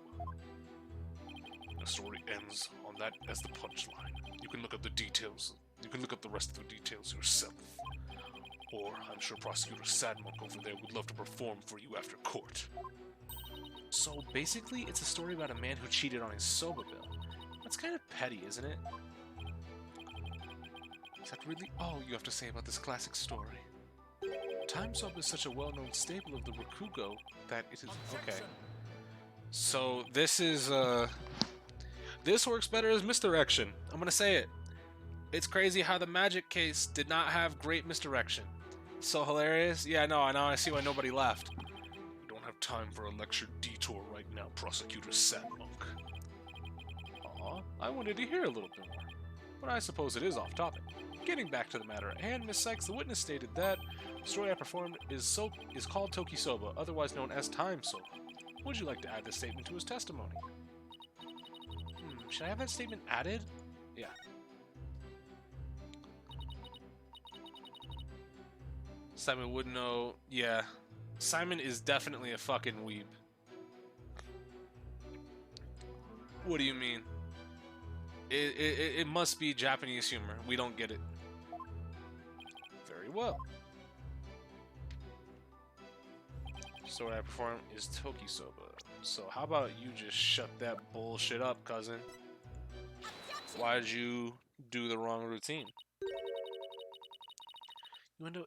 [SPEAKER 2] The story ends on that as the punchline. You can look up the details. You can look up the rest of the details yourself. Or I'm sure Prosecutor Sadmonk over there would love to perform for you after court. So basically, it's a story about a man who cheated on his soba bill. That's kind of petty, isn't it? Is that really all you have to say about this classic story? Time soba is such a well-known staple of the Rakugo that it is... Okay. So this is, this works better as misdirection. I'm gonna say it. It's crazy how the magic case did not have great misdirection. So hilarious. Yeah, no, I know. I see why nobody laughed. We don't have time for a lecture detour right now, Prosecutor Sadmonk. Aw, I wanted to hear a little bit more. But I suppose it is off topic. Getting back to the matter at hand, Miss Sykes, the witness stated that the story I performed is called Toki Soba, otherwise known as Time Soba. Would you like to add this statement to his testimony? Should I have that statement added? Yeah. Simon would know. Yeah. Simon is definitely a fucking weeb. What do you mean? It must be Japanese humor. We don't get it. Very well. So what I perform is Toki Soba. So how about you just shut that bullshit up, cousin? Why'd you do the wrong routine?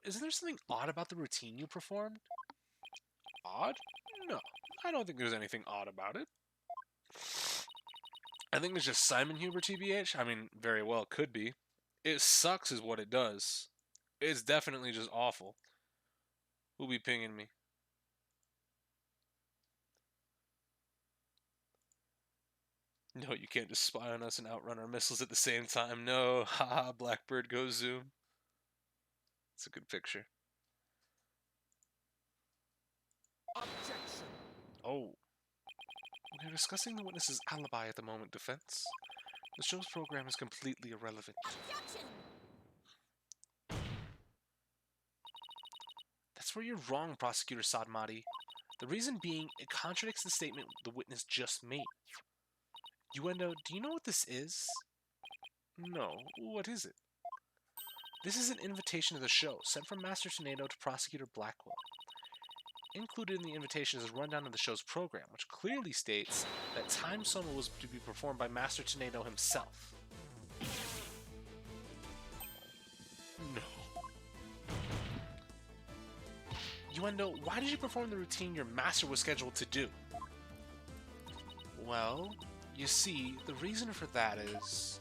[SPEAKER 2] Isn't there something odd about the routine you performed? Odd? No, I don't think there's anything odd about it. I think it's just Simon Huber, TBH. I mean, very well could be. It sucks is what it does. It's definitely just awful. Who be pinging me? No, you can't just spy on us and outrun our missiles at the same time. No, haha, Blackbird goes zoom. It's a good picture.
[SPEAKER 4] Objection.
[SPEAKER 2] Oh. We're discussing the witness's alibi at the moment, defense. The show's program is completely irrelevant.
[SPEAKER 5] Objection!
[SPEAKER 2] That's where you're wrong, Prosecutor Sadmati. The reason being, it contradicts the statement the witness just made. Uendo, do you know what this is? No, what is it? This is an invitation to the show, sent from Master Tornado to Prosecutor Blackwell. Included in the invitation is a rundown of the show's program, which clearly states that Time Soma was to be performed by Master Tornado himself. No. Uendo, why did you perform the routine your master was scheduled to do? Well, you see, the reason for that is...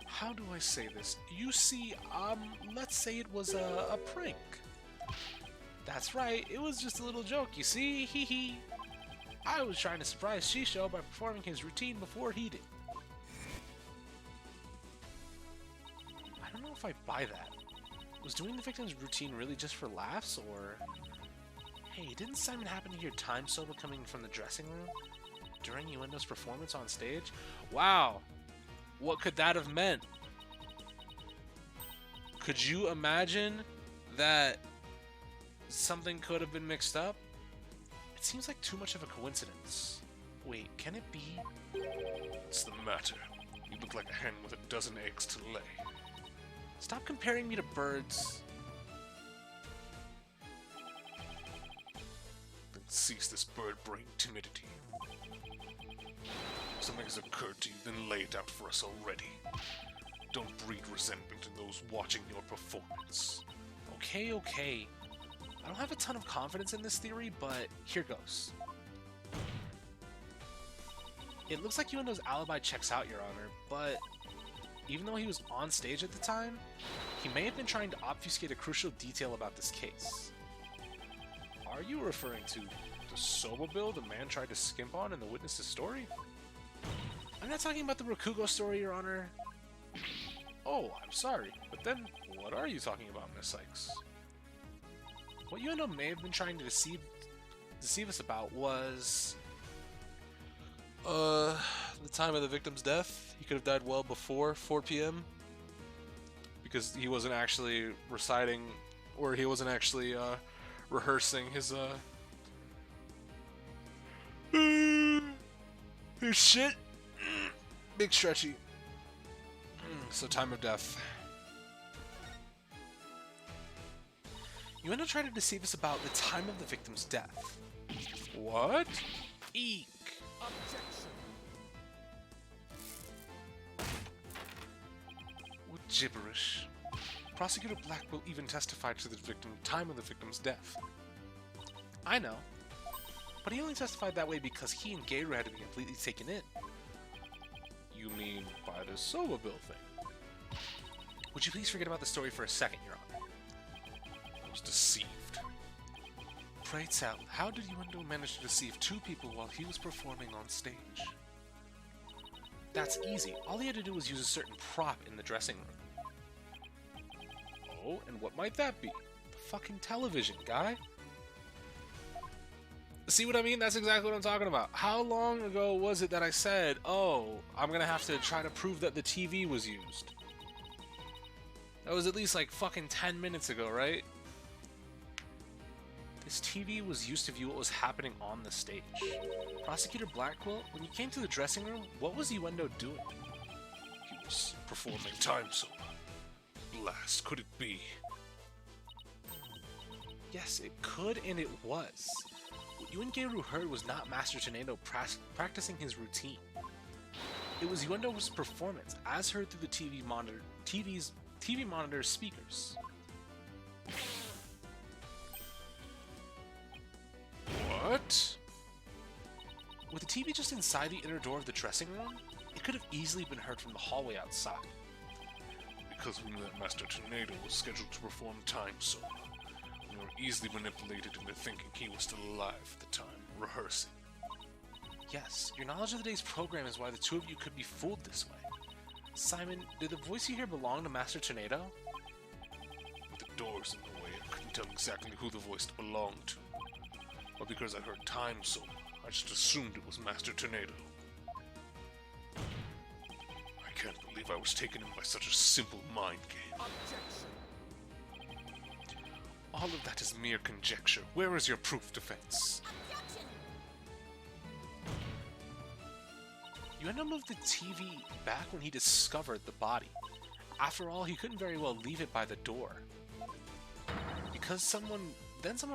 [SPEAKER 2] How do I say this? You see, let's say it was a prank. That's right, it was just a little joke, you see? Hee hee. I was trying to surprise Shisho by performing his routine before he did. I don't know if I buy that. Was doing the victim's routine really just for laughs, or... Hey, didn't Simon happen to hear Time Soba coming from the dressing room during Uendo's performance on stage? Wow! What could that have meant? Could you imagine that something could have been mixed up? It seems like too much of a coincidence. Wait, can it be? What's the matter? You look like a hen with a dozen eggs to lay. Stop comparing me to birds. cease this bird-brain timidity. Something has occurred to you, then lay it out for us already. Don't breed resentment in those watching your performance.
[SPEAKER 5] Okay, okay. I don't have a ton of confidence in this theory, but here goes. It looks like Yuendo's alibi checks out, Your Honor, but even though he was on stage at the time, he may have been trying to obfuscate a crucial detail about this case. Are you referring to the Soba bill the man tried to skimp on in the witness's story? I'm not talking about the Rakugo story, Your Honor. Oh, I'm sorry, but then what are you talking about, Miss Sykes? What Yuendo may have been trying to deceive us about was... the time of the victim's death. He could have died well before 4 p.m. because he wasn't actually reciting, or he wasn't actually rehearsing his his shit. Big stretchy. So time of death. Yuendo tried to deceive us about the time of the victim's death. What? Eek.
[SPEAKER 4] Objection.
[SPEAKER 5] What gibberish. Prosecutor Blackwell even testified to the time of the victim's death. I know. But he only testified that way because he and Geiru had to be completely taken in.
[SPEAKER 1] You mean by the Soba bill thing?
[SPEAKER 5] Would you please forget about the story for a second, Your Honor?
[SPEAKER 2] I was deceived.
[SPEAKER 5] Pray tell, how did Yuendo manage to deceive 2 people while he was performing on stage? That's easy. All he had to do was use a certain prop in the dressing room.
[SPEAKER 1] Oh, and what might that be?
[SPEAKER 5] The fucking television, guy. See what I mean? That's exactly what I'm talking about. How long ago was it that I said, oh, I'm gonna have to try to prove that the TV was used? That was at least like fucking 10 minutes ago, right? This TV was used to view what was happening on the stage. Prosecutor Blackwell, when you came to the dressing room, what was Yuendo doing?
[SPEAKER 2] He was performing time soba. Blast, could it be?
[SPEAKER 5] Yes, it could and it was. What you and Geiru heard was not Master Tornado practicing his routine. It was Yuendo's performance, as heard through the TV monitor speakers.
[SPEAKER 2] What?
[SPEAKER 5] With the TV just inside the inner door of the dressing room, it could have easily been heard from the hallway outside.
[SPEAKER 2] Because we knew that Master Tornado was scheduled to perform time soba. We were easily manipulated into thinking he was still alive at the time, rehearsing.
[SPEAKER 5] Yes, your knowledge of the day's program is why the 2 of you could be fooled this way. Simon, did the voice you hear belong to Master Tornado?
[SPEAKER 2] With the doors in the way, I couldn't tell exactly who the voice belonged to. But because I heard time soba, I just assumed it was Master Tornado. I can't believe I was taken in by such a simple mind game.
[SPEAKER 4] Objection.
[SPEAKER 5] All of that is mere conjecture. Where is your proof defense? Yuendo moved the TV back when he discovered the body. After all, he couldn't very well leave it by the door. Because someone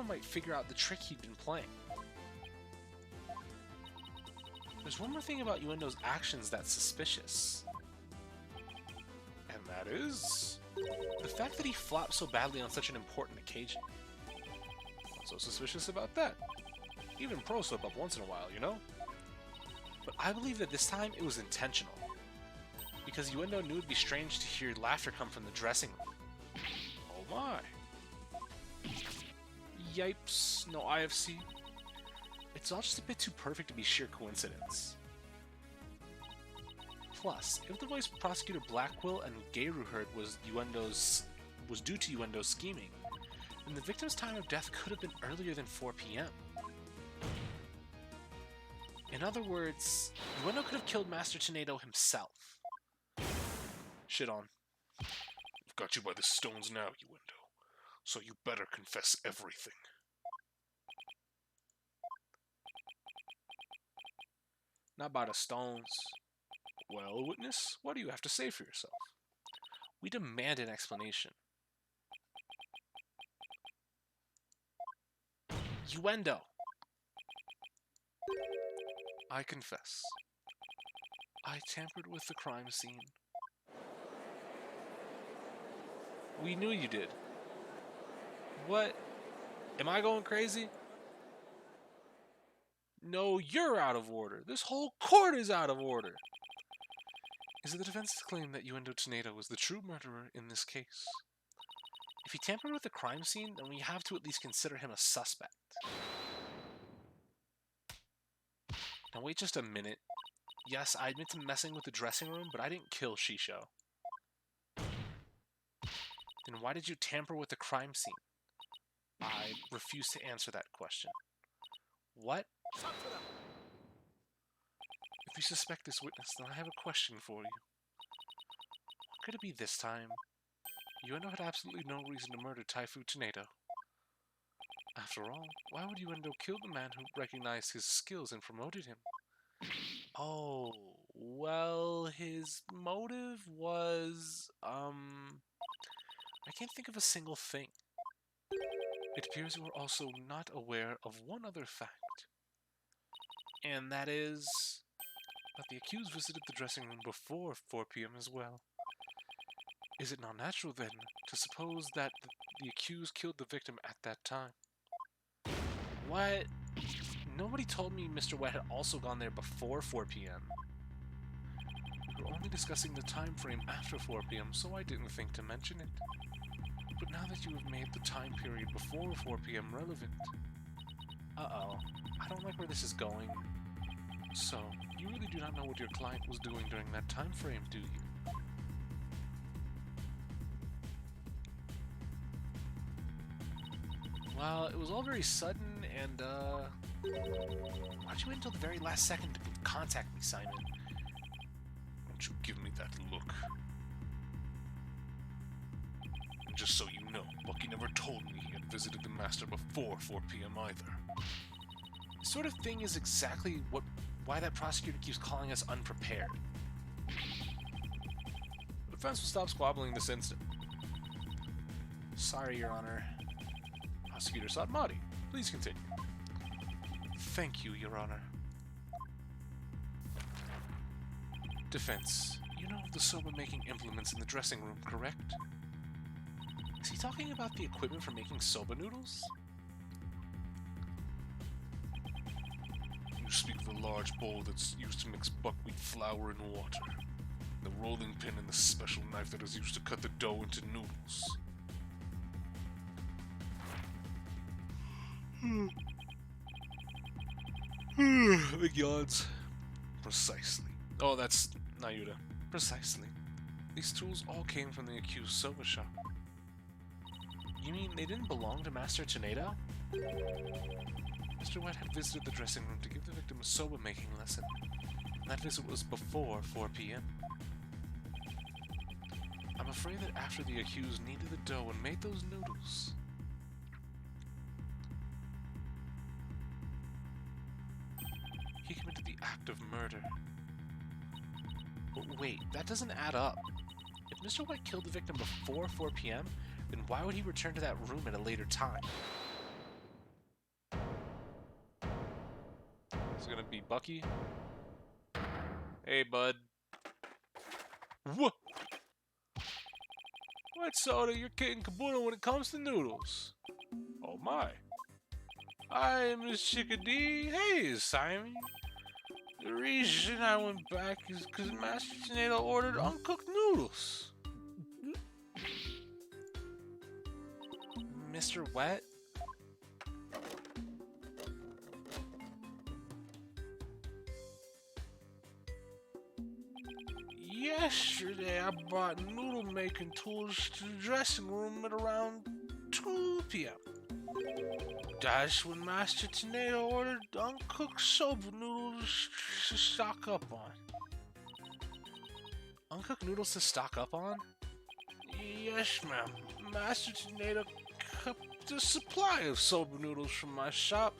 [SPEAKER 5] might figure out the trick he'd been playing. There's one more thing about Yuendo's actions that's suspicious.
[SPEAKER 1] And that is...
[SPEAKER 5] the fact that he flopped so badly on such an important occasion.
[SPEAKER 1] What's so suspicious about that? Even pros slip up once in a while, you know?
[SPEAKER 5] But I believe that this time it was intentional. Because Yuendo knew it'd be strange to hear laughter come from the dressing room.
[SPEAKER 1] Oh my.
[SPEAKER 5] Yipes, no IFC. It's all just a bit too perfect to be sheer coincidence. Plus, if the voice Prosecutor Blackwell and Geiru heard was due to Yuendo's scheming, then the victim's time of death could have been earlier than 4 p.m. In other words, Yuendo could have killed Master Tornado himself. Shit on.
[SPEAKER 2] I've got you by the stones now, Yuendo. So you better confess everything.
[SPEAKER 5] Not by the stones.
[SPEAKER 1] Well, witness, what do you have to say for yourself?
[SPEAKER 5] We demand an explanation. Yuendo, I confess. I tampered with the crime scene. We knew you did. What? Am I going crazy? No, you're out of order. This whole court is out of order. Is it the defense's claim that Yuendo Tsuneda was the true murderer in this case? If he tampered with the crime scene, then we have to at least consider him a suspect. Now wait just a minute. Yes, I admit to messing with the dressing room, but I didn't kill Shisho. Then why did you tamper with the crime scene? I refuse to answer that question. What? If you suspect this witness, then I have a question for you. What could it be this time? Yuendo had absolutely no reason to murder Taifu Tsuneda. After all, why would Yuendo kill the man who recognized his skills and promoted him? Oh, well, his motive was, I can't think of a single thing. It appears you are also not aware of one other fact. And that is that the accused visited the dressing room before 4 p.m. as well. Is it not natural, then, to suppose that the accused killed the victim at that time? What? Nobody told me Mr. Wet had also gone there before 4 p.m. We were only discussing the time frame after 4 p.m., so I didn't think to mention it. But now that you have made the time period before 4 p.m. relevant... Uh-oh. I don't like where this is going. So, you really do not know what your client was doing during that time frame, do you? Well, it was all very sudden, and, why'd you wait until the very last second to contact me, Simon?
[SPEAKER 2] Don't you give me that look. And just so you know, Bucky never told me he had visited the Master before 4 p.m. either.
[SPEAKER 5] This sort of thing is exactly why that prosecutor keeps calling us unprepared. The defense will stop squabbling this instant. Sorry, Your Honor. Prosecutor Satmati, please continue. Thank you, Your Honor. Defense, you know the soba-making implements in the dressing room, correct? Is he talking about the equipment for making soba noodles?
[SPEAKER 2] You speak of the large bowl that's used to mix buckwheat flour and water, the rolling pin and the special knife that is used to cut the dough into noodles.
[SPEAKER 5] Big yawns.
[SPEAKER 2] Precisely.
[SPEAKER 5] Oh, that's Nayuda. Precisely. These tools all came from the accused soba shop. You mean they didn't belong to Master Tsuneda? Mr. White had visited the dressing room to give the victim a soba-making lesson, and that visit was before 4 p.m. I'm afraid that after the accused kneaded the dough and made those noodles, he committed the act of murder. But wait, that doesn't add up. If Mr. White killed the victim before 4 p.m., then why would he return to that room at a later time? Is it gonna be Bucky? Hey, bud. What? What soda? You're kicking Kabuto when it comes to noodles. Oh my. Hi, Miss Chickadee. Hey, Simon. The reason I went back is because Master Tsuneda ordered uncooked noodles. Mr. Wet? Yesterday I brought noodle making tools to the dressing room at around 2 p.m. That's when Master Tsuneda ordered uncooked soba noodles to stock up on. Uncooked noodles to stock up on? Yes, ma'am. Master Tsuneda kept a supply of soba noodles from my shop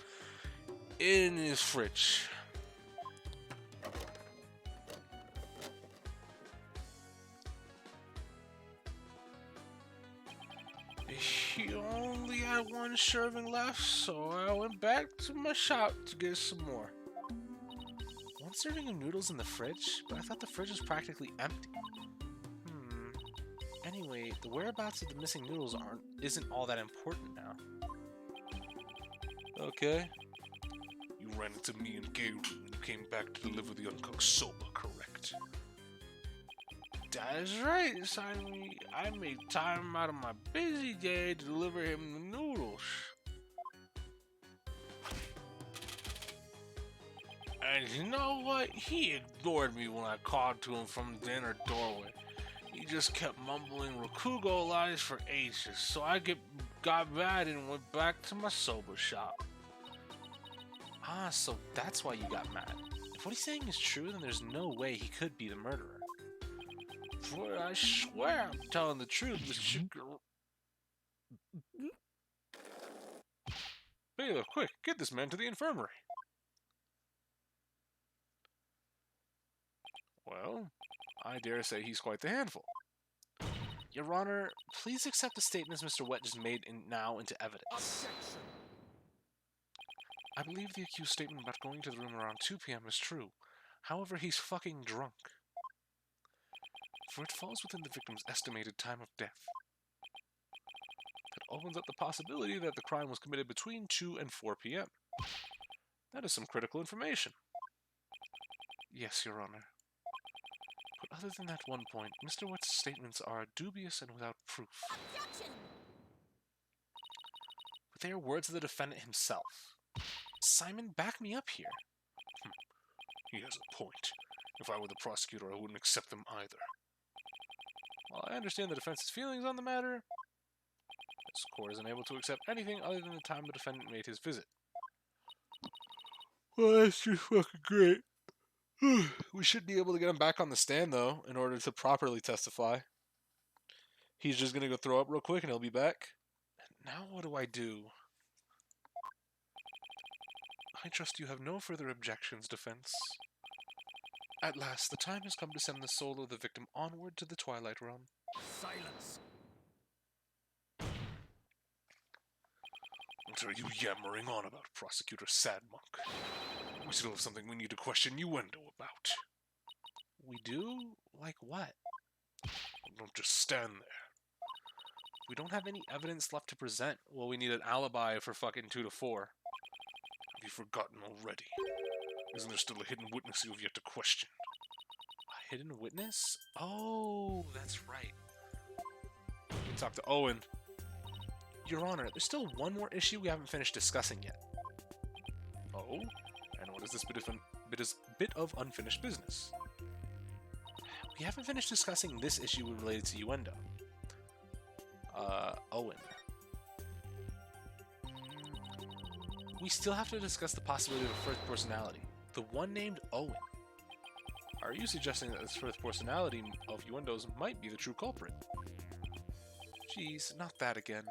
[SPEAKER 5] in his fridge. He only had one serving left, so I went back to my shop to get some more. not serving him noodles in the fridge, but I thought the fridge was practically empty. Anyway, the whereabouts of the missing noodles isn't all that important now.
[SPEAKER 1] Okay.
[SPEAKER 2] You ran into me and Geiru and you came back to deliver the uncooked soba, correct?
[SPEAKER 5] That is right, Simon. I made time out of my busy day to deliver him the noodles. And you know what? He ignored me when I called to him from the dinner doorway. He just kept mumbling Rakugo lies for ages, so I got mad and went back to my soba shop. Ah, so that's why you got mad. If what he's saying is true, then there's no way he could be the murderer. Boy, I swear I'm telling the truth, Mr.
[SPEAKER 1] Bailiff, quick, get this man to the infirmary. Well, I dare say he's quite the handful.
[SPEAKER 5] Your Honor, please accept the statements Mr. Wet just made now into evidence.
[SPEAKER 4] Objection.
[SPEAKER 1] I believe the accused's statement about going to the room around 2 p.m. is true. However, he's fucking drunk. For it falls within the victim's estimated time of death. That opens up the possibility that the crime was committed between 2 and 4 p.m. That is some critical information. Yes, Your Honor. But other than that one point, Mr. Wet's statements are dubious and without proof.
[SPEAKER 6] Objection!
[SPEAKER 5] But they are words of the defendant himself. Simon, back me up here.
[SPEAKER 2] He has a point. If I were the prosecutor, I wouldn't accept them either.
[SPEAKER 1] While I understand the defense's feelings on the matter, this court is unable to accept anything other than the time the defendant made his visit. Well, that's just fucking great. We should be able to get him back on the stand, though, in order to properly testify. He's just gonna go throw up real quick and he'll be back. Now what do I do? I trust you have no further objections, defense. At last, the time has come to send the soul of the victim onward to the Twilight Realm.
[SPEAKER 4] Silence.
[SPEAKER 2] What are you yammering on about, Prosecutor Sadmonk? We still have something we need to question Uendo about.
[SPEAKER 5] We do? Like what?
[SPEAKER 2] Don't just stand there.
[SPEAKER 5] We don't have any evidence left to present.
[SPEAKER 1] Well, we need an alibi for fucking 2 to 4.
[SPEAKER 2] Have you forgotten already? Isn't there still a hidden witness you have yet to question?
[SPEAKER 5] A hidden witness? Oh, that's right.
[SPEAKER 1] We talk to Owen.
[SPEAKER 5] Your Honor, there's still one more issue we haven't finished discussing yet.
[SPEAKER 1] Oh? And what is this bit of unfinished business?
[SPEAKER 5] We haven't finished discussing this issue related to Uendo. Owen. We still have to discuss the possibility of a fourth personality. The one named Owen.
[SPEAKER 1] Are you suggesting that this fourth personality of Uendo's might be the true culprit? Jeez, not that again.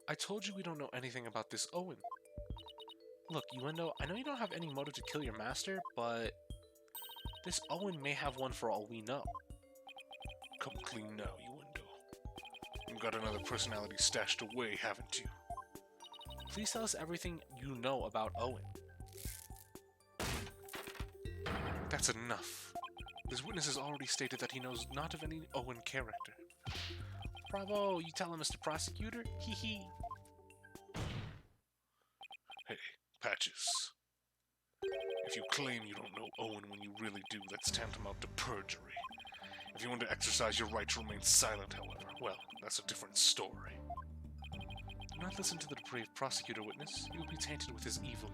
[SPEAKER 1] I told you we don't know anything about this Owen.
[SPEAKER 5] Look, Uendo, I know you don't have any motive to kill your master, but this Owen may have one for all we know.
[SPEAKER 2] Come clean now, Uendo. You've got another personality stashed away, haven't you?
[SPEAKER 5] Please tell us everything you know about Owen.
[SPEAKER 1] That's enough. This witness has already stated that he knows not of any Owen character.
[SPEAKER 5] Bravo, you tell him, Mr. Prosecutor? Hee hee.
[SPEAKER 2] Hey, Patches. If you claim you don't know Owen when you really do, that's tantamount to perjury. If you want to exercise your right to remain silent, however, well, that's a different story.
[SPEAKER 1] Do not listen to the depraved prosecutor, witness. You will be tainted with his evil.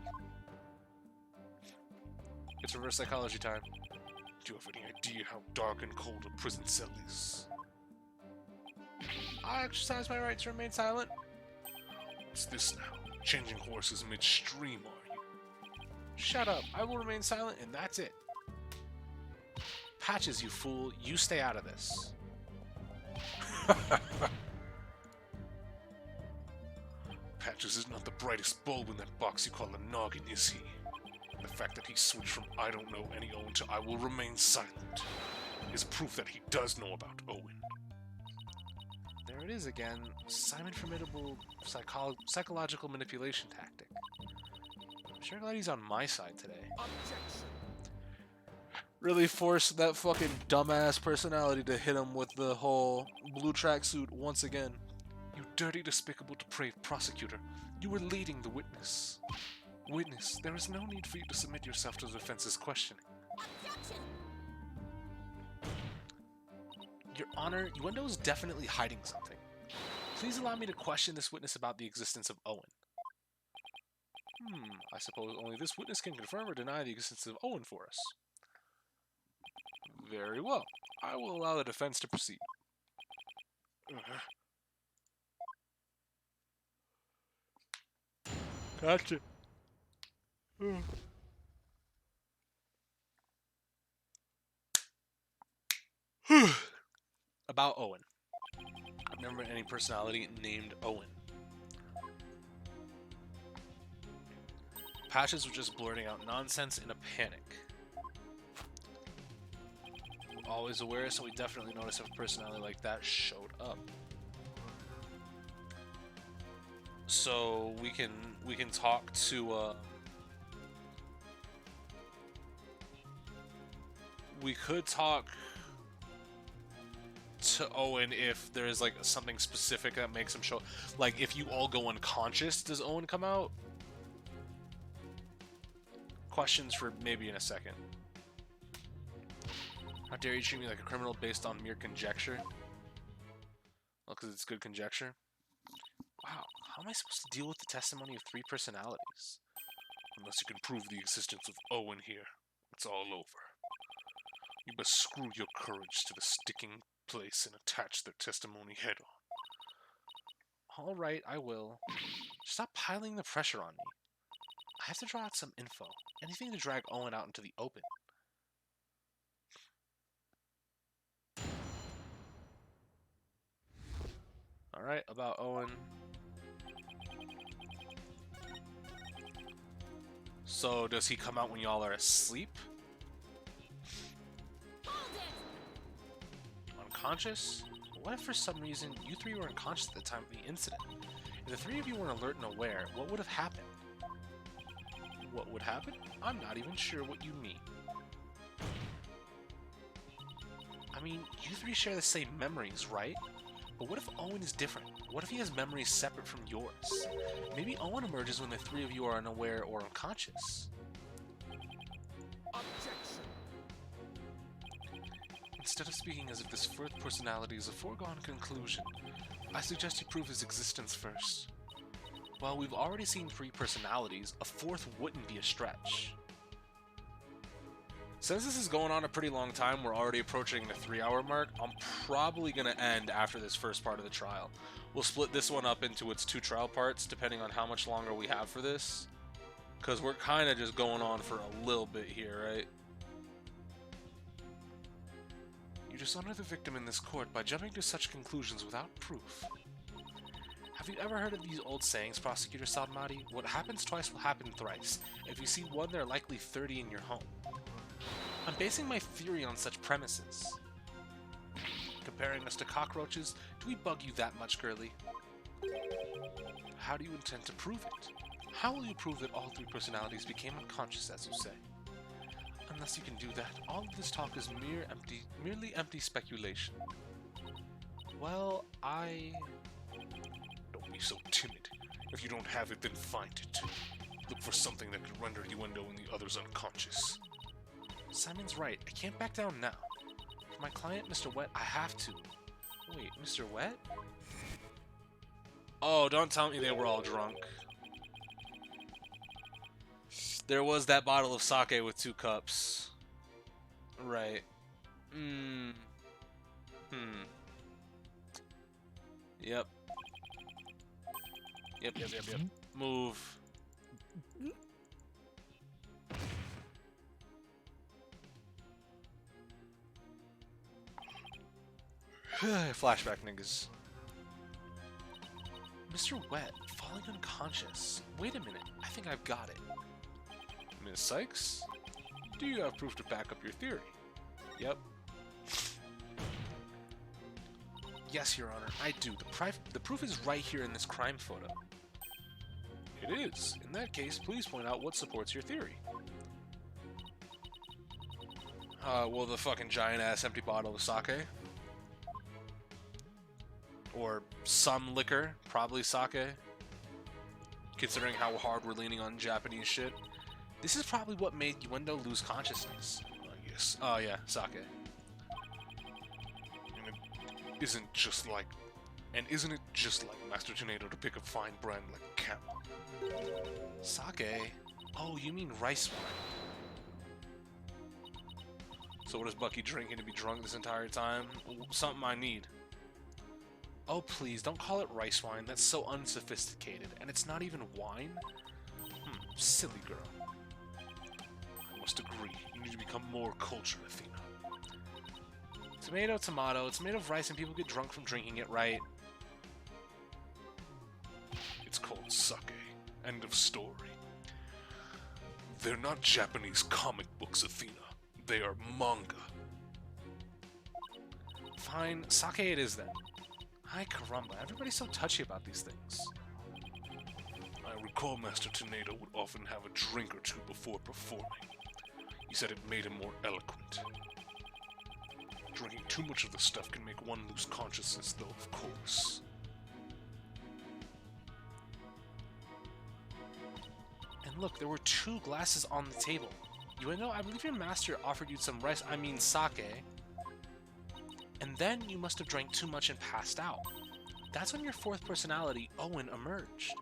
[SPEAKER 1] It's reverse psychology time.
[SPEAKER 2] Do you have any idea how dark and cold a prison cell is?
[SPEAKER 5] I exercise my right to remain silent.
[SPEAKER 2] What's this now? Changing horses midstream, are you?
[SPEAKER 5] Shut up. I will remain silent, and that's it. Patches, you fool. You stay out of this.
[SPEAKER 2] Patches is not the brightest bulb in that box you call a noggin, is he? The fact that he switched from I don't know any Owen to I will remain silent is proof that he does know about Owen.
[SPEAKER 5] There it is again. Simon Formidable psychological manipulation tactic. I'm sure glad he's on my side today.
[SPEAKER 4] Objection.
[SPEAKER 5] Really force that fucking dumbass personality to hit him with the whole blue tracksuit once again. You dirty, despicable, depraved prosecutor. You were leading the witness. Witness, there is no need for you to submit yourself to the defense's questioning. Your Honor, Yuendo is definitely hiding something. Please allow me to question this witness about the existence of Owen. I suppose only this witness can confirm or deny the existence of Owen for us. Very well. I will allow the defense to proceed. Gotcha. About Owen. I've never met any personality named Owen. Patches was just blurting out nonsense in a panic. We're always aware, so we definitely noticed if a personality like that showed up. So we can talk to we could talk to Owen if there is like something specific that makes him show. Like if you all go unconscious, does Owen come out? Questions for maybe in a second. How dare you treat me like a criminal based on mere conjecture? Well, because it's good conjecture. Wow, how am I supposed to deal with the testimony of 3 personalities?
[SPEAKER 2] Unless you can prove the existence of Owen here, it's all over. You best screw your courage to the sticking place and attach their testimony head on.
[SPEAKER 5] Alright, I will. Stop piling the pressure on me. I have to draw out some info. Anything to drag Owen out into the open. Alright, about Owen. So, does he come out when y'all are asleep? Unconscious? What if for some reason you 3 were unconscious at the time of the incident? If the 3 of you were alert and aware, what would have happened? What would happen? I'm not even sure what you mean. I mean, you 3 share the same memories, right? But what if Owen is different? What if he has memories separate from yours? Maybe Owen emerges when the 3 of you are unaware or unconscious.
[SPEAKER 4] Objection.
[SPEAKER 5] Instead of speaking as if this 4th personality is a foregone conclusion, I suggest you prove his existence first. Well, we've already seen 3 personalities, a 4th wouldn't be a stretch. Since this is going on a pretty long time, we're already approaching the 3-hour mark, I'm probably going to end after this first part of the trial. We'll split this one up into its 2 trial parts, depending on how much longer we have for this. Because we're kind of just going on for a little bit here, right? You dishonor the victim in this court by jumping to such conclusions without proof. Have you ever heard of these old sayings, Prosecutor Salmati? What happens twice will happen thrice. If you see 1, there are likely 30 in your home. I'm basing my theory on such premises. Comparing us to cockroaches, do we bug you that much, girly? How do you intend to prove it? How will you prove that all 3 personalities became unconscious, as you say? Unless you can do that, all of this talk is merely empty speculation. Well,
[SPEAKER 2] Don't be so timid. If you don't have it, then find it. Look for something that could render Yuendo and the others unconscious.
[SPEAKER 5] Simon's right. I can't back down now. For my client, Mr. Wet, I have to. Wait, Mr. Wet? Oh, don't tell me they were all drunk. There was that bottle of sake with 2 cups. Right. Yep. Yep. Move. Flashback, niggas. Mr. Wet, falling unconscious. Wait a minute, I think I've got it. Miss Sykes? Do you have proof to back up your theory? Yep. Yes, Your Honor, I do. The proof is right here in this crime photo. It is. In that case, please point out what supports your theory. Well, the fucking giant-ass empty bottle of sake. Or some liquor, probably sake. Considering how hard we're leaning on Japanese shit. This is probably what made Yuendo lose consciousness.
[SPEAKER 2] Yes.
[SPEAKER 5] Oh yeah, sake.
[SPEAKER 2] And isn't it just like Master Tornado to pick a fine brand like Camel?
[SPEAKER 5] Sake? Oh, you mean rice wine. So what is Bucky drinking to be drunk this entire time? Something I need. Oh please, don't call it rice wine. That's so unsophisticated. And it's not even wine? Silly girl.
[SPEAKER 2] I must agree. You need to become more cultured, Athena.
[SPEAKER 5] Tomato, tomato. It's made of rice and people get drunk from drinking it, right?
[SPEAKER 2] It's called sake. End of story. They're not Japanese comic books, Athena. They are manga.
[SPEAKER 5] Fine, sake it is then. Hi caramba, everybody's so touchy about these things.
[SPEAKER 2] I recall Master Tornado would often have a drink or two before performing. He said it made him more eloquent. Drinking too much of the stuff can make one lose consciousness, though, of course.
[SPEAKER 5] And look, there were 2 glasses on the table. Yuendo, I believe your master offered you some rice, sake. And then you must have drank too much and passed out. That's when your 4th personality, Owen, emerged.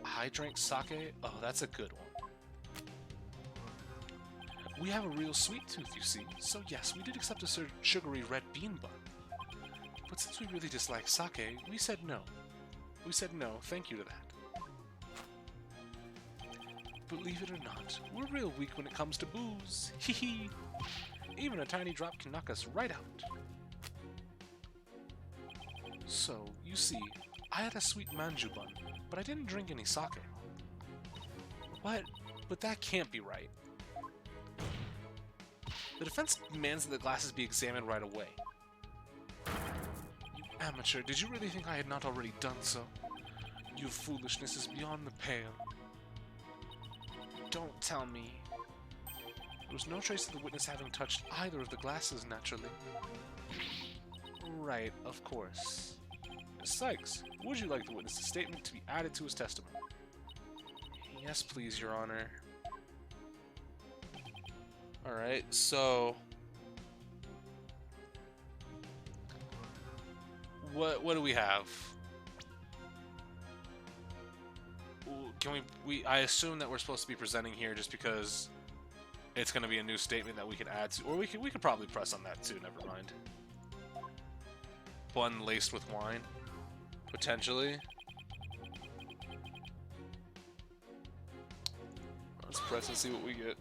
[SPEAKER 5] I drank sake? Oh, that's a good one. We have a real sweet tooth, you see, so yes, we did accept a sugary red bean bun. But since we really dislike sake, we said no. We said no, thank you to that. Believe it or not, we're real weak when it comes to booze. Hee hee. Even a tiny drop can knock us right out. So, you see, I had a sweet manju bun, but I didn't drink any sake. What? But that can't be right. The defense demands that the glasses be examined right away. You amateur, did you really think I had not already done so? Your foolishness is beyond the pale. Don't tell me. There was no trace of the witness having touched either of the glasses, naturally. Right, of course. Sykes, would you like the witness's statement to be added to his testimony? Yes, please, Your Honor. Alright, so... What do we have? Can we I assume that we're supposed to be presenting here just because it's going to be a new statement that we can add to, or we could probably press on that too, never mind. Bun laced with wine, potentially. Let's press and see what we get.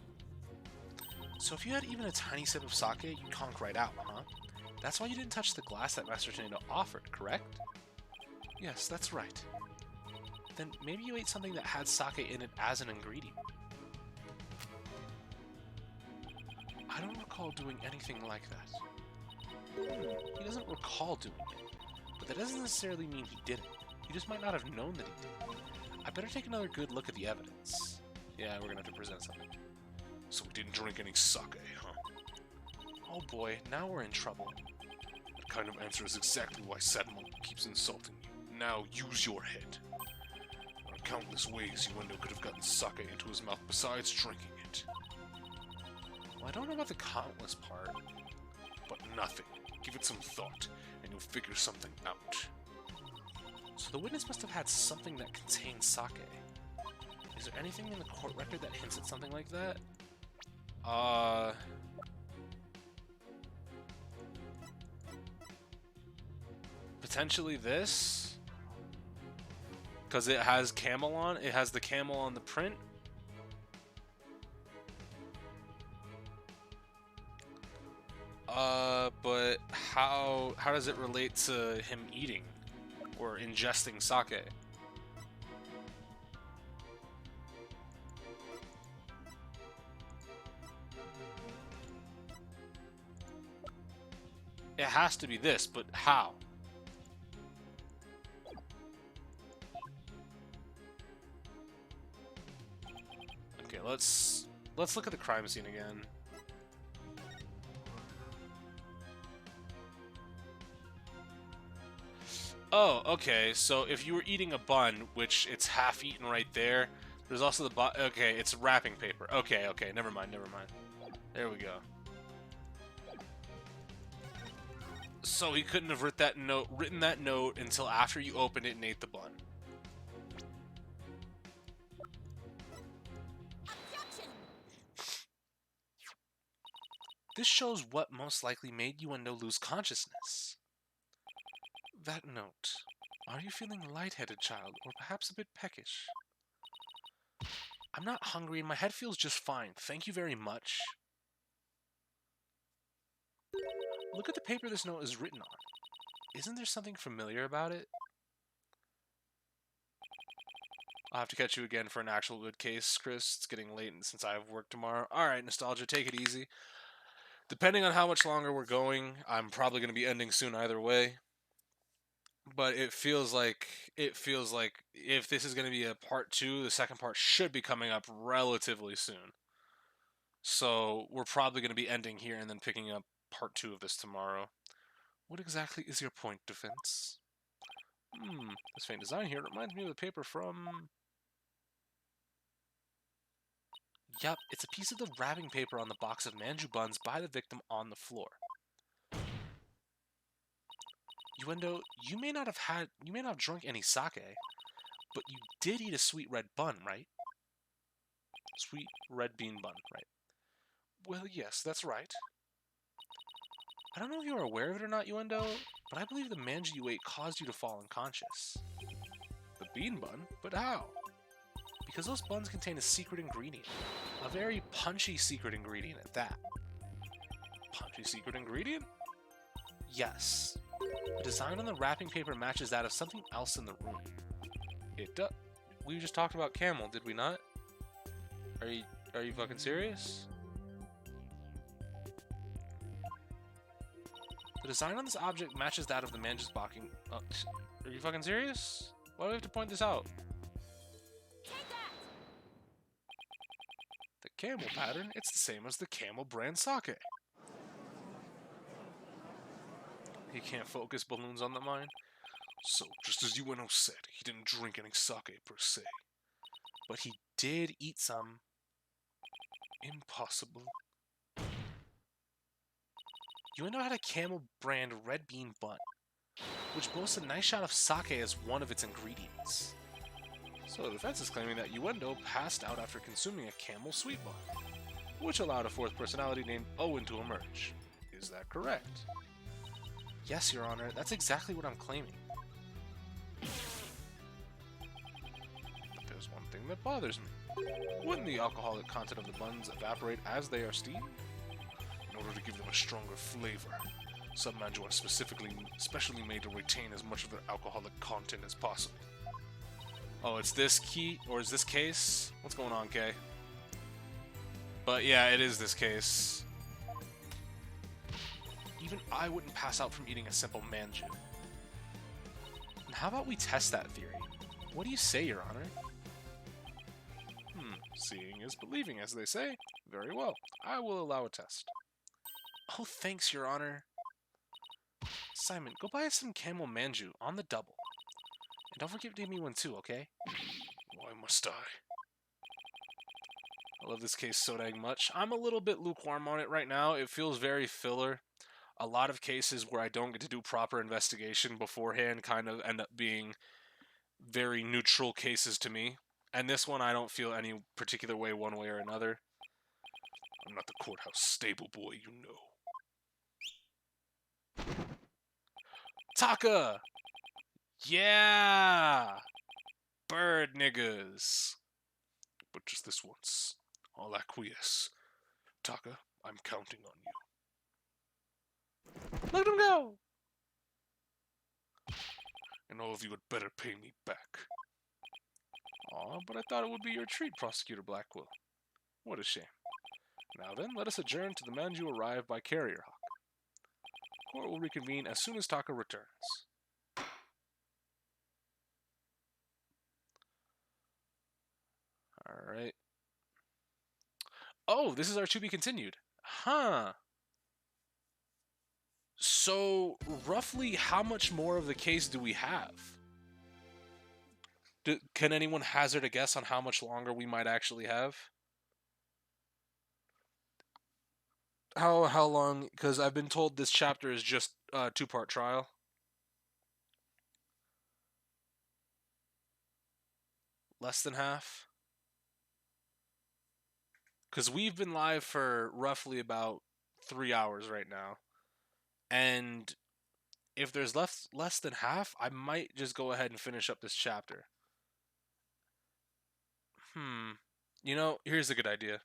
[SPEAKER 5] So if you had even a tiny sip of sake, you'd conk right out, huh? That's why you didn't touch the glass that Master Tornado offered, correct? Yes, that's right. Then maybe you ate something that had sake in it as an ingredient. I don't recall doing anything like that. He doesn't recall doing it, but that doesn't necessarily mean he didn't. He just might not have known that he did. I better take another good look at the evidence. Yeah, we're gonna have to present something.
[SPEAKER 2] So we didn't drink any sake, huh?
[SPEAKER 5] Oh boy, now we're in trouble.
[SPEAKER 2] That kind of answer is exactly why Sadmonk keeps insulting you. Now use your head. There are countless ways Yuendo could have gotten sake into his mouth besides drinking it.
[SPEAKER 5] Well, I don't know about the countless part.
[SPEAKER 2] But nothing. Give it some thought, and you'll figure something out.
[SPEAKER 5] So the witness must have had something that contained sake. Is there anything in the court record that hints at something like that? Potentially this? Because it has camel on? It has the camel on the print? But how does it relate to him eating or ingesting sake? It has to be this, but how? let's look at the crime scene again. Oh, okay. So if you were eating a bun, which it's half eaten right there, there's also the okay, it's wrapping paper. Okay, okay, never mind, never mind. There we go. So he couldn't have written that note until after you opened it and ate the bun. This shows what most likely made Yuendo lose consciousness. That note. Are you feeling lightheaded, child, or perhaps a bit peckish? I'm not hungry and my head feels just fine. Thank you very much. Look at the paper this note is written on. Isn't there something familiar about it? I'll have to catch you again for an actual good case, Chris. It's getting late and since I have work tomorrow. Alright, Nostalgia, take it easy. Depending on how much longer we're going, I'm probably going to be ending soon either way. But it feels like if this is going to be a part 2, the second part should be coming up relatively soon. So we're probably going to be ending here and then picking up part 2 of this tomorrow. What exactly is your point, Defense? This faint design here reminds me of the paper from... Yup, it's a piece of the wrapping paper on the box of manju buns by the victim on the floor. Yuendo, you may not have drunk any sake, but you did eat a sweet red bun, right? Sweet red bean bun, right? Well, yes, that's right. I don't know if you are aware of it or not, Yuendo, but I believe the manju you ate caused you to fall unconscious. The bean bun? But how? Because those buns contain a secret ingredient. A very punchy secret ingredient at that. Punchy secret ingredient? Yes. The design on the wrapping paper matches that of something else in the room. It does. We just talked about camel, did we not? Are you fucking serious? The design on this object matches that of the manju's boxing. Are you fucking serious? Why do we have to point this out? The camel pattern, it's the same as the camel brand sake. He can't focus balloons on the mind.
[SPEAKER 2] So, just as Ueno said, he didn't drink any sake per se.
[SPEAKER 5] But he did eat some.
[SPEAKER 2] Impossible.
[SPEAKER 5] Ueno had a camel brand red bean bun, which boasts a nice shot of sake as one of its ingredients. So the defense is claiming that Yuendo passed out after consuming a camel sweet bun, which allowed a fourth personality named Owen to emerge. Is that correct? Yes, Your Honor, that's exactly what I'm claiming. But there's one thing that bothers me. Wouldn't the alcoholic content of the buns evaporate as they are steamed?
[SPEAKER 2] In order to give them a stronger flavor, some manju are specially made to retain as much of their alcoholic content as possible.
[SPEAKER 5] Oh, it's this key, or is this case? What's going on, Kay? But yeah, it is this case. Even I wouldn't pass out from eating a simple manju. And how about we test that theory? What do you say, Your Honor?
[SPEAKER 2] Seeing is believing, as they say. Very well. I will allow a test.
[SPEAKER 5] Oh, thanks, Your Honor. Simon, go buy us some camel manju on the double. And don't forget to give me one too, okay?
[SPEAKER 2] Why must I?
[SPEAKER 5] I love this case so dang much. I'm a little bit lukewarm on it right now. It feels very filler. A lot of cases where I don't get to do proper investigation beforehand kind of end up being very neutral cases to me. And this one I don't feel any particular way one way or another.
[SPEAKER 2] I'm not the courthouse stable boy, you know.
[SPEAKER 5] Taka! Yeah! Bird niggas.
[SPEAKER 2] But just this once. I'll acquiesce. Taka, I'm counting on you.
[SPEAKER 5] Let him go!
[SPEAKER 2] And all of you had better pay me back.
[SPEAKER 5] Aw, but I thought it would be your treat, Prosecutor Blackquill. What a shame. Now then, let us adjourn to the manju arrive by Carrier Hawk. Court will reconvene as soon as Taka returns. Alright. Oh, this is our to be continued. Huh. So, roughly how much more of the case do we have? Can anyone hazard a guess on how much longer we might actually have? How long? Because I've been told this chapter is just a two-part trial. Less than half? Because we've been live for roughly about 3 hours right now. And if there's less than half, I might just go ahead and finish up this chapter. You know, here's a good idea.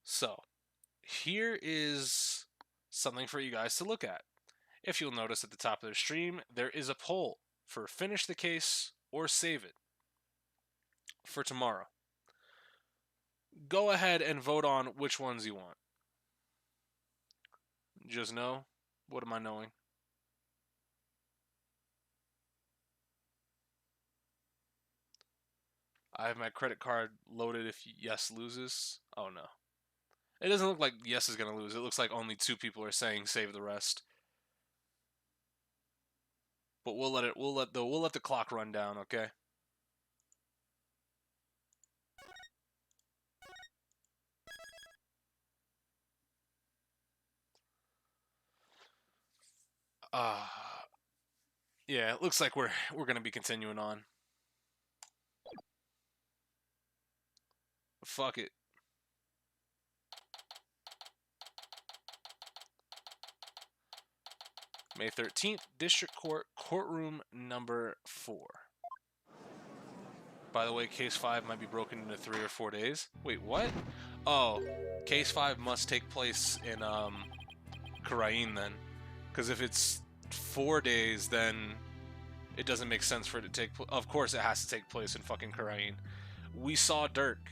[SPEAKER 5] So, here is something for you guys to look at. If you'll notice at the top of the stream, there is a poll for finish the case or save it for tomorrow. Go ahead and vote on which ones you want. Just know, what am I knowing? I have my credit card loaded if Yes loses. Oh no. It doesn't look like Yes is going to lose. It looks like only 2 people are saying save the rest. But we'll let the clock run down, okay? Yeah, it looks like we're going to be continuing on. Fuck it. May 13th, District Court, courtroom number 4. By the way, case 5 might be broken into 3 or 4 days. Wait, what? Oh, case 5 must take place in Karain then. Because if it's 4 days, then it doesn't make sense for it to take place. Of course it has to take place in fucking Karain. We saw Dirk.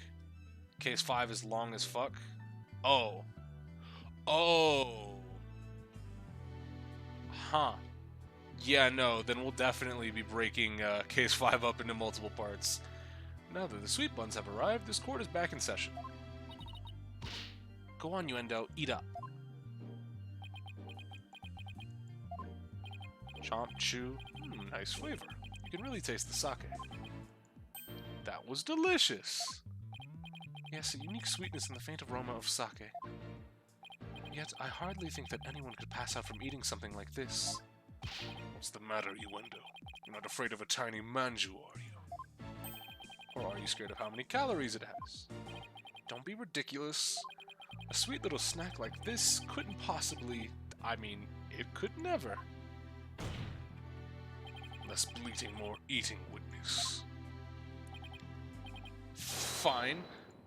[SPEAKER 5] Case 5 is long as fuck. Oh. Oh. Huh. Yeah, no, then we'll definitely be breaking Case 5 up into multiple parts. Now that the sweet buns have arrived, this court is back in session. Go on, Yuendo, eat up. Chomp, chew, nice flavor. You can really taste the sake. That was delicious. Yes, a unique sweetness in the faint aroma of sake. Yet, I hardly think that anyone could pass out from eating something like this.
[SPEAKER 2] What's the matter, Uendo? You're not afraid of a tiny manju, are you?
[SPEAKER 5] Or are you scared of how many calories it has? Don't be ridiculous. A sweet little snack like this couldn't possibly... I mean, it could never.
[SPEAKER 2] Less bleating, more eating, witness.
[SPEAKER 5] Fine.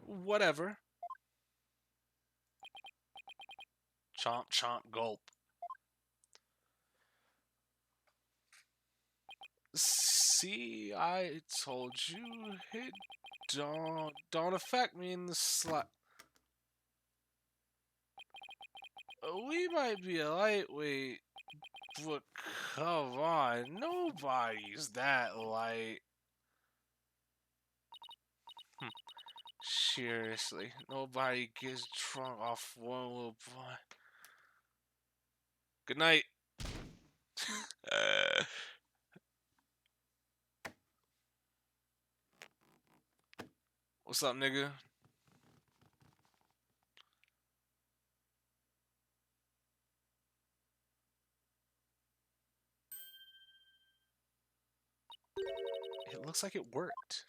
[SPEAKER 5] Whatever. Chomp, chomp, gulp. See, I told you it don't affect me in the slight. We might be a lightweight, but come on, nobody's that light. Seriously, nobody gets drunk off one little boy. Good night. What's up, nigga? It looks like it worked.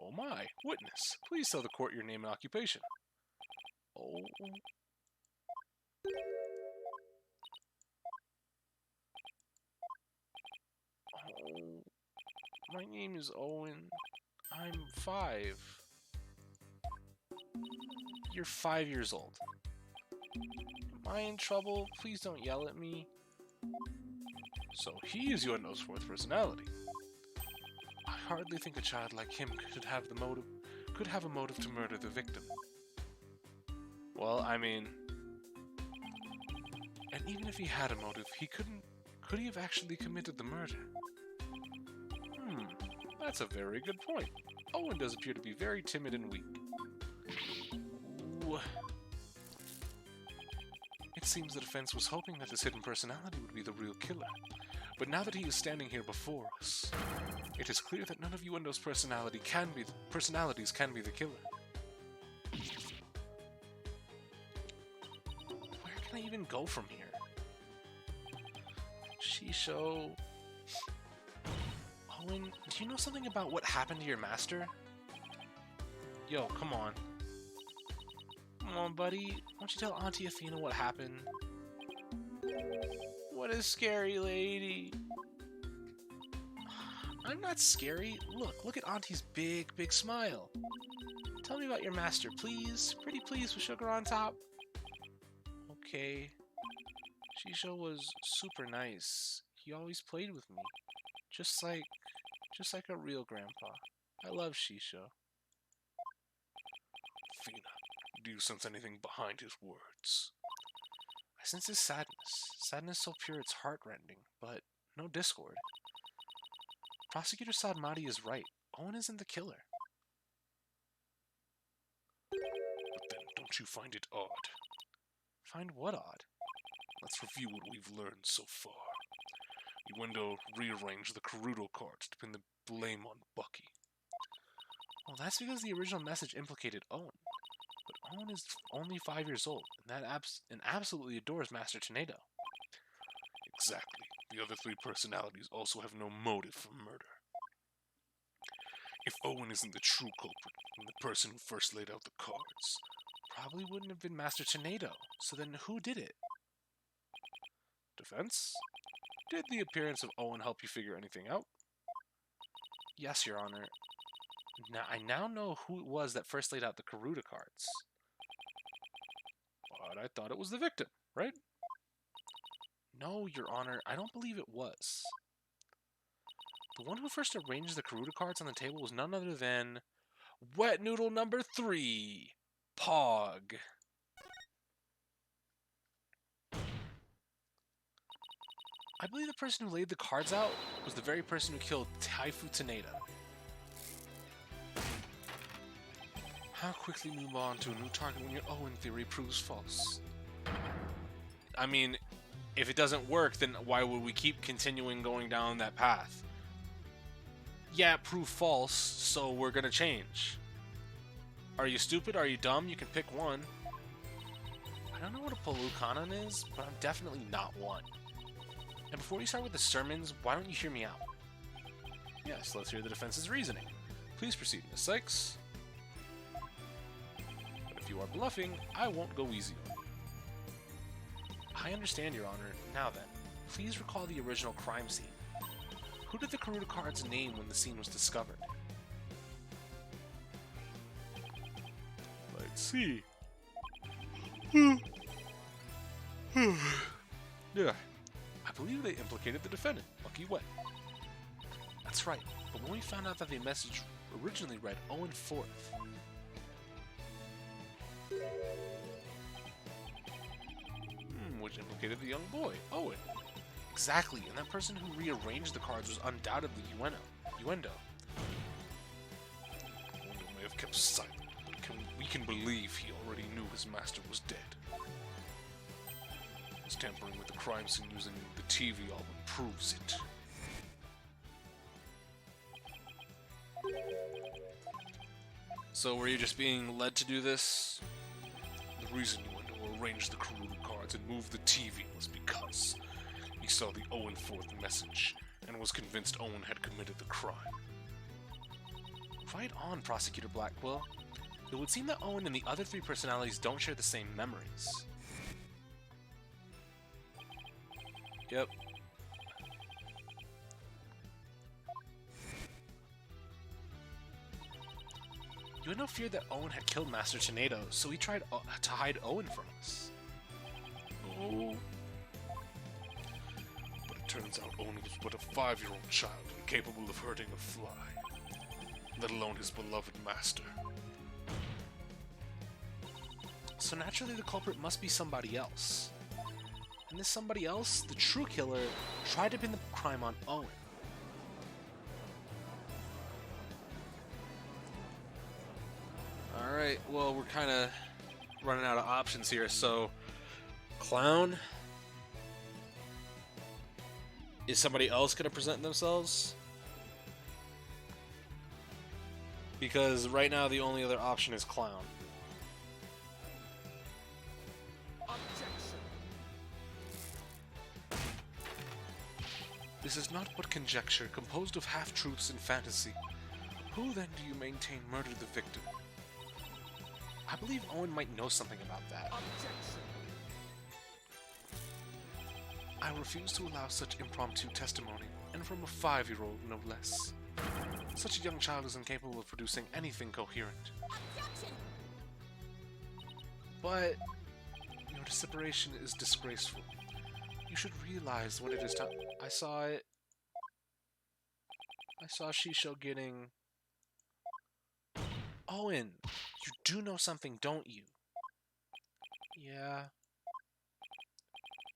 [SPEAKER 5] Oh my, witness, please tell the court your name and occupation. Oh. Oh. My name is Owen. I'm 5. You're 5 years old. Am I in trouble? Please don't yell at me. So he is Yuendo's 4th personality. I hardly think a child like him could have a motive to murder the victim. Well, I mean, and even if he had a motive, could he have actually committed the murder? That's a very good point. Owen does appear to be very timid and weak. Ooh. It seems the defense was hoping that this hidden personality would be the real killer. But now that he is standing here before us, it is clear that none of Yuendo's personalities can be the killer. Where can I even go from here? Shisho... Owen, do you know something about what happened to your master? Yo, come on. Come on, buddy. Why don't you tell Auntie Athena what happened? What a scary lady. I'm not scary. Look at Auntie's big smile. Tell me about your master, please. Pretty please with sugar on top. Okay. Shisho was super nice. He always played with me. Just like a real grandpa. I love Shisho.
[SPEAKER 2] Athena, do you sense anything behind his words?
[SPEAKER 5] I sense his sadness. Sadness so pure it's heartrending, but no discord. Prosecutor Sadmati is right. Owen isn't the killer.
[SPEAKER 2] But then, don't you find it odd?
[SPEAKER 5] Find what odd?
[SPEAKER 2] Let's review what we've learned so far. Yuendo rearranged the Karuto cards to pin the blame on Bucky.
[SPEAKER 5] Well, that's because the original message implicated Owen. But Owen is only 5 years old, and absolutely adores Master Tornado.
[SPEAKER 2] Exactly. The other three personalities also have no motive for murder. If Owen isn't the true culprit, then the person who first laid out the cards
[SPEAKER 5] probably wouldn't have been Master Tornado. So then who did it? Defense? Did the appearance of Owen help you figure anything out? Yes, Your Honor. I now know who it was that first laid out the Karuta cards. But I thought it was the victim, right? No, Your Honor, I don't believe it was. The one who first arranged the Karuta cards on the table was none other than... Wet Noodle number 3! Pog! I believe the person who laid the cards out was the very person who killed Taifu Taneda. How quickly move on to a new target when your Owen theory proves false? I mean, if it doesn't work, then why would we keep continuing going down that path? Yeah, it proved false, so we're gonna change. Are you stupid? Are you dumb? You can pick one. I don't know what a Polukanan is, but I'm definitely not one. And before you start with the sermons, why don't you hear me out? Yes, let's hear the defense's reasoning. Please proceed, Miss Sykes. But if you are bluffing, I won't go easy on you. I understand, Your Honor. Now then, please recall the original crime scene. Who did the Karuta cards name when the scene was discovered? Let's see. Yeah. I believe they implicated the defendant, Bucky Wet. That's right, but when we found out that the message originally read Owen 4th... which implicated the young boy, Owen. Exactly, and that person who rearranged the cards was undoubtedly Yuendo.
[SPEAKER 2] Yuendo may have kept silent, but we can believe he already knew his master was dead. His tampering with the crime scene using the TV album proves it.
[SPEAKER 5] So were you just being led to do this?
[SPEAKER 2] The reason Yuendo arranged the Karuta cards and moved the TV was because he saw the Owen 4th message and was convinced Owen had committed the crime.
[SPEAKER 5] Right on, Prosecutor Blackquill. It would seem that Owen and the other three personalities don't share the same memories. Yep. Yuendo feared that Owen had killed Master Tornado, so he tried to hide Owen from us.
[SPEAKER 2] Oh. But it Turns out Owen was but a 5-year-old child incapable of hurting a fly, let alone his beloved master.
[SPEAKER 5] So naturally the culprit must be somebody else. And this somebody else, the true killer, tried to pin the crime on Owen. Alright, well, we're kind of running out of options here, so... Clown? Is somebody else going to present themselves? Because right now the only other option is Clown.
[SPEAKER 4] Objection.
[SPEAKER 5] This is not but conjecture, composed of half-truths and fantasy. Who then do you maintain murdered the victim? I believe Owen might know something about that.
[SPEAKER 4] Objection.
[SPEAKER 5] I refuse to allow such impromptu testimony, and from a 5-year-old, no less. Such a young child is incapable of producing anything coherent.
[SPEAKER 6] Objection!
[SPEAKER 5] But your separation is disgraceful. You should realize what it is to... I saw Shisho getting... Owen, you do know something, don't you? Yeah.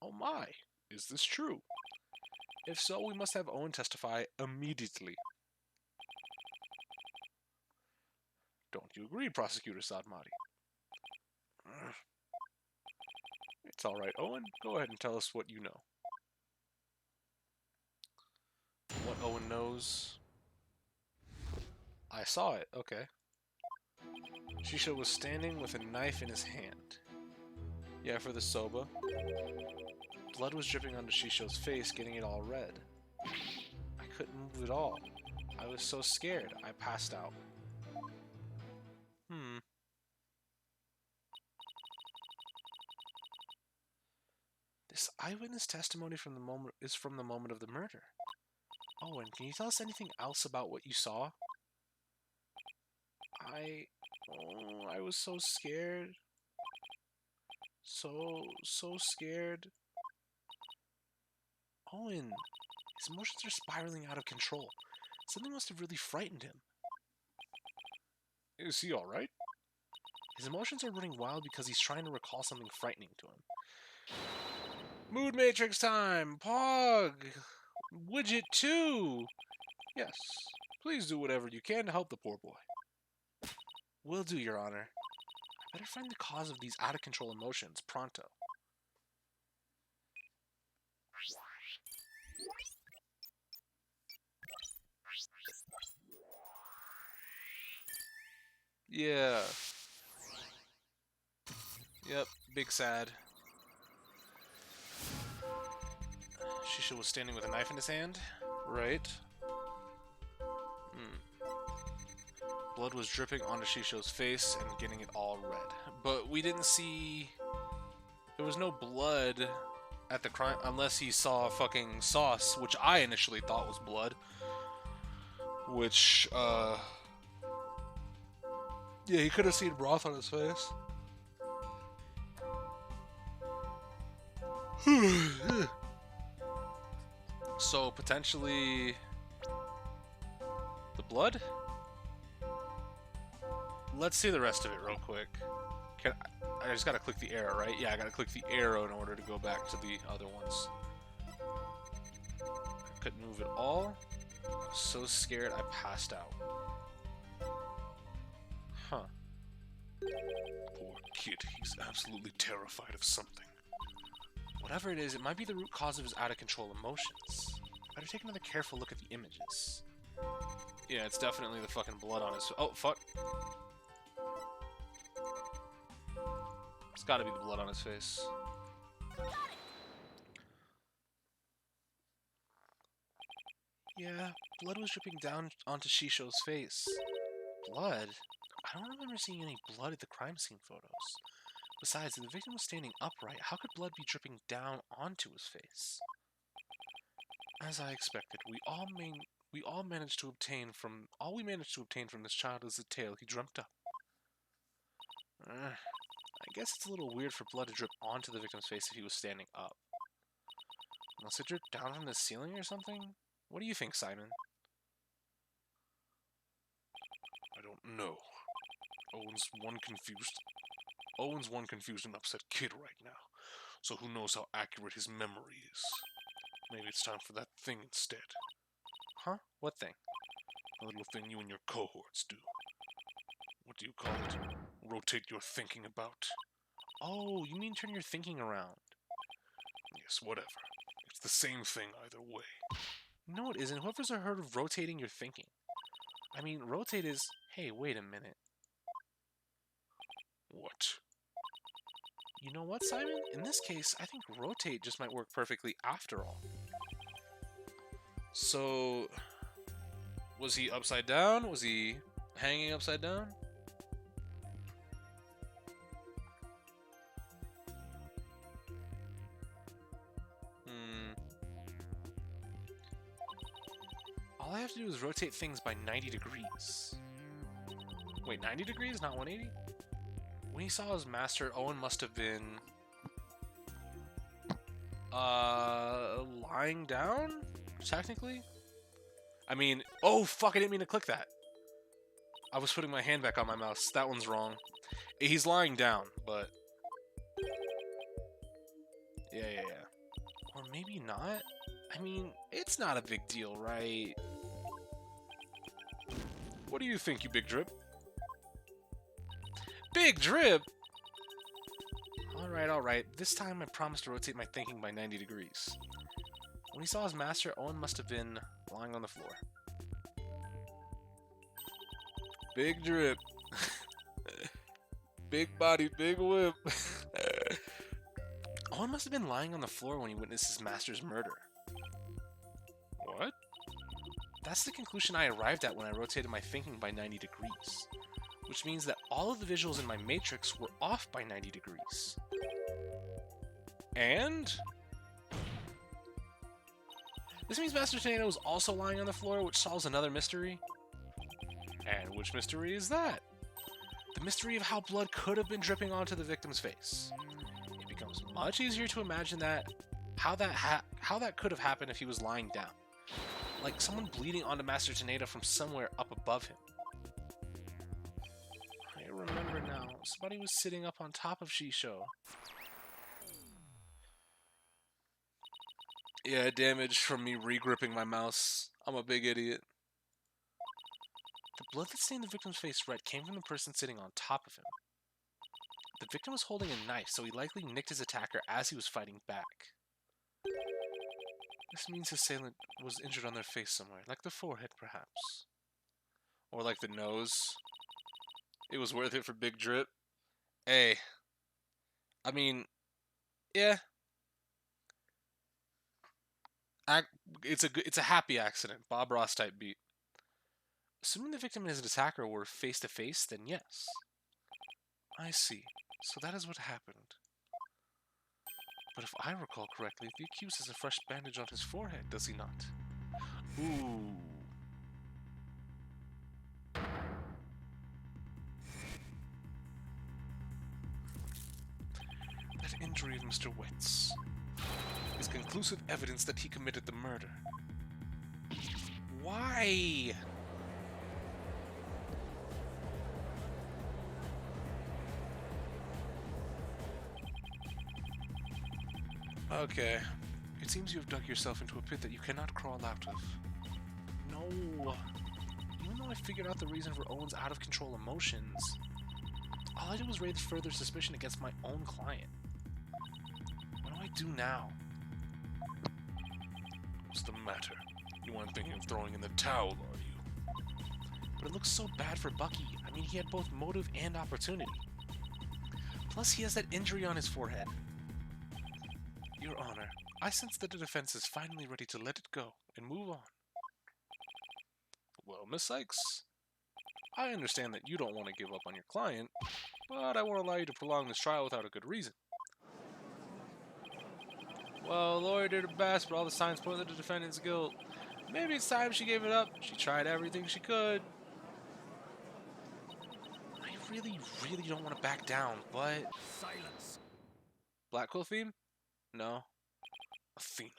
[SPEAKER 5] Oh my, is this true? If so, we must have Owen testify immediately. Don't you agree, Prosecutor Sadmati? It's alright, Owen. Go ahead and tell us what you know. What Owen knows? I saw it, okay. Shisho was standing with a knife in his hand. Yeah, for the soba. Blood was dripping onto Shisho's face, getting it all red. I couldn't move at all. I was so scared, I passed out. This eyewitness testimony from the moment is from the moment of the murder. Owen, can you tell us anything else about what you saw? I was so scared. So scared. Owen, his emotions are spiraling out of control. Something must have really frightened him. Is he alright? His emotions are running wild because he's trying to recall something frightening to him. Mood Matrix time! Pog! Widget 2! Yes, please do whatever you can to help the poor boy. Will do, Your Honor. I better find the cause of these out-of-control emotions pronto. Yeah. Yep, big sad. Shisha was standing with a knife in his hand. Right. Blood was dripping onto Shisho's face and getting it all red. But we didn't see... There was no blood at the crime, unless he saw fucking sauce, which I initially thought was blood. Which, yeah, he could have seen broth on his face. So, potentially... the blood? Let's see the rest of it real quick. I just gotta click the arrow, right? Yeah, I gotta click the arrow in order to go back to the other ones. I couldn't move at all. I was so scared I passed out. Huh.
[SPEAKER 2] Poor kid, he's absolutely terrified of something.
[SPEAKER 5] Whatever it is, it might be the root cause of his out-of-control emotions. Better take another careful look at the images. Yeah, it's definitely the fucking blood on his... Oh, fuck. It's gotta be the blood on his face. Yeah, blood was dripping down onto Shisho's face. Blood? I don't remember seeing any blood at the crime scene photos. Besides, if the victim was standing upright, how could blood be dripping down onto his face? As I expected, we all managed to obtain from this child is the tale he dreamt up. I guess it's a little weird for blood to drip onto the victim's face if he was standing up. Unless it dripped down from the ceiling or something? What do you think, Simon?
[SPEAKER 2] I don't know. Owen's one confused and upset kid right now. So who knows how accurate his memory is. Maybe it's time for that thing instead.
[SPEAKER 5] Huh? What thing?
[SPEAKER 2] A little thing you and your cohorts do. What do you call it? Rotate your thinking about.
[SPEAKER 5] Oh, you mean turn your thinking around.
[SPEAKER 2] Yes, whatever. It's the same thing either way.
[SPEAKER 5] No, it isn't. Whoever's heard of rotating your thinking? I mean, rotate is... Hey, wait a minute.
[SPEAKER 2] What?
[SPEAKER 5] You know what, Simon? In this case, I think rotate just might work perfectly after all. So... Was he upside down? Was he hanging upside down? All I have to do is rotate things by 90 degrees. Wait, 90 degrees, not 180? When he saw his master, Owen must have been... lying down? Technically? I mean... Oh, fuck, I didn't mean to click that. I was putting my hand back on my mouse. That one's wrong. He's lying down, but... Yeah. Or maybe not? I mean, it's not a big deal, right? What do you think, you big drip? Big drip? Alright. This time I promise to rotate my thinking by 90 degrees. When he saw his master, Owen must have been lying on the floor. Big drip. Big body, big whip. Owen must have been lying on the floor when he witnessed his master's murder.
[SPEAKER 2] What?
[SPEAKER 5] That's the conclusion I arrived at when I rotated my thinking by 90 degrees. Which means that all of the visuals in my matrix were off by 90 degrees. And... this means Master Tornado is also lying on the floor, which solves another mystery. And which mystery is that? The mystery of how blood could have been dripping onto the victim's face. It becomes much easier to imagine how that could have happened if he was lying down. Like someone bleeding onto Master Tornado from somewhere up above him. I remember now. Somebody was sitting up on top of Shisho. Yeah, damage from me re-gripping my mouse. I'm a big idiot. The blood that stained the victim's face red came from the person sitting on top of him. The victim was holding a knife, so he likely nicked his attacker as he was fighting back. This means his assailant was injured on their face somewhere, like the forehead, perhaps. Or like the nose. It was worth it for Big Drip. Hey. I mean, yeah. It's a happy accident. Bob Ross type beat. Assuming the victim and his attacker were face to face, then yes. I see. So that is what happened. But if I recall correctly, the accused has a fresh bandage on his forehead, does he not? Ooh. That injury of Mr. Wetz is conclusive evidence that he committed the murder. Why? Okay. It seems you have dug yourself into a pit that you cannot crawl out of. No. Even though I figured out the reason for Owen's out-of-control emotions, all I did was raise further suspicion against my own client. What do I do now?
[SPEAKER 2] What's the matter? You aren't thinking of throwing in the towel, are you?
[SPEAKER 5] But it looks so bad for Bucky. I mean, he had both motive and opportunity. Plus, he has that injury on his forehead. Your Honor, I sense that the defense is finally ready to let it go and move on. Well, Miss Sykes, I understand that you don't want to give up on your client, but I won't allow you to prolong this trial without a good reason. Well, the lawyer did her best, but all the signs point to the defendant's guilt. Maybe it's time she gave it up. She tried everything she could. I really don't want to back down, but...
[SPEAKER 4] Silence.
[SPEAKER 5] Black Quill theme? No.
[SPEAKER 2] Athena,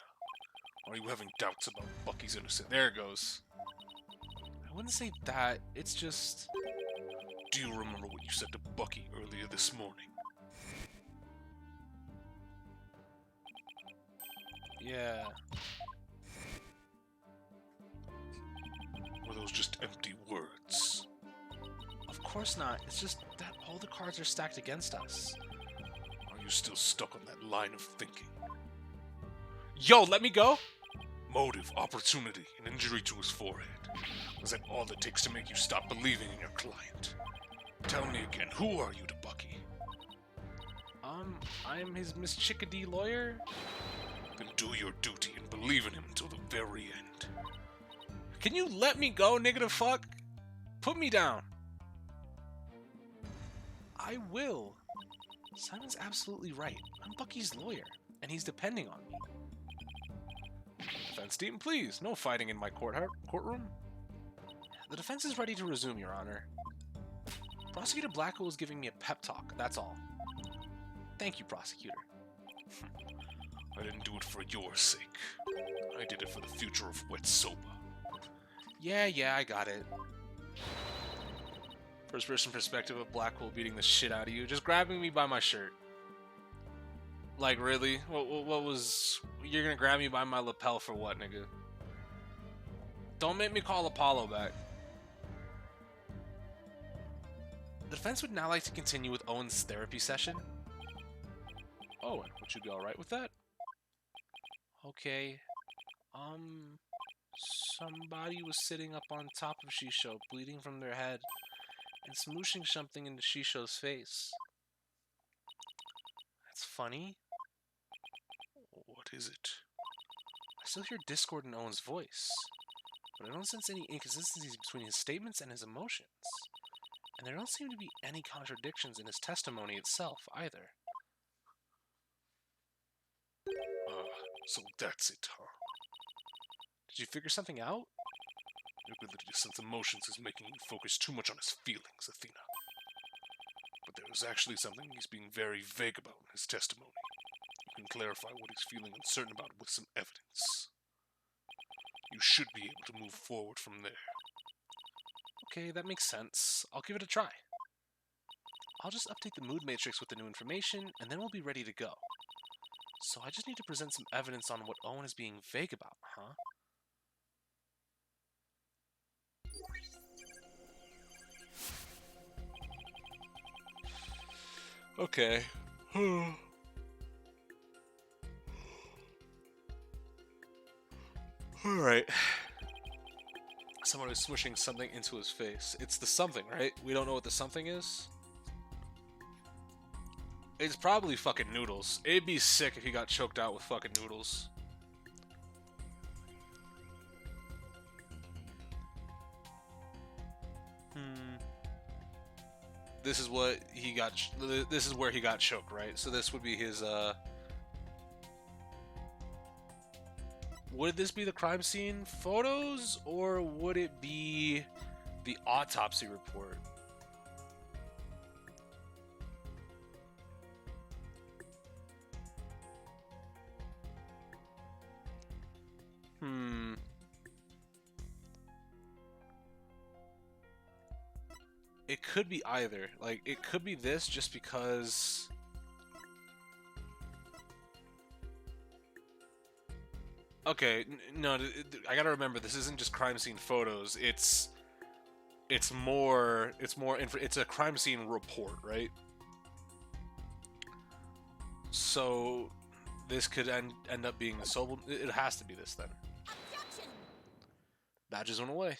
[SPEAKER 2] Are you having doubts about Bucky's innocence?
[SPEAKER 5] There it goes. I wouldn't say that. It's just...
[SPEAKER 2] Do you remember what you said to Bucky earlier this morning?
[SPEAKER 5] Yeah.
[SPEAKER 2] Were those just empty words?
[SPEAKER 5] Of course not. It's just that all the cards are stacked against us.
[SPEAKER 2] Are you still stuck on that line of thinking?
[SPEAKER 5] Yo, let me go!
[SPEAKER 2] Motive, opportunity, an injury to his forehead. Is that all it takes to make you stop believing in your client? Tell me again, who are you to Bucky?
[SPEAKER 5] I'm his Miss Chickadee lawyer.
[SPEAKER 2] Then do your duty and believe in him until the very end.
[SPEAKER 5] Can you let me go, nigga the fuck? Put me down. I will. Simon's absolutely right. I'm Bucky's lawyer, and he's depending on me. Defense team, please. No fighting in my courtroom. The defense is ready to resume, Your Honor. Prosecutor Blackwell was giving me a pep talk, that's all. Thank you, Prosecutor.
[SPEAKER 2] I didn't do it for your sake. I did it for the future of Wet Soba.
[SPEAKER 5] Yeah, I got it. First person perspective of Blackwell beating the shit out of you, just grabbing me by my shirt. Like, really? What was... You're gonna grab me by my lapel for what, nigga? Don't make me call Apollo back. The defense would now like to continue with Owen's therapy session. Owen, would you be alright with that? Okay. Somebody was sitting up on top of Shisho, bleeding from their head, and smooshing something into Shisho's face. That's funny.
[SPEAKER 2] What is it?
[SPEAKER 5] I still hear discord in Owen's voice, but I don't sense any inconsistencies between his statements and his emotions. And there don't seem to be any contradictions in his testimony itself, either.
[SPEAKER 2] So that's it, huh?
[SPEAKER 5] Did you figure something out?
[SPEAKER 2] Your ability to sense emotions is making you focus too much on his feelings, Athena. But there is actually something he's being very vague about in his testimony. You can clarify what he's feeling uncertain about with some evidence. You should be able to move forward from there.
[SPEAKER 5] Okay, that makes sense. I'll give it a try. I'll just update the mood matrix with the new information, and then we'll be ready to go. So I just need to present some evidence on what Owen is being vague about, huh? Okay. Alright. Someone is swishing something into his face. It's the something, right? We don't know what the something is? It's probably fucking noodles. It'd be sick if he got choked out with fucking noodles. This is what he got. This is where he got choked, right? So this would be his. Would this be the crime scene photos, or would it be the autopsy report? It could be either. Like, it could be this just because... Okay, no, I gotta remember, this isn't just crime scene photos. It's a crime scene report, right? So this could end up being the Sobel. It has to be this then.
[SPEAKER 6] Objection!
[SPEAKER 5] Badges went away.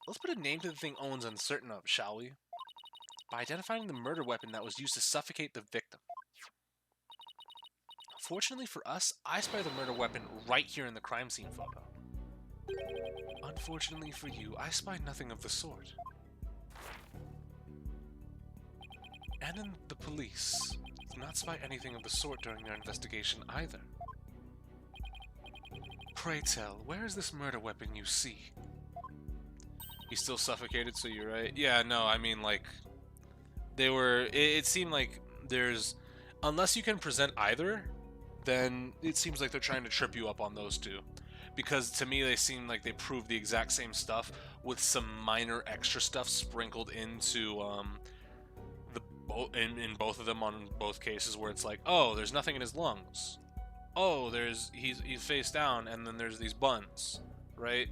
[SPEAKER 5] Let's put a name to the thing Owen's uncertain of, shall we? By identifying the murder weapon that was used to suffocate the victim. Fortunately for us, I spy the murder weapon right here in the crime scene photo. Unfortunately for you, I spy nothing of the sort. And then the police did not spy anything of the sort during their investigation either. Pray tell, where is this murder weapon you see? He's still suffocated, so you're right. Yeah, no, I mean, like, they were... It seemed like there's... Unless you can present either, then it seems like they're trying to trip you up on those two. Because to me, they seem like they prove the exact same stuff with some minor extra stuff sprinkled into in both of them on both cases, where it's like, oh, there's nothing in his lungs. Oh, he's face down, and then there's these buns, right?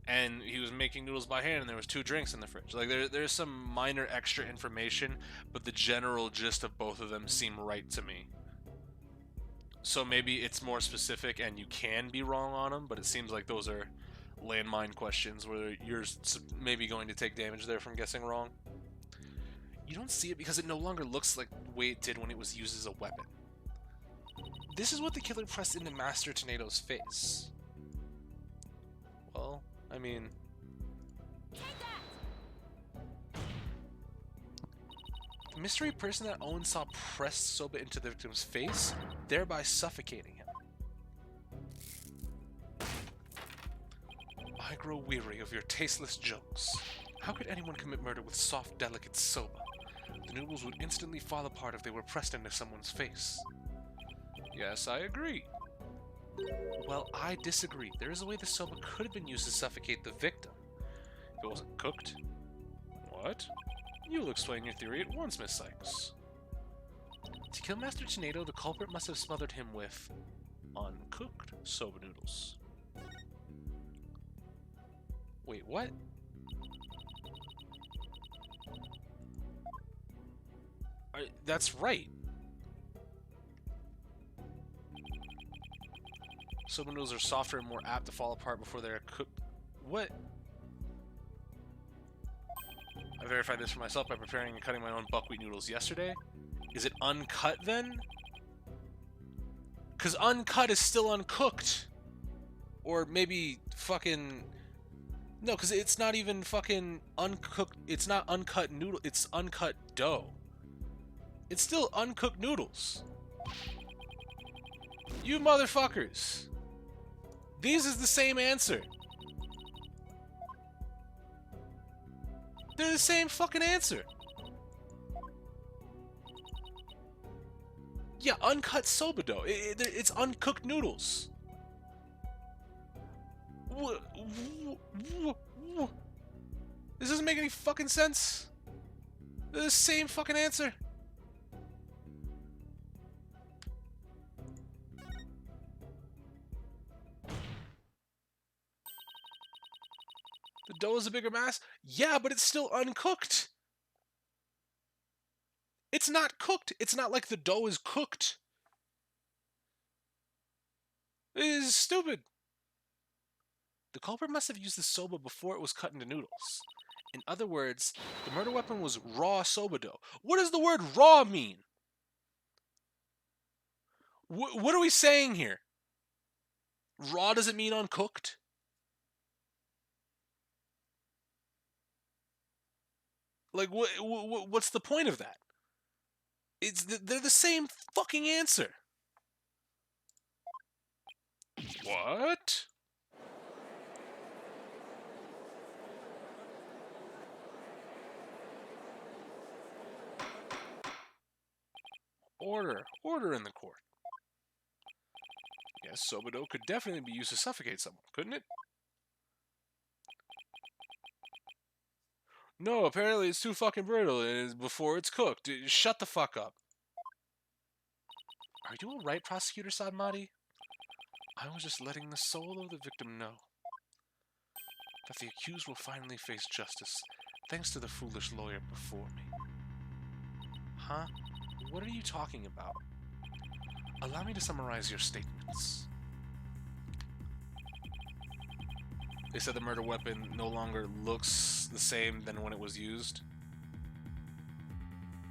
[SPEAKER 5] And he was making noodles by hand, and there was 2 drinks in the fridge. Like there's some minor extra information, but the general gist of both of them seem right to me. So maybe it's more specific, and you can be wrong on them, but it seems like those are landmine questions where you're maybe going to take damage there from guessing wrong. You don't see it because it no longer looks like the way it did when it was used as a weapon. This is what the killer pressed into Master Tornado's face. Well, I mean... The mystery person that Owen saw pressed Soba into the victim's face, thereby suffocating him. I grow weary of your tasteless jokes. How could anyone commit murder with soft, delicate Soba? The noodles would instantly fall apart if they were pressed into someone's face. Yes, I agree. Well, I disagree. There is a way the Soba could have been used to suffocate the victim. If it wasn't cooked. What? You'll explain your theory at once, Miss Sykes. To kill Master Tornado, the culprit must have smothered him with uncooked Soba noodles. Wait, what? That's right. Soba noodles are softer and more apt to fall apart before they're cooked. What? I verified this for myself by preparing and cutting my own buckwheat noodles yesterday. Is it uncut then? Because uncut is still uncooked. Or maybe fucking... No, because it's not even fucking uncooked. It's not uncut noodle. It's uncut dough. It's still uncooked noodles. You motherfuckers. These is the same answer. They're the same fucking answer. Yeah, uncut soba dough. It's uncooked noodles. This doesn't make any fucking sense. They're the same fucking answer. The dough is a bigger mass? Yeah, but it's still uncooked. It's not cooked. It's not like the dough is cooked. It is stupid. The culprit must have used the soba before it was cut into noodles. In other words, the murder weapon was raw soba dough. What does the word raw mean? What are we saying here? Raw doesn't mean uncooked? Like, what's the point of that? They're the same fucking answer. What? Order in the court. Yes, soba dough could definitely be used to suffocate someone, couldn't it? No, apparently it's too fucking brittle before it's cooked. Shut the fuck up. Are you all right, Prosecutor Sadmati? I was just letting the soul of the victim know that the accused will finally face justice, thanks to the foolish lawyer before me. Huh? What are you talking about? Allow me to summarize your statements. They said the murder weapon no longer looks the same than when it was used.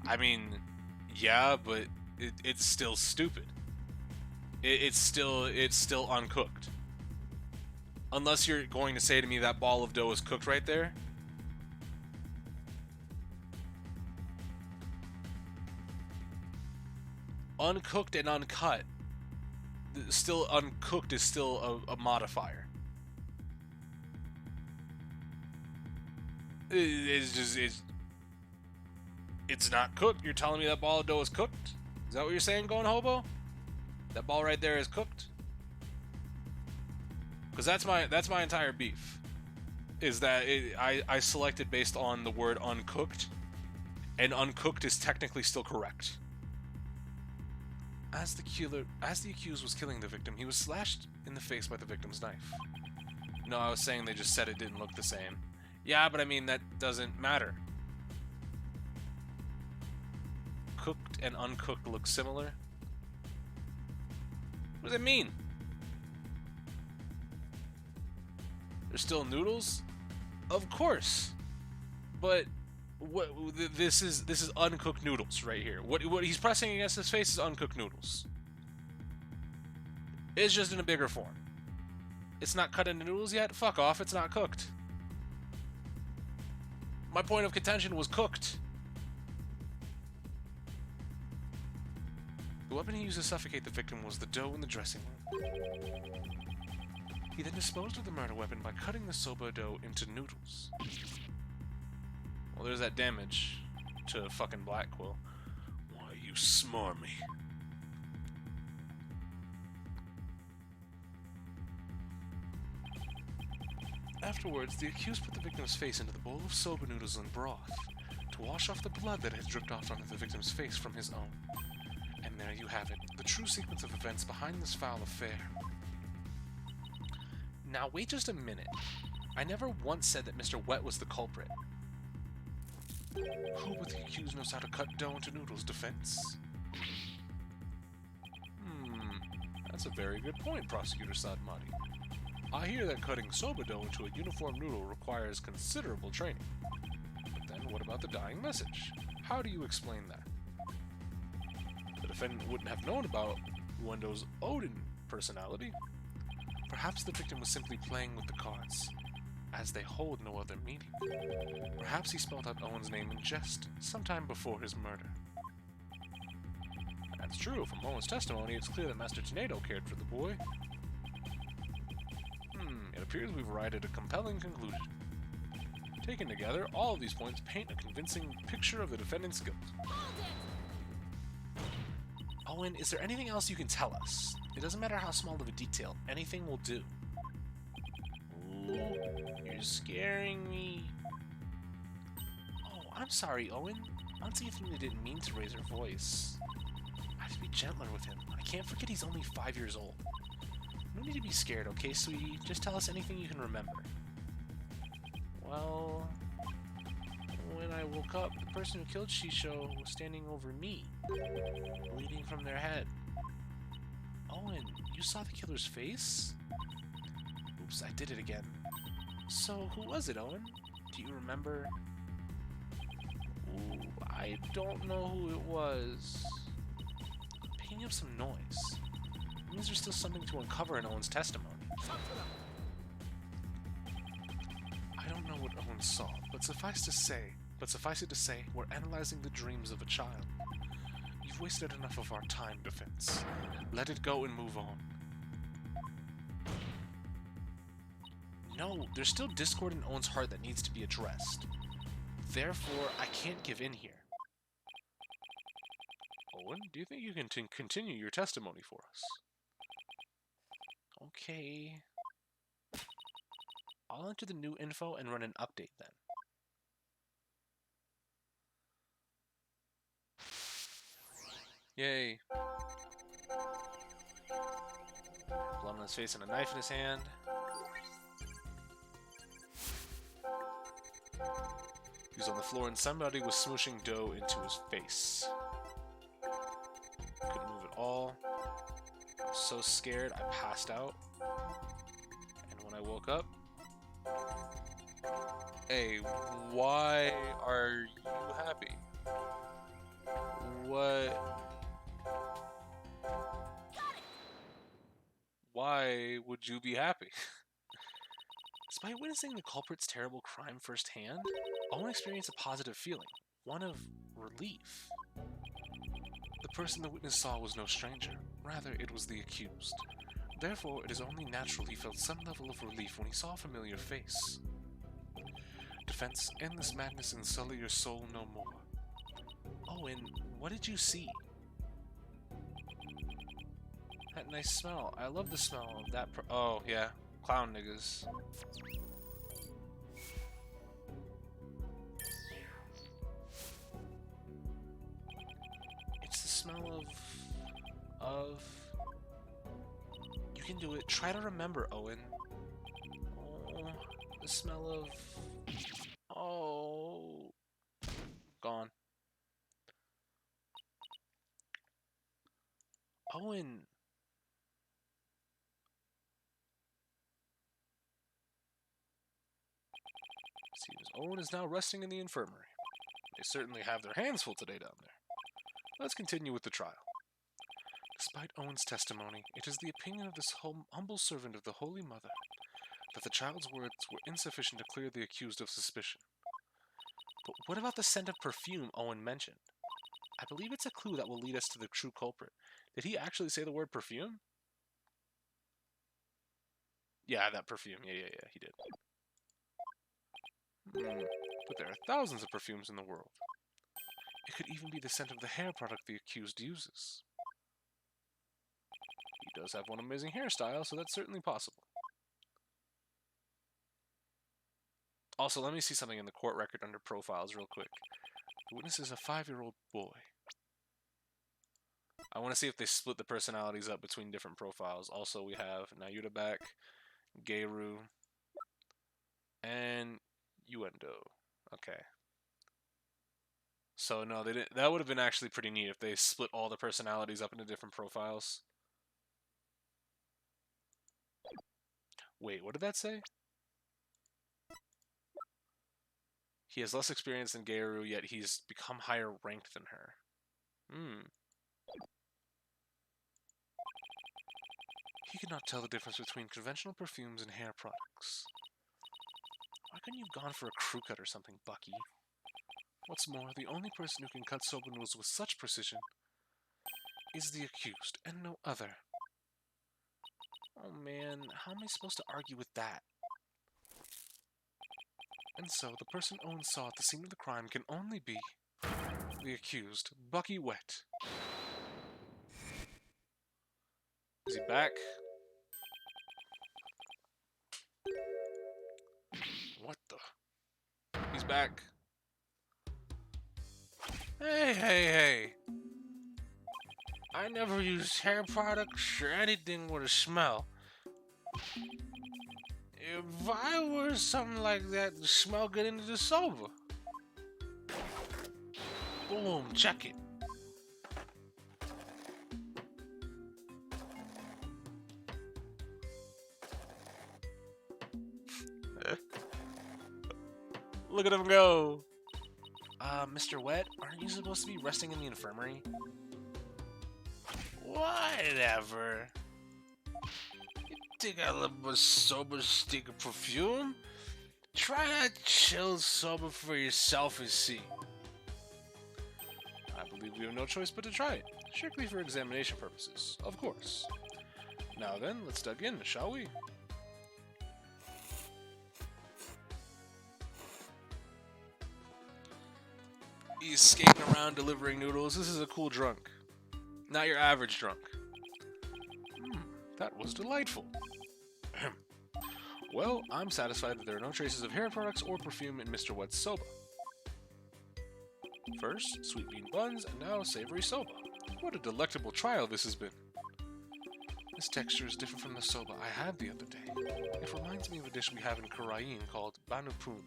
[SPEAKER 5] I mean, yeah, but it's still stupid. It's still uncooked. Unless you're going to say to me that ball of dough is cooked right there. Uncooked and uncut. Still uncooked is still a modifier. It's not cooked. You're telling me that ball of dough is cooked? Is that what you're saying, Going Hobo? That ball right there is cooked. Because that's my entire beef. Is that I selected based on the word uncooked, and uncooked is technically still correct. As the accused was killing the victim, he was slashed in the face by the victim's knife. No, I was saying they just said it didn't look the same. Yeah, but I mean, that doesn't matter. Cooked and uncooked look similar. What does it mean? They're still noodles? Of course. But what this is uncooked noodles right here. What he's pressing against his face is uncooked noodles. It's just in a bigger form. It's not cut into noodles yet? Fuck off, it's not cooked. My point of contention was cooked. The weapon he used to suffocate the victim was the dough in the dressing room. He then disposed of the murder weapon by cutting the soba dough into noodles. Well, there's that damage to fucking Black Quill.
[SPEAKER 2] Why, you smarmy.
[SPEAKER 5] Afterwards, the accused put the victim's face into the bowl of soba noodles and broth to wash off the blood that had dripped off onto the victim's face from his own. And there you have it, the true sequence of events behind this foul affair. Now wait just a minute. I never once said that Mr. Wet was the culprit. Who but the accused knows how to cut dough into noodles? Defense? That's a very good point, Prosecutor Sadmati. I hear that cutting soba dough into a uniform noodle requires considerable training. But then what about the dying message? How do you explain that? The defendant wouldn't have known about Wendo's Odin personality. Perhaps the victim was simply playing with the cards, as they hold no other meaning. Perhaps he spelled out Owen's name in jest, sometime before his murder. That's true. From Owen's testimony, it's clear that Master Tornado cared for the boy. It appears we've arrived at a compelling conclusion. Taken together, all of these points paint a convincing picture of the defendant's guilt. Owen, is there anything else you can tell us? It doesn't matter how small of a detail, anything will do. Ooh, you're scaring me. Oh, I'm sorry, Owen. Auntie Athena didn't mean to raise her voice. I have to be gentler with him. I can't forget he's only 5 years old. No need to be scared, okay, sweetie? Just tell us anything you can remember. Well, when I woke up, the person who killed Shisho was standing over me, bleeding from their head. Owen, you saw the killer's face? Oops, I did it again. So, who was it, Owen? Do you remember? Ooh, I don't know who it was. Painting up some noise. Means there's still something to uncover in Owen's testimony. I don't know what Owen saw, but suffice it to say, we're analyzing the dreams of a child. You've wasted enough of our time, defense. Let it go and move on. No, there's still discord in Owen's heart that needs to be addressed. Therefore, I can't give in here. Owen, do you think you can continue your testimony for us? Okay. I'll enter the new info and run an update then. Yay. Blood on his face and a knife in his hand. He was on the floor and somebody was smooshing dough into his face. Couldn't move at all. I was so scared I passed out. And when I woke up... Hey, why are you happy? What... Why would you be happy? Despite witnessing the culprit's terrible crime firsthand, Owen experienced a positive feeling, one of relief. The person the witness saw was no stranger, rather it was the accused. Therefore, it is only natural he felt some level of relief when he saw a familiar face. Defense, end this madness and sully your soul no more. Owen, what did you see? That nice smell. I love the smell of that. Oh, yeah. Clown niggas. It's the smell of. You can do it. Try to remember, Owen. Oh, the smell of. Oh. Gone. Owen. Seems Owen is now resting in the infirmary. They certainly have their hands full today down there. Let's continue with the trial. Despite Owen's testimony, it is the opinion of this humble servant of the Holy Mother that the child's words were insufficient to clear the accused of suspicion. But what about the scent of perfume Owen mentioned? I believe it's a clue that will lead us to the true culprit. Did he actually say the word perfume? Yeah, that perfume. Yeah, he did. But there are thousands of perfumes in the world. It could even be the scent of the hair product the accused uses. He does have one amazing hairstyle, so that's certainly possible. Also, let me see something in the court record under profiles real quick. The witness is a 5-year-old boy. I want to see if they split the personalities up between different profiles. Also, we have Nayuta back, Geiru, and Uendo. Okay. So no, they didn't. That would have been actually pretty neat if they split all the personalities up into different profiles. Wait, what did that say? He has less experience than Geiru, yet he's become higher ranked than her. He could not tell the difference between conventional perfumes and hair products. Why couldn't you have gone for a crew cut or something, Bucky? What's more, the only person who can cut soba noodles with such precision is the accused, and no other. Oh man, how am I supposed to argue with that? And so, the person Owen saw at the scene of the crime can only be the accused, Bucky Wet. Is he back? What the? He's back. Hey. I never used hair products or anything with a smell. If I were something like that, the smell get into the soba. Boom, check it. Look at him go. Mr. Wet, aren't you supposed to be resting in the infirmary? Whatever. You think I love my soba stick of perfume? Try that chill soba for yourself and see. I believe we have no choice but to try it. Strictly for examination purposes, of course. Now then, let's dig in, shall we? He's skating around delivering noodles. This is a cool drunk. Not your average drunk. That was delightful. Well, I'm satisfied that there are no traces of hair products or perfume in Mr. Wet's soba. First, sweet bean buns, and now savory soba. What a delectable trial this has been. This texture is different from the soba I had the other day. It reminds me of a dish we have in Karain called banupun.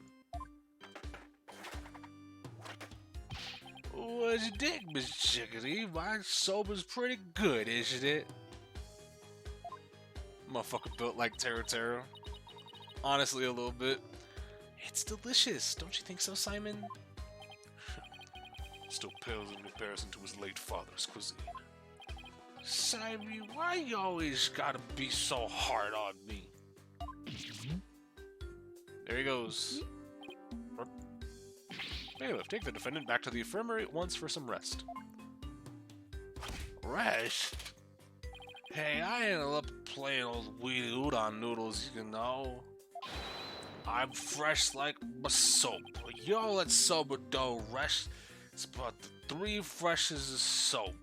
[SPEAKER 5] What you think, Miss Chickadee? My soba's pretty good, isn't it? Motherfucker built like Taro. Honestly, a little bit. It's delicious, don't you think so, Simon?
[SPEAKER 2] Still pales in comparison to his late father's cuisine.
[SPEAKER 5] Simon, why you always gotta be so hard on me? There he goes. Bailiff, take the defendant back to the infirmary at once for some rest. Rest? Hey, I ain't up playing old weedy udon noodles, you know. I'm fresh like my soap. Yo, let soba dough rest. It's about the 3 freshes of soap.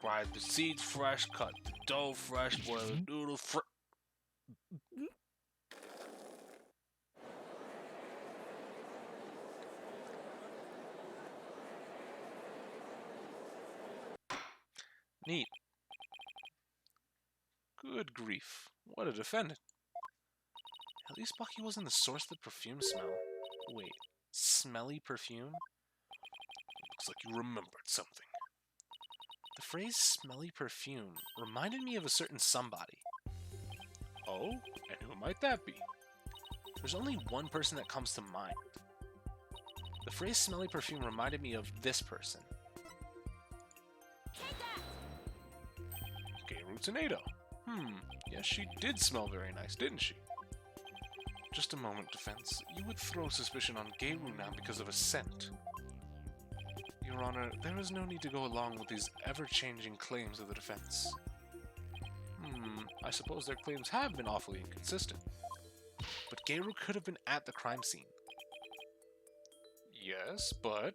[SPEAKER 5] Grind the seeds fresh, cut the dough fresh, boil the noodle fresh. Neat. Good grief. What a defendant. At least Bucky wasn't the source of the perfume smell. Wait, smelly perfume?
[SPEAKER 2] Looks like you remembered something.
[SPEAKER 5] The phrase smelly perfume reminded me of a certain somebody.
[SPEAKER 2] Oh? And who might that be?
[SPEAKER 5] There's only one person that comes to mind. The phrase smelly perfume reminded me of this person.
[SPEAKER 2] Geiru Tornado.
[SPEAKER 5] Yes, she did smell very nice, didn't she?
[SPEAKER 2] Just a moment, Defense. You would throw suspicion on Geiru now because of a scent. Your Honor, there is no need to go along with these ever-changing claims of the defense.
[SPEAKER 5] I suppose their claims have been awfully inconsistent. But Geiru could have been at the crime scene.
[SPEAKER 2] Yes, but...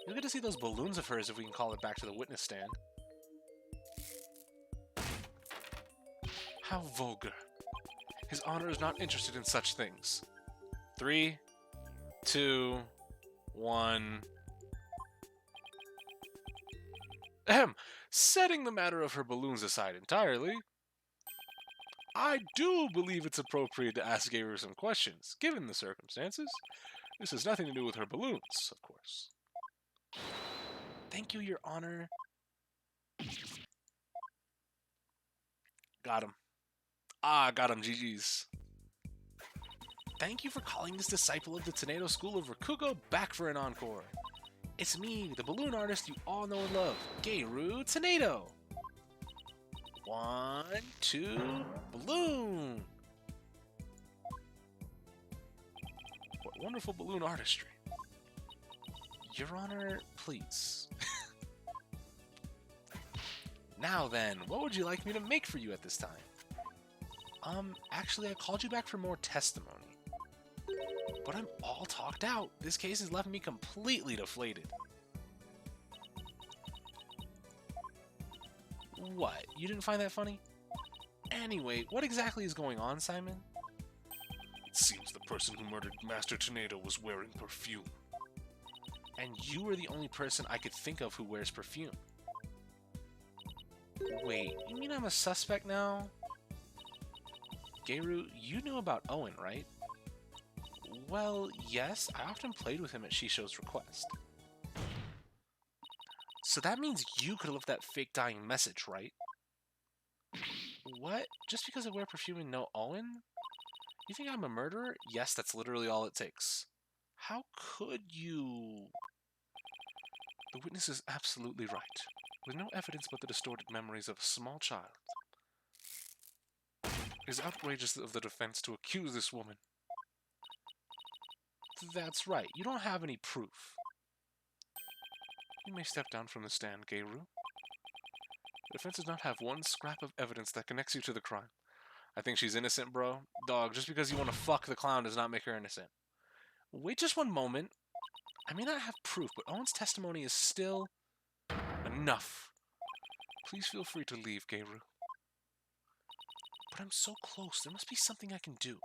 [SPEAKER 5] You'll get to see those balloons of hers if we can call it back to the witness stand.
[SPEAKER 2] How vulgar. His Honor is not interested in such things.
[SPEAKER 5] 3, 2, 1...
[SPEAKER 2] Ahem! Setting the matter of her balloons aside entirely, I do believe it's appropriate to ask Geiru some questions, given the circumstances. This has nothing to do with her balloons, of course.
[SPEAKER 5] Thank you, Your Honor. Got him.
[SPEAKER 2] Got him, GG's.
[SPEAKER 5] Thank you for calling this disciple of the Tornado School of Rakugo back for an encore. It's me, the balloon artist you all know and love, Geiru Tornado. 1, 2, balloon!
[SPEAKER 2] What wonderful balloon artistry.
[SPEAKER 5] Your Honor, please. Now then, what would you like me to make for you at this time? Actually, I called you back for more testimony. But I'm all talked out. This case has left me completely deflated. What? You didn't find that funny? Anyway, what exactly is going on, Simon?
[SPEAKER 2] It seems the person who murdered Master Tornado was wearing perfume.
[SPEAKER 5] And you were the only person I could think of who wears perfume. Wait, you mean I'm a suspect now? Geiru, you knew about Owen, right? Well, yes, I often played with him at Shisho's request. So that means you could have left that fake dying message, right? What? Just because I wear perfume and know Owen? You think I'm a murderer? Yes, that's literally all it takes. How could you?
[SPEAKER 2] The witness is absolutely right. With no evidence but the distorted memories of a small child. It is outrageous of the defense to accuse this woman.
[SPEAKER 5] That's right, you don't have any proof.
[SPEAKER 2] You may step down from the stand, Geiru. The defense does not have one scrap of evidence that connects you to the crime.
[SPEAKER 5] I think she's innocent, bro. Dog, just because you want to fuck the clown does not make her innocent. Wait just one moment. I may not have proof, but Owen's testimony is still...
[SPEAKER 2] Enough. Please feel free to leave, Geiru.
[SPEAKER 5] But I'm so close, there must be something I can do.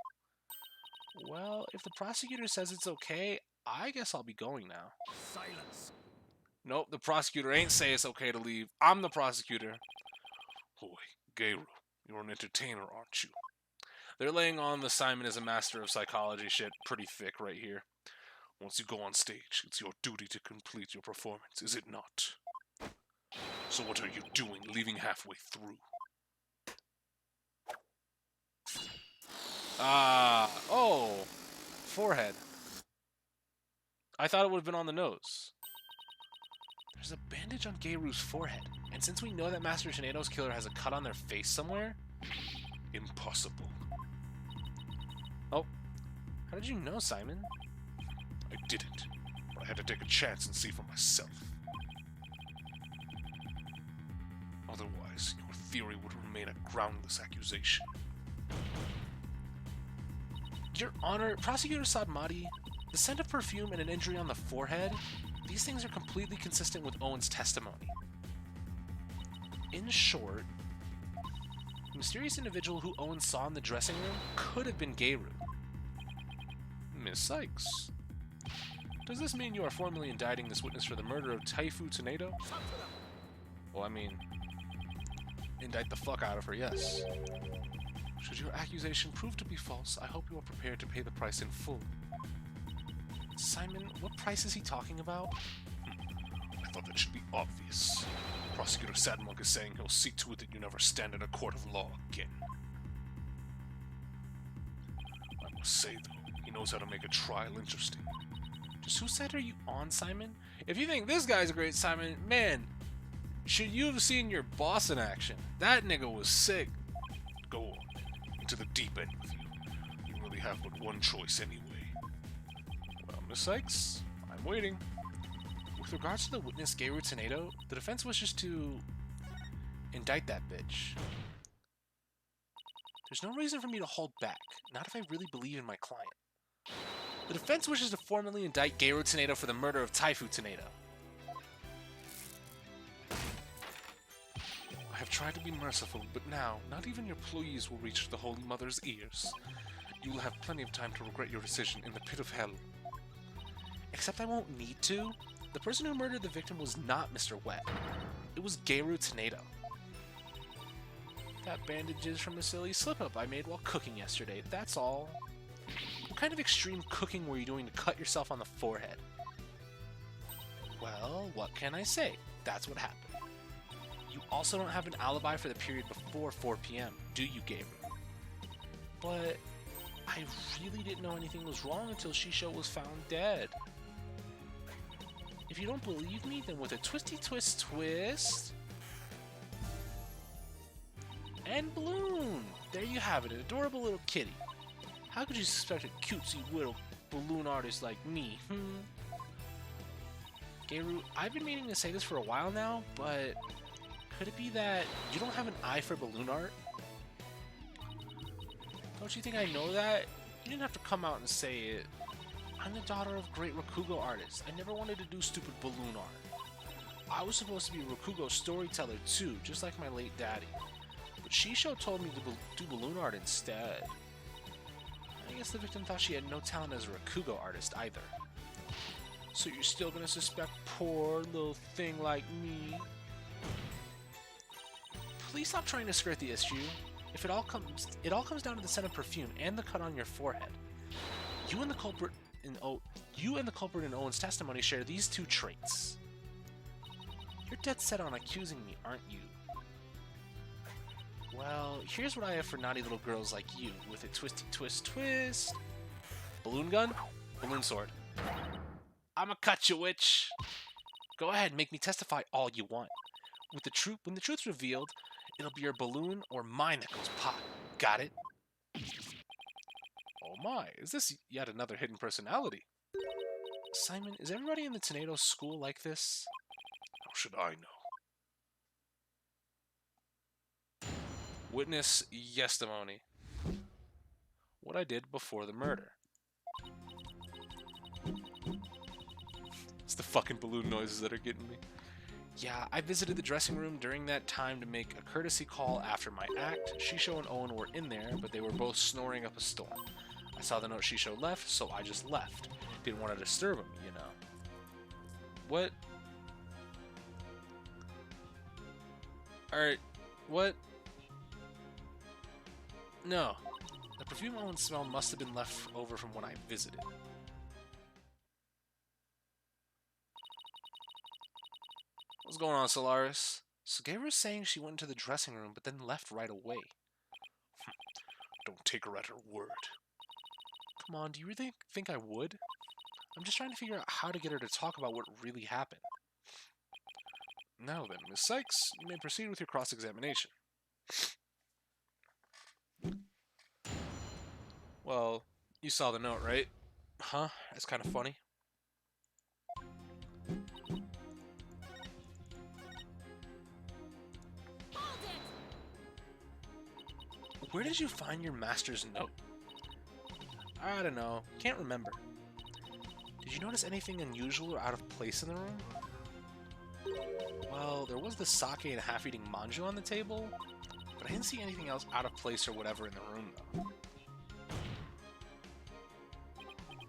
[SPEAKER 5] Well, if the prosecutor says it's okay, I guess I'll be going now.
[SPEAKER 4] Silence.
[SPEAKER 5] Nope, the prosecutor ain't say it's okay to leave. I'm the prosecutor.
[SPEAKER 2] Boy, Geiru, you're an entertainer, aren't you?
[SPEAKER 5] They're laying on the Simon is a master of psychology shit pretty thick right here.
[SPEAKER 2] Once you go on stage, it's your duty to complete your performance, is it not? So what are you doing, leaving halfway through?
[SPEAKER 5] Oh, forehead. I thought it would have been on the nose. There's a bandage on Geiru's forehead, and since we know that Master Tornado's killer has a cut on their face somewhere...
[SPEAKER 2] Impossible.
[SPEAKER 5] Oh, how did you know, Simon?
[SPEAKER 2] I didn't, but I had to take a chance and see for myself. Otherwise, your theory would remain a groundless accusation.
[SPEAKER 5] Your Honor, Prosecutor Sadmati, the scent of perfume and an injury on the forehead, these things are completely consistent with Owen's testimony. In short, the mysterious individual who Owen saw in the dressing room could have been Gayru. Miss Sykes, does this mean you are formally indicting this witness for the murder of Taifu Tonedo? Well, I mean, indict the fuck out of her, yes. Should your accusation prove to be false, I hope you are prepared to pay the price in full. Simon, what price is he talking about?
[SPEAKER 2] I thought that should be obvious. Prosecutor Sadmonk is saying he'll see to it that you never stand in a court of law again. I must say, though, he knows how to make a trial interesting.
[SPEAKER 5] Just whose side are you on, Simon? If you think this guy's great, Simon, man, should you have seen your boss in action? That nigga was sick.
[SPEAKER 2] Go on, into the deep end with you. You really have but one choice anyway.
[SPEAKER 5] Well, Miss Sykes, I'm waiting. With regards to the witness Gayru Tonedo, the defense wishes to indict that bitch. There's no reason for me to hold back, not if I really believe in my client. The defense wishes to formally indict Gayru Tonedo for the murder of Taifu Tonedo.
[SPEAKER 2] I have tried to be merciful, but now, not even your pleas will reach the Holy Mother's ears. You will have plenty of time to regret your decision in the pit of hell.
[SPEAKER 5] Except I won't need to. The person who murdered the victim was not Mr. Wet. It was Gayru Tonedo. Got bandages from a silly slip-up I made while cooking yesterday, that's all. What kind of extreme cooking were you doing to cut yourself on the forehead? Well, what can I say? That's what happened. You also don't have an alibi for the period before 4 p.m., do you, Gayru? But I really didn't know anything was wrong until Shisho was found dead. If you don't believe me, then with a twisty twist twist... And Balloon! There you have it, an adorable little kitty. How could you suspect a cutesy little balloon artist like me, Gayru, I've been meaning to say this for a while now, but could it be that you don't have an eye for balloon art? Don't you think I know that? You didn't have to come out and say it. I'm the daughter of great Rakugo artists. I never wanted to do stupid balloon art. I was supposed to be a Rakugo storyteller too, just like my late daddy. But Shisho told me to do balloon art instead. I guess the victim thought she had no talent as a Rakugo artist either. So you're still gonna suspect poor little thing like me? Please stop trying to skirt the issue. If it all comes down to the scent of perfume and the cut on your forehead. You and the culprit in Owen's testimony share these two traits. You're dead set on accusing me, aren't you? Well, here's what I have for naughty little girls like you, with a twisty twist twist. Balloon gun, balloon sword. I'ma cut you, witch. Go ahead, make me testify all you want. When the truth's revealed, it'll be your balloon or mine that goes pop. Got it? Oh my, is this yet another hidden personality? Simon, is everybody in the Tonedo school like this?
[SPEAKER 2] How should I know?
[SPEAKER 5] Witness testimony. What I did before the murder. It's the fucking balloon noises that are getting me. Yeah, I visited the dressing room during that time to make a courtesy call after my act. Shisho and Owen were in there, but they were both snoring up a storm. I saw the note Shisho left, so I just left. Didn't want to disturb him, you know. What? Alright, what? No. The perfume Owen smelled must have been left over from when I visited. What's going on, Solaris? Sugeiru's saying she went into the dressing room, but then left right away.
[SPEAKER 2] Don't take her at her word.
[SPEAKER 5] Come on, do you really think I would? I'm just trying to figure out how to get her to talk about what really happened. Now then, Miss Sykes, you may proceed with your cross-examination. Well, you saw the note, right? Huh? That's kind of funny. Where did you find your master's note? I don't know. Can't remember. Did you notice anything unusual or out of place in the room? Well, there was the sake and half-eating manju on the table, but I didn't see anything else out of place or whatever in the room, though.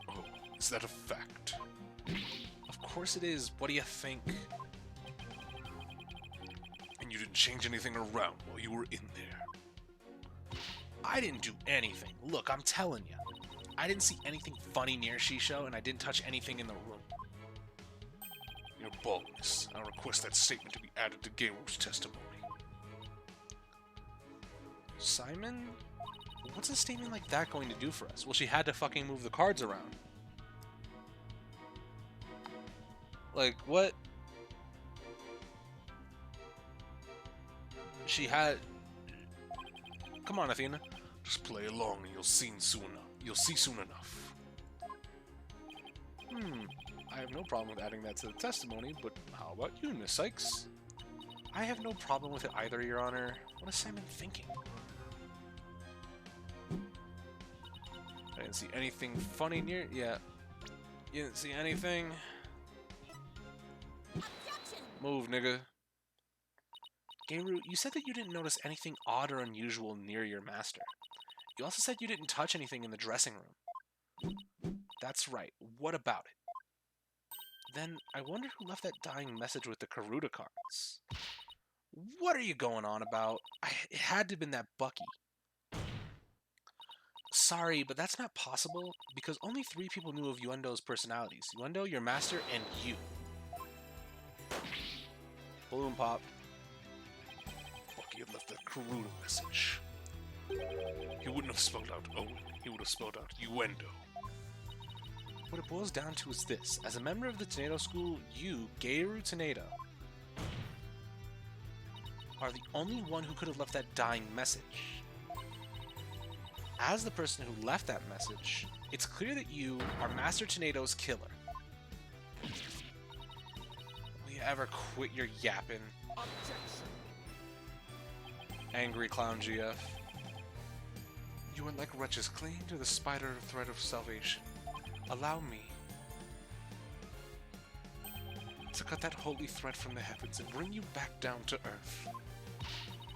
[SPEAKER 2] Oh, is that a fact?
[SPEAKER 5] Of course it is. What do you think?
[SPEAKER 2] And you didn't change anything around while you were in there?
[SPEAKER 5] I didn't do anything. Look, I'm telling you. I didn't see anything funny near Shisho, and I didn't touch anything in the room.
[SPEAKER 2] Your baldness. I'll request that statement to be added to Geiru's testimony.
[SPEAKER 5] Simon? What's a statement like that going to do for us? Well, she had to fucking move the cards around. Like, what? She had... Come on, Athena.
[SPEAKER 2] Just play along and you'll see soon enough.
[SPEAKER 5] I have no problem with adding that to the testimony, but how about you, Miss Sykes? I have no problem with it either, Your Honor. What is Simon thinking? I didn't see anything funny near... Yeah. You didn't see anything? Move, nigga. Geiru, you said that you didn't notice anything odd or unusual near your master. You also said you didn't touch anything in the dressing room. That's right. What about it? Then, I wonder who left that dying message with the Karuta cards. What are you going on about? It had to have been that Bucky. Sorry, but that's not possible, because only 3 people knew of Yuendo's personalities. Yuendo, your master, and you. Balloon pop.
[SPEAKER 2] Bucky had left that Karuta message. He wouldn't have spelled out Owen. He would have spelled out Yuendo.
[SPEAKER 5] What it boils down to is this. As a member of the Tornado School, you, Geiru Tornado, are the only one who could have left that dying message. As the person who left that message, it's clear that you are Master Tornado's killer. Will you ever quit your yapping?
[SPEAKER 4] Objection.
[SPEAKER 5] Angry Clown GF.
[SPEAKER 2] You are like wretches clinging to the spider thread of salvation. Allow me to cut that holy thread from the heavens and bring you back down to earth.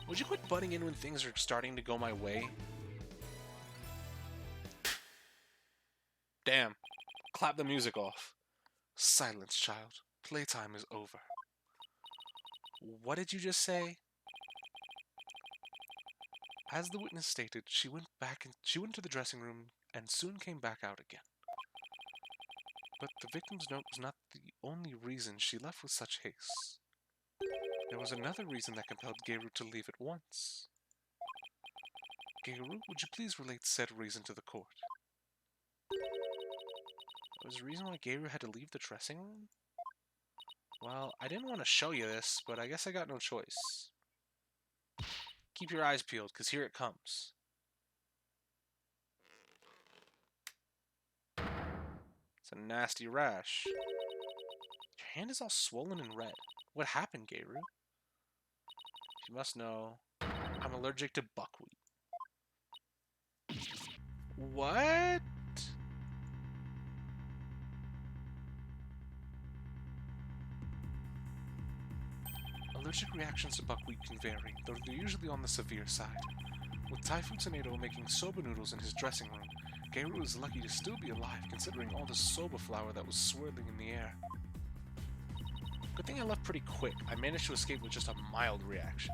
[SPEAKER 5] Would you quit butting in when things are starting to go my way? Damn. Clap the music off.
[SPEAKER 2] Silence, child. Playtime is over.
[SPEAKER 5] What did you just say?
[SPEAKER 2] As the witness stated, she went to the dressing room and soon came back out again. But the victim's note was not the only reason she left with such haste. There was another reason that compelled Geiru to leave at once. Geiru, would you please relate said reason to the court?
[SPEAKER 5] There was a reason why Geiru had to leave the dressing room? Well, I didn't want to show you this, but I guess I got no choice. Keep your eyes peeled, because here it comes. It's a nasty rash. Your hand is all swollen and red. What happened, Geiru? You must know, I'm allergic to buckwheat. What?
[SPEAKER 2] Allergic reactions to buckwheat can vary, though they're usually on the severe side. With Typhoon Tornado making soba noodles in his dressing room, Geiru is lucky to still be alive considering all the soba flour that was swirling in the air.
[SPEAKER 5] Good thing I left pretty quick. I managed to escape with just a mild reaction.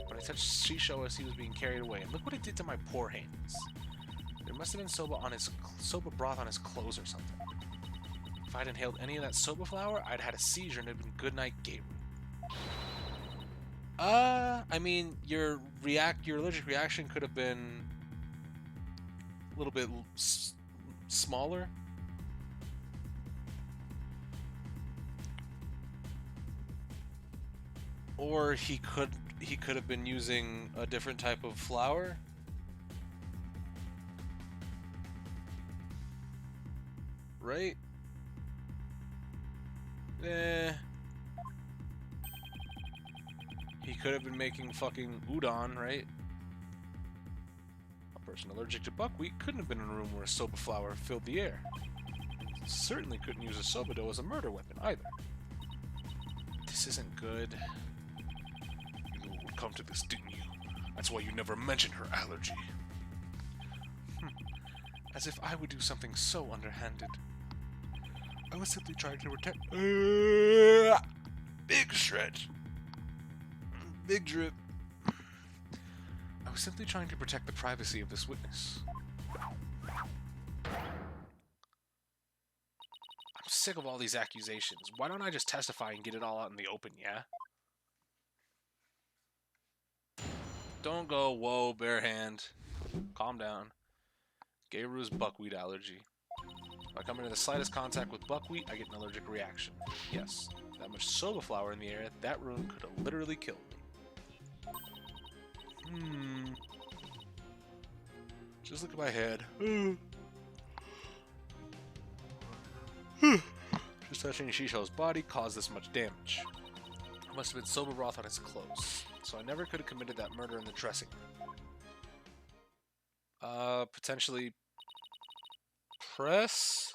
[SPEAKER 5] But I touched Shisho as he was being carried away, and look what it did to my poor hands. There must have been soba broth on his clothes or something. If I'd inhaled any of that soba flour, I'd had a seizure and it'd been goodnight Geiru. I mean, your allergic reaction could have been a little bit smaller. Or he could have been using a different type of flour. Right? He could have been making fucking udon, right? A person allergic to buckwheat couldn't have been in a room where soba flour filled the air. Certainly couldn't use a soba dough as a murder weapon either. This This isn't good.
[SPEAKER 2] You knew it would come to this, didn't you? That's why you never mentioned her allergy.
[SPEAKER 5] As if I would do something so underhanded. I was simply trying to protect.
[SPEAKER 2] Big stretch.
[SPEAKER 5] Big drip. I was simply trying to protect the privacy of this witness. I'm sick of all these accusations. Why don't I just testify and get it all out in the open, yeah? Don't go, whoa, bare hand. Calm down. Gayru's buckwheat allergy. If I come into the slightest contact with buckwheat, I get an allergic reaction. Yes, that much soba flour in the air, that room could have literally killed me. Just look at my head. Just touching Shisho's body caused this much damage. It must have been soba broth on his clothes, so I never could have committed that murder in the dressing room. Potentially press?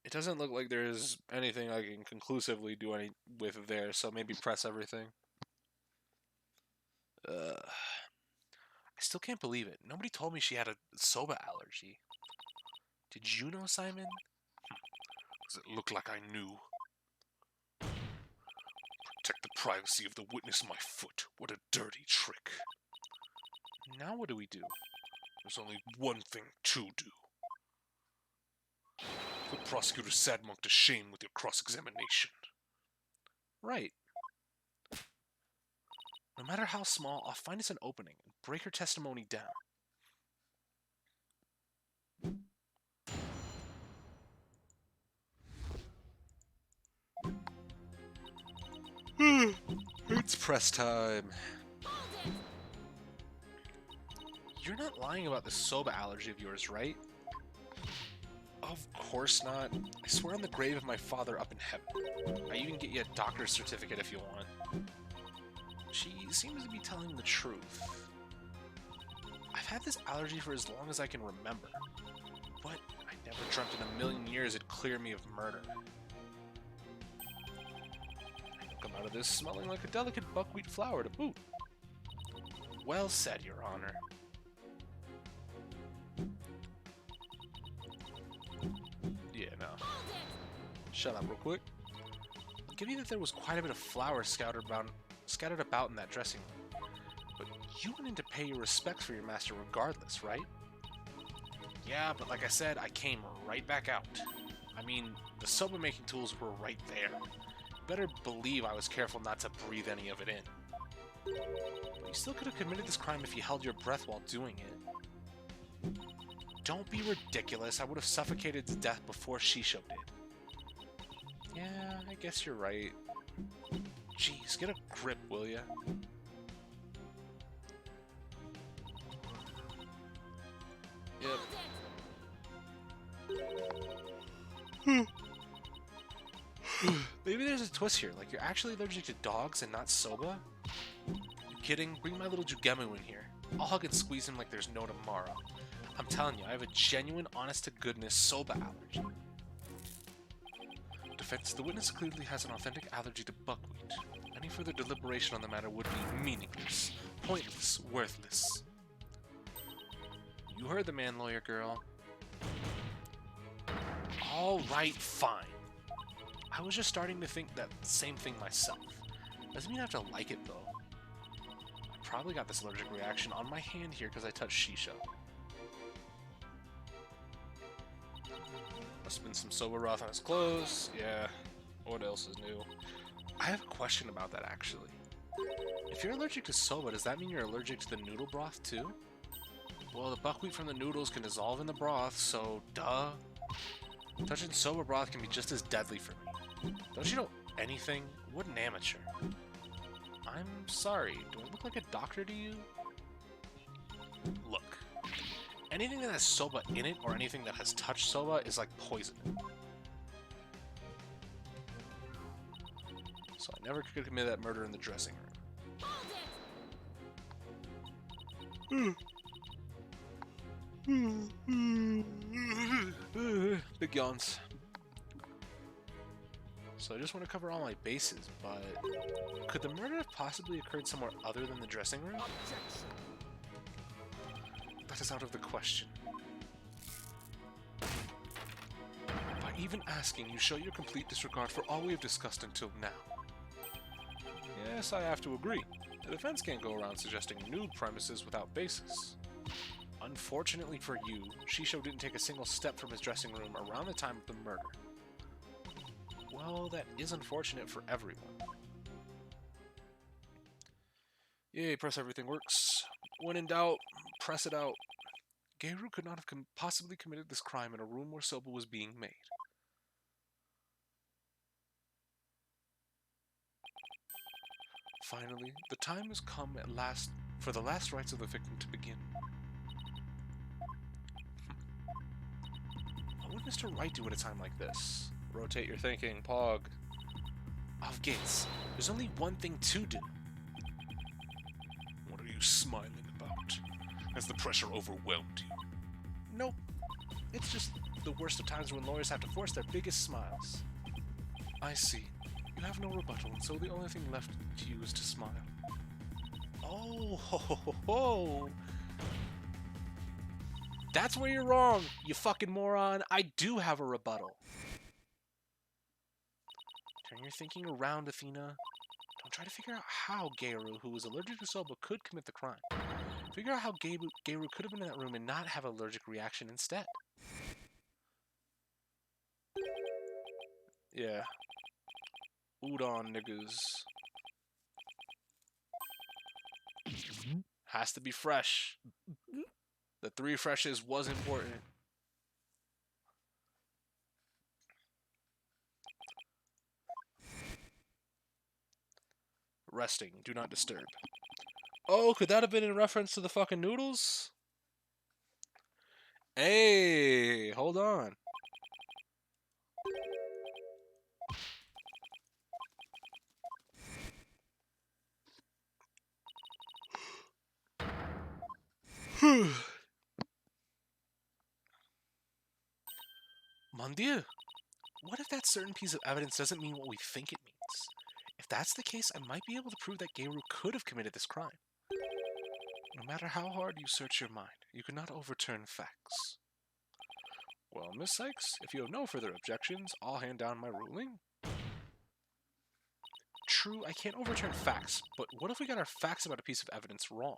[SPEAKER 5] It doesn't look like there's anything I can conclusively do any with there, so maybe press everything. I still can't believe it. Nobody told me she had a soba allergy. Did you know, Simon?
[SPEAKER 2] Does it look like I knew? Protect the privacy of the witness, my foot. What a dirty trick.
[SPEAKER 5] Now what do we do?
[SPEAKER 2] There's only one thing to do. Put Prosecutor Sadmonk to shame with your cross-examination.
[SPEAKER 5] Right. No matter how small, I'll find us an opening and break her testimony down. It's press time. You're not lying about the soba allergy of yours, right? Of course not. I swear on the grave of my father up in heaven. I even get you a doctor's certificate if you want. She seems to be telling the truth. I've had this allergy for as long as I can remember, but I never dreamt in a million years it'd clear me of murder. I'll come out of this smelling like a delicate buckwheat flour to boot. Well said, Your Honor. Yeah, no. Shut up real quick. I'll give you that there was quite a bit of flour scattered about in that dressing room. But you went in to pay your respects for your master regardless, right? Yeah, but like I said, I came right back out. I mean, the soba making tools were right there. Better believe I was careful not to breathe any of it in. But you still could have committed this crime if you held your breath while doing it. Don't be ridiculous. I would have suffocated to death before Shisho did. Yeah, I guess you're right. Jeez, get a grip, will ya? Yep. Maybe there's a twist here, like you're actually allergic to dogs and not soba? You kidding? Bring my little Jugemu in here. I'll hug and squeeze him like there's no tomorrow. I'm telling you, I have a genuine, honest-to-goodness soba allergy. Defense, the witness clearly has an authentic allergy to buckwheat. Any further deliberation on the matter would be meaningless, pointless, worthless. You heard the man, lawyer girl. Alright, fine. I was just starting to think that same thing myself. Doesn't mean I have to like it, though. I probably got this allergic reaction on my hand here because I touched Shisho. Must have been some soba broth on his clothes. Yeah. What else is new? I have a question about that, actually. If you're allergic to soba, does that mean you're allergic to the noodle broth, too? Well, the buckwheat from the noodles can dissolve in the broth, so duh. Touching soba broth can be just as deadly for me. Don't you know anything? What an amateur. I'm sorry, do I look like a doctor to you? Look. Anything that has soba in it, or anything that has touched soba, is like poison. So I never could commit that murder in the dressing room. Big yawns. so I just want to cover all my bases, but could the murder have possibly occurred somewhere other than the dressing room?
[SPEAKER 4] Objection.
[SPEAKER 5] That is out of the question. By even asking, you show your complete disregard for all we have discussed until now. Yes, I have to agree. The defense can't go around suggesting new premises without basis. Unfortunately for you, Shisho didn't take a single step from his dressing room around the time of the murder. Well, that is unfortunate for everyone. Yay, press everything works. When in doubt, press it out. Geiru could not have possibly committed this crime in a room where soba was being made. Finally, the time has come at last for the last rites of the victim to begin. What would Mr. Wright do at a time like this? Rotate your thinking, Pog. Of Gates, there's only one thing to do.
[SPEAKER 2] What are you smiling about? Has the pressure overwhelmed you?
[SPEAKER 5] Nope. It's just the worst of times when lawyers have to force their biggest smiles. I see. You have no rebuttal, and so the only thing left to you is to smile. Oh, ho, ho, ho, ho. That's where you're wrong, you fucking moron. I do have a rebuttal. Turn your thinking around, Athena. Don't try to figure out how Geiru, who is allergic to soba, could commit the crime. Figure out how Geiru could have been in that room and not have an allergic reaction instead. Yeah. Udon niggas. Has to be fresh. The 3 freshes was important. Resting. Do not disturb. Oh, could that have been in reference to the fucking noodles? Hey, hold on. Mon Dieu. What if that certain piece of evidence doesn't mean what we think it means? If that's the case, I might be able to prove that Geiru could have committed this crime. No matter how hard you search your mind, you cannot overturn facts. Well, Miss Sykes, if you have no further objections, I'll hand down my ruling. True, I can't overturn facts, but what if we got our facts about a piece of evidence wrong?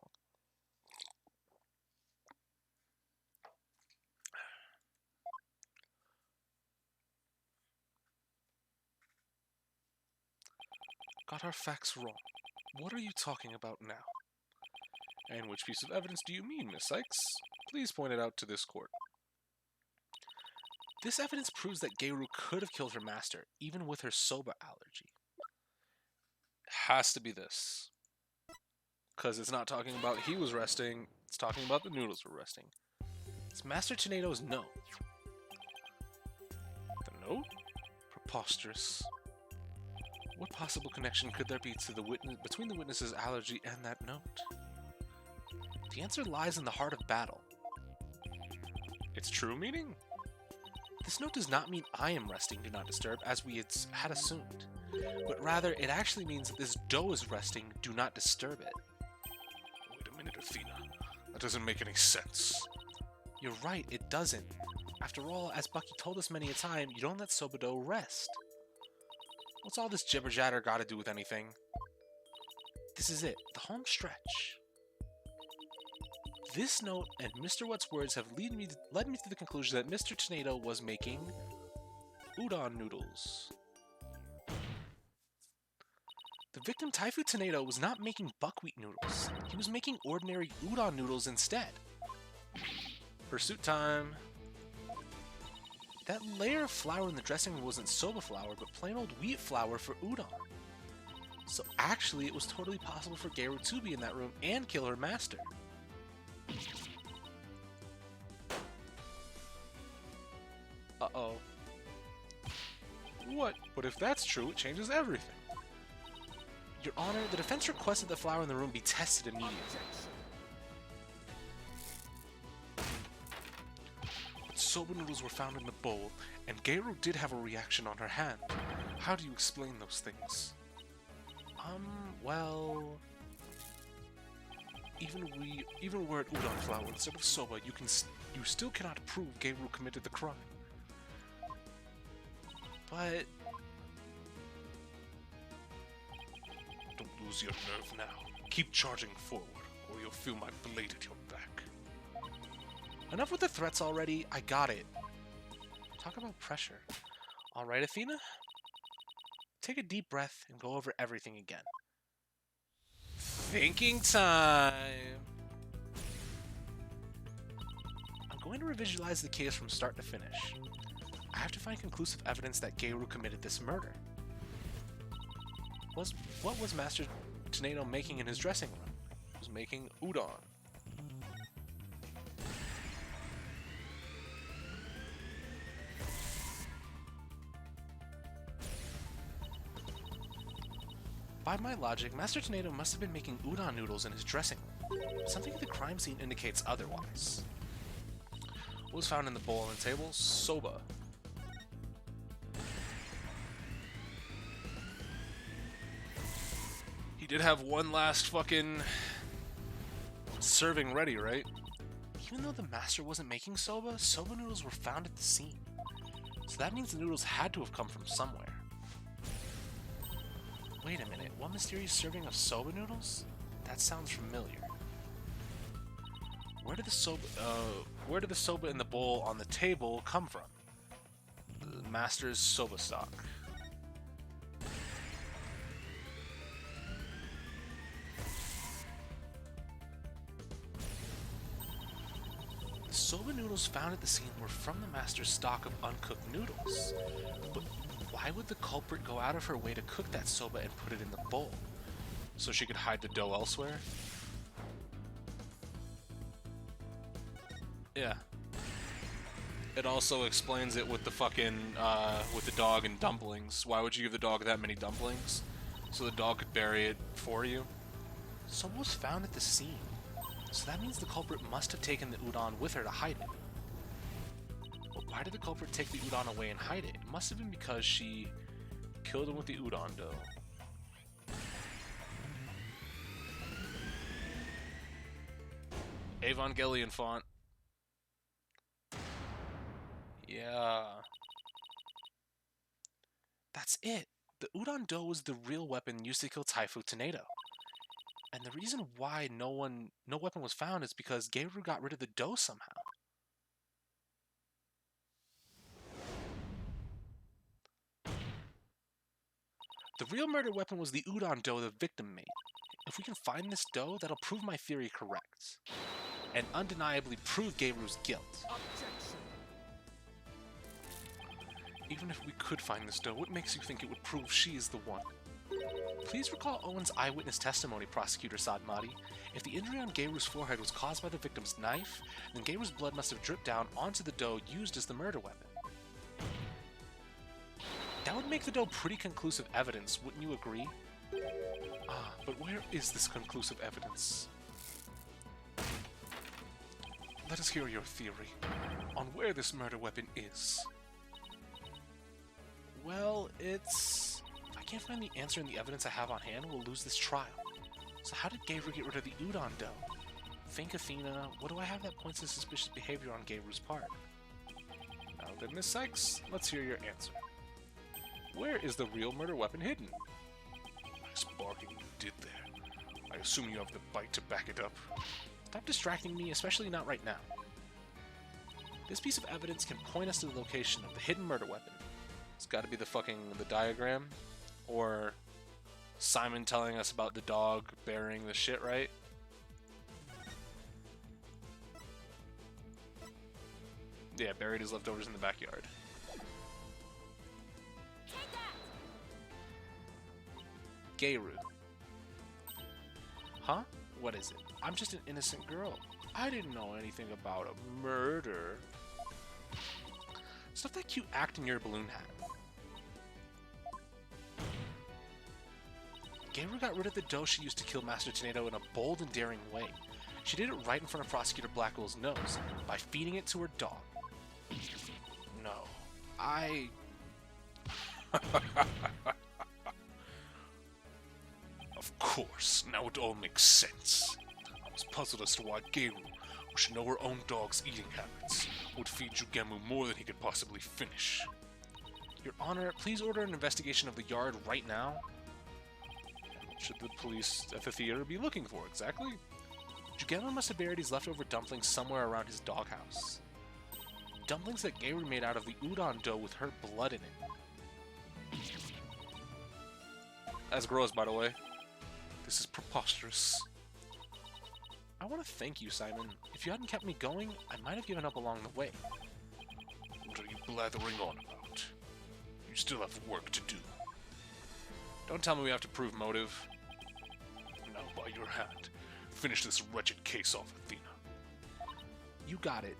[SPEAKER 5] Got our facts wrong. What are you talking about now? And which piece of evidence do you mean, Miss Sykes? Please point it out to this court. This evidence proves that Geiru could have killed her master, even with her soba allergy. Has to be this. Because it's not talking about he was resting, it's talking about the noodles were resting. It's Master Tornado's note. The note? Preposterous. What possible connection could there be to the between the witness's allergy and that note? The answer lies in the heart of battle. Its true meaning? This note does not mean I am resting, do not disturb, as we had assumed, but rather it actually means that this dough is resting, do not disturb it.
[SPEAKER 2] Wait a minute, Athena. That doesn't make any sense.
[SPEAKER 5] You're right, it doesn't. After all, as Bucky told us many a time, you don't let soba dough rest. What's all this jibber-jatter got to do with anything? This is it, the home stretch. This note and Mr. What's words have led me to the conclusion that Mr. Tornado was making udon noodles. The victim, Taifu Tornado, was not making buckwheat noodles. He was making ordinary udon noodles instead. Pursuit time. That layer of flour in the dressing room wasn't soba flour, but plain old wheat flour for udon. So actually, it was totally possible for Geiru to be in that room and kill her master. Uh-oh. What? But if that's true, it changes everything. Your Honor, the defense requested the flour in the room be tested immediately. But soba noodles were found in the bowl, and Geiru did have a reaction on her hand.
[SPEAKER 1] How do you explain those things?
[SPEAKER 5] Well... Even were it udon flour instead of soba, you still cannot prove Geiru committed the crime. But...
[SPEAKER 2] Don't lose your nerve now. Keep charging forward, or you'll feel my blade at your back.
[SPEAKER 5] Enough with the threats already, I got it. Talk about pressure. Alright, Athena? Take a deep breath and go over everything again.
[SPEAKER 1] Thinking time!
[SPEAKER 5] I'm going to revisualize the case from start to finish. I have to find conclusive evidence that Geiru committed this murder. What was Master Tornado making in his dressing room?
[SPEAKER 1] He was making udon.
[SPEAKER 5] By my logic, Master Tornado must have been making udon noodles in his dressing room. Something at the crime scene indicates otherwise.
[SPEAKER 1] What was found in the bowl on the table? Soba. He did have one last fucking serving ready, right?
[SPEAKER 5] Even though the master wasn't making soba, soba noodles were found at the scene. So that means the noodles had to have come from somewhere. Wait a minute, one mysterious serving of soba noodles? That sounds familiar. Where did the soba in the bowl on the table come from? The master's soba stock. The soba noodles found at the scene were from the master's stock of uncooked noodles. But why would the culprit go out of her way to cook that soba and put it in the bowl?
[SPEAKER 1] So she could hide the dough elsewhere? Yeah. It also explains it with the fucking, with the dog and dumplings. Why would you give the dog that many dumplings? So the dog could bury it for you?
[SPEAKER 5] Soba was found at the scene. So that means the culprit must have taken the udon with her to hide it. But why did the culprit take the udon away and hide it? It must have been because she
[SPEAKER 1] Killed him with the udon dough. Evangelion font. Yeah.
[SPEAKER 5] That's it. The udon dough was the real weapon used to kill Taifu Tornado. And the reason why no weapon was found is because Geiru got rid of the dough somehow. The real murder weapon was the udon dough the victim made. If we can find this dough, that'll prove my theory correct. And undeniably prove Geiru's guilt.
[SPEAKER 4] Objection.
[SPEAKER 5] Even if we could find this dough, what makes you think it would prove she is the one? Please recall Owen's eyewitness testimony, Prosecutor Sadmati. If the injury on Geiru's forehead was caused by the victim's knife, then Geiru's blood must have dripped down onto the dough used as the murder weapon. That would make the dough pretty conclusive evidence, wouldn't you agree? But where is this conclusive evidence? Let us hear your theory on where this murder weapon is. Well, it's... If I can't find the answer in the evidence I have on hand, we'll lose this trial. So how did Geiru get rid of the udon dough? Think, Athena, what do I have that points to suspicious behavior on Geiru's part?
[SPEAKER 1] Now then, Miss Sykes, let's hear your answer. Where is the real murder weapon hidden?
[SPEAKER 2] Nice bargain you did there. I assume you have the bite to back it up.
[SPEAKER 5] Stop distracting me, especially not right now. This piece of evidence can point us to the location of the hidden murder weapon.
[SPEAKER 1] It's gotta be the diagram. Or Simon telling us about the dog burying the shit, right? Yeah, buried his leftovers in the backyard.
[SPEAKER 5] Geiru. Huh? What is it? I'm just an innocent girl. I didn't know anything about a murder. Stuff that cute act in your balloon hat. Geiru got rid of the dough she used to kill Master Tornado in a bold and daring way. She did it right in front of Prosecutor Blackwell's nose, by feeding it to her dog. No,
[SPEAKER 2] Of course, now it all makes sense. I was puzzled as to why Geiru, who should know her own dog's eating habits, would feed Jugemu more than he could possibly finish.
[SPEAKER 5] Your Honor, please order an investigation of the yard right now. What should the police at the theater be looking for, exactly? Jugemu must have buried his leftover dumplings somewhere around his doghouse. Dumplings that Geiru made out of the udon dough with her blood in it. That's gross, by the way.
[SPEAKER 2] This is preposterous.
[SPEAKER 5] I want to thank you, Simon. If you hadn't kept me going, I might have given up along the way.
[SPEAKER 2] What are you blathering on about? You still have work to do.
[SPEAKER 5] Don't tell me we have to prove motive.
[SPEAKER 2] Now, by your hand, finish this wretched case off, Athena.
[SPEAKER 5] You got it.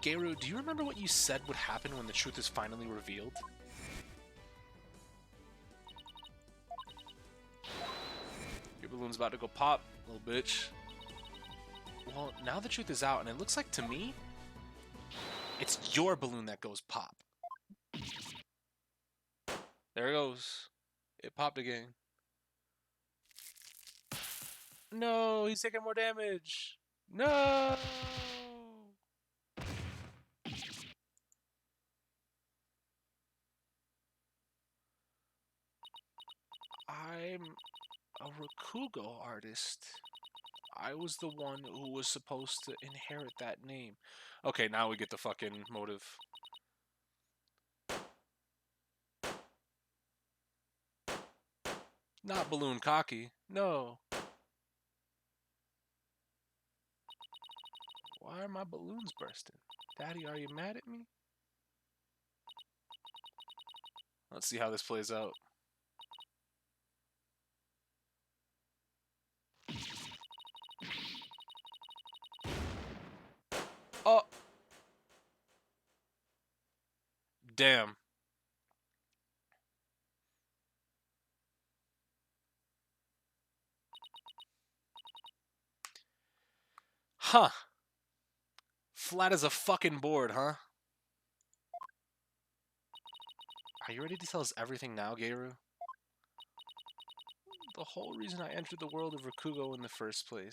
[SPEAKER 5] Geiru, do you remember what you said would happen when the truth is finally revealed? Your balloon's about to go pop, little bitch. Well, now the truth is out, and it looks like to me, it's your balloon that goes pop. There it goes. It popped again. No, he's taking more damage. No! I'm a Rakugo artist. I was the one who was supposed to inherit that name. Okay, now we get the fucking motive. Not balloon cocky. No. Why are my balloons bursting? Daddy, are you mad at me? Let's see how this plays out. Oh! Damn. Huh. Flat as a fucking board, huh? Are you ready to tell us everything now, Geiru? The whole reason I entered the world of Rakugo in the first place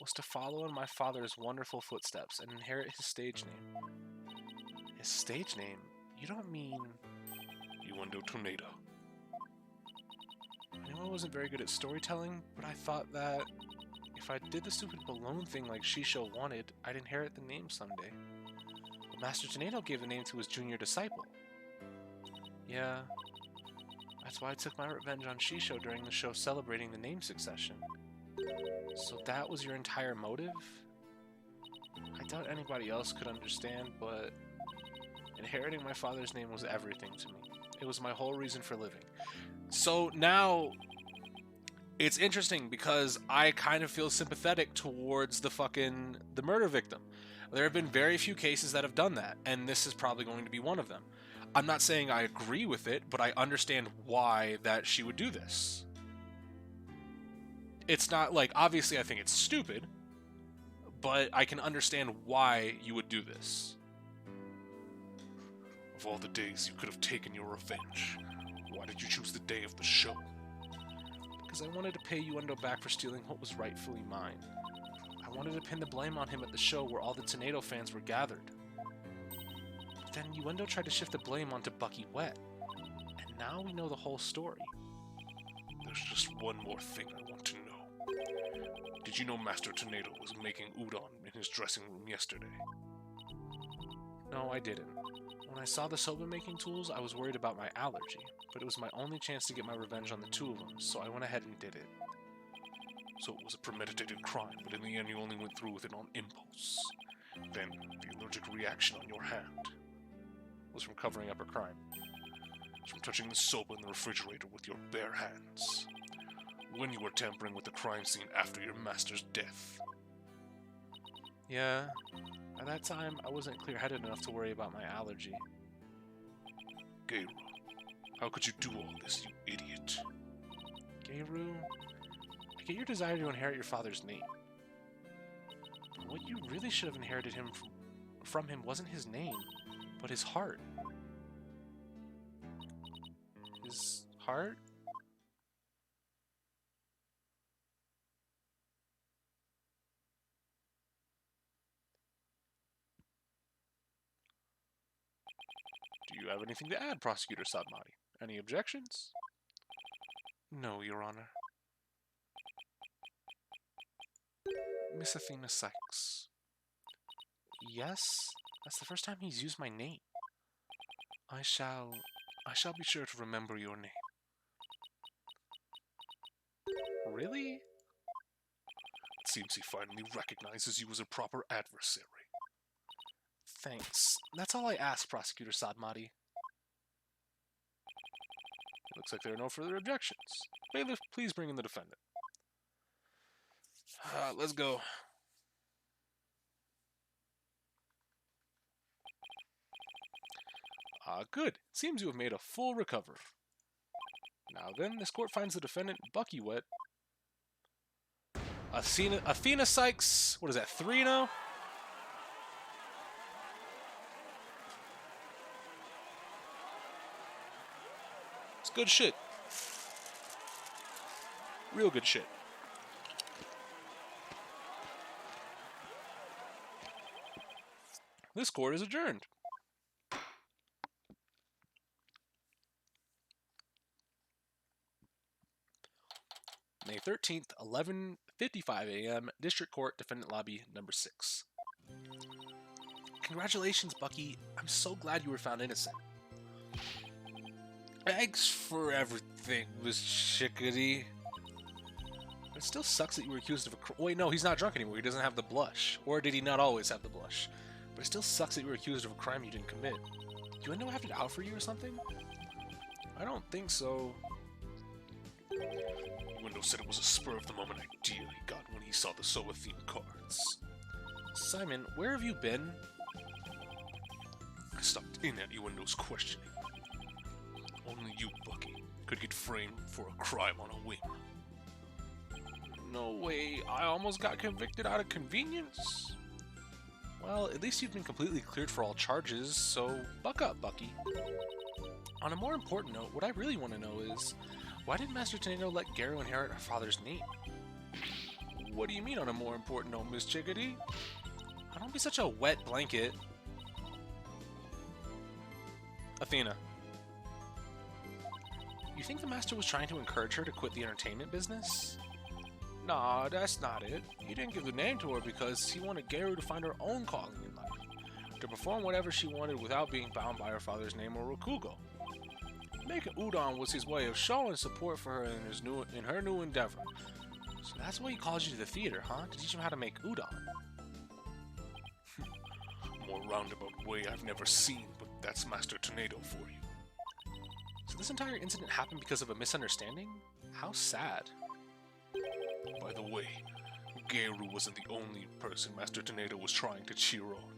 [SPEAKER 5] was to follow in my father's wonderful footsteps and inherit his stage name. His stage name? You don't mean...
[SPEAKER 2] Yuendo Tornado.
[SPEAKER 5] I knew I wasn't very good at storytelling, but I thought that if I did the stupid balloon thing like Shisho wanted, I'd inherit the name someday. But Master Tornado gave the name to his junior disciple. Yeah, that's why I took my revenge on Shisho during the show celebrating the name succession. So that was your entire motive? I doubt anybody else could understand, but inheriting my father's name was everything to me. It was my whole reason for living. So now, it's interesting because I kind of feel sympathetic towards the murder victim. There have been very few cases that have done that, and this is probably going to be one of them. I'm not saying I agree with it, but I understand why that she would do this. It's not like, obviously I think it's stupid, but I can understand why you would do this.
[SPEAKER 2] Of all the days you could have taken your revenge, why did you choose the day of the show?
[SPEAKER 5] Because I wanted to pay Yuendo back for stealing what was rightfully mine. I wanted to pin the blame on him at the show where all the Tornado fans were gathered. But then Yuendo tried to shift the blame onto Bucky Wet. And now we know the whole story.
[SPEAKER 2] There's just one more thing I want to know. Did you know Master Tornado was making udon in his dressing room yesterday?
[SPEAKER 5] No, I didn't. When I saw the soba making tools, I was worried about my allergy, but it was my only chance to get my revenge on the two of them, so I went ahead and did it.
[SPEAKER 2] So it was a premeditated crime, but in the end you only went through with it on impulse. Then, the allergic reaction on your hand
[SPEAKER 5] Was from covering up her crime.
[SPEAKER 2] was from touching the soba in the refrigerator with your bare hands. When you were tampering with the crime scene after your master's death.
[SPEAKER 5] Yeah, at that time, I wasn't clear-headed enough to worry about my allergy.
[SPEAKER 2] Geiru, how could you do all this, you idiot?
[SPEAKER 5] Geiru, I get your desire to inherit your father's name. But what you really should have inherited from him wasn't his name, But his heart. His heart? Do you have anything to add, Prosecutor Sadmati? Any objections? No, Your Honor. Miss Athena Sykes. Yes? That's the first time he's used my name. I shall be sure to remember your name. Really?
[SPEAKER 2] It seems he finally recognizes you as a proper adversary.
[SPEAKER 5] Thanks. That's all I ask, Prosecutor Sadmati. It looks like there are no further objections. Bailiff, please bring in the defendant. Let's go. Good. Seems you have made a full recovery. Now then, this court finds the defendant Bucky Wet. Athena Sykes. What is that, 3 now? It's good shit. Real good shit. This court is adjourned. May 13th, 11:55 a.m., District Court, Defendant Lobby, number 6. Congratulations, Bucky. I'm so glad you were found innocent. Thanks for everything, Miss Chickadee. It still sucks that you were accused of a wait, no, he's not drunk anymore. He doesn't have the blush. Or did he not always have the blush? But it still sucks that you were accused of a crime you didn't commit. Do you know I have it out for you or something? I don't think so.
[SPEAKER 2] Window said it was a spur-of-the-moment idea he got when he saw the Soa themed cards.
[SPEAKER 5] Simon, where have you been?
[SPEAKER 2] I stopped in at Windows questioning. Only you, Bucky, could get framed for a crime on a whim.
[SPEAKER 5] No way, I almost got convicted out of convenience. Well, at least you've been completely cleared for all charges, so buck up, Bucky. On a more important note, what I really want to know is, why did Master Tornado let Garrow inherit her father's name? What do you mean on a more important note, Miss Chickadee? Don't be such a wet blanket. Athena. You think the Master was trying to encourage her to quit the entertainment business? Nah, that's not it. He didn't give the name to her because he wanted Garou to find her own calling in life, to perform whatever she wanted without being bound by her father's name or Rokugo. Making udon was his way of showing support for her in her new endeavor. So that's why he called you to the theater, huh? To teach him how to make udon.
[SPEAKER 2] More roundabout way I've never seen, but that's Master Tornado for you.
[SPEAKER 5] So this entire incident happened because of a misunderstanding? How sad.
[SPEAKER 2] By the way, Garou wasn't the only person Master Tornado was trying to cheer on.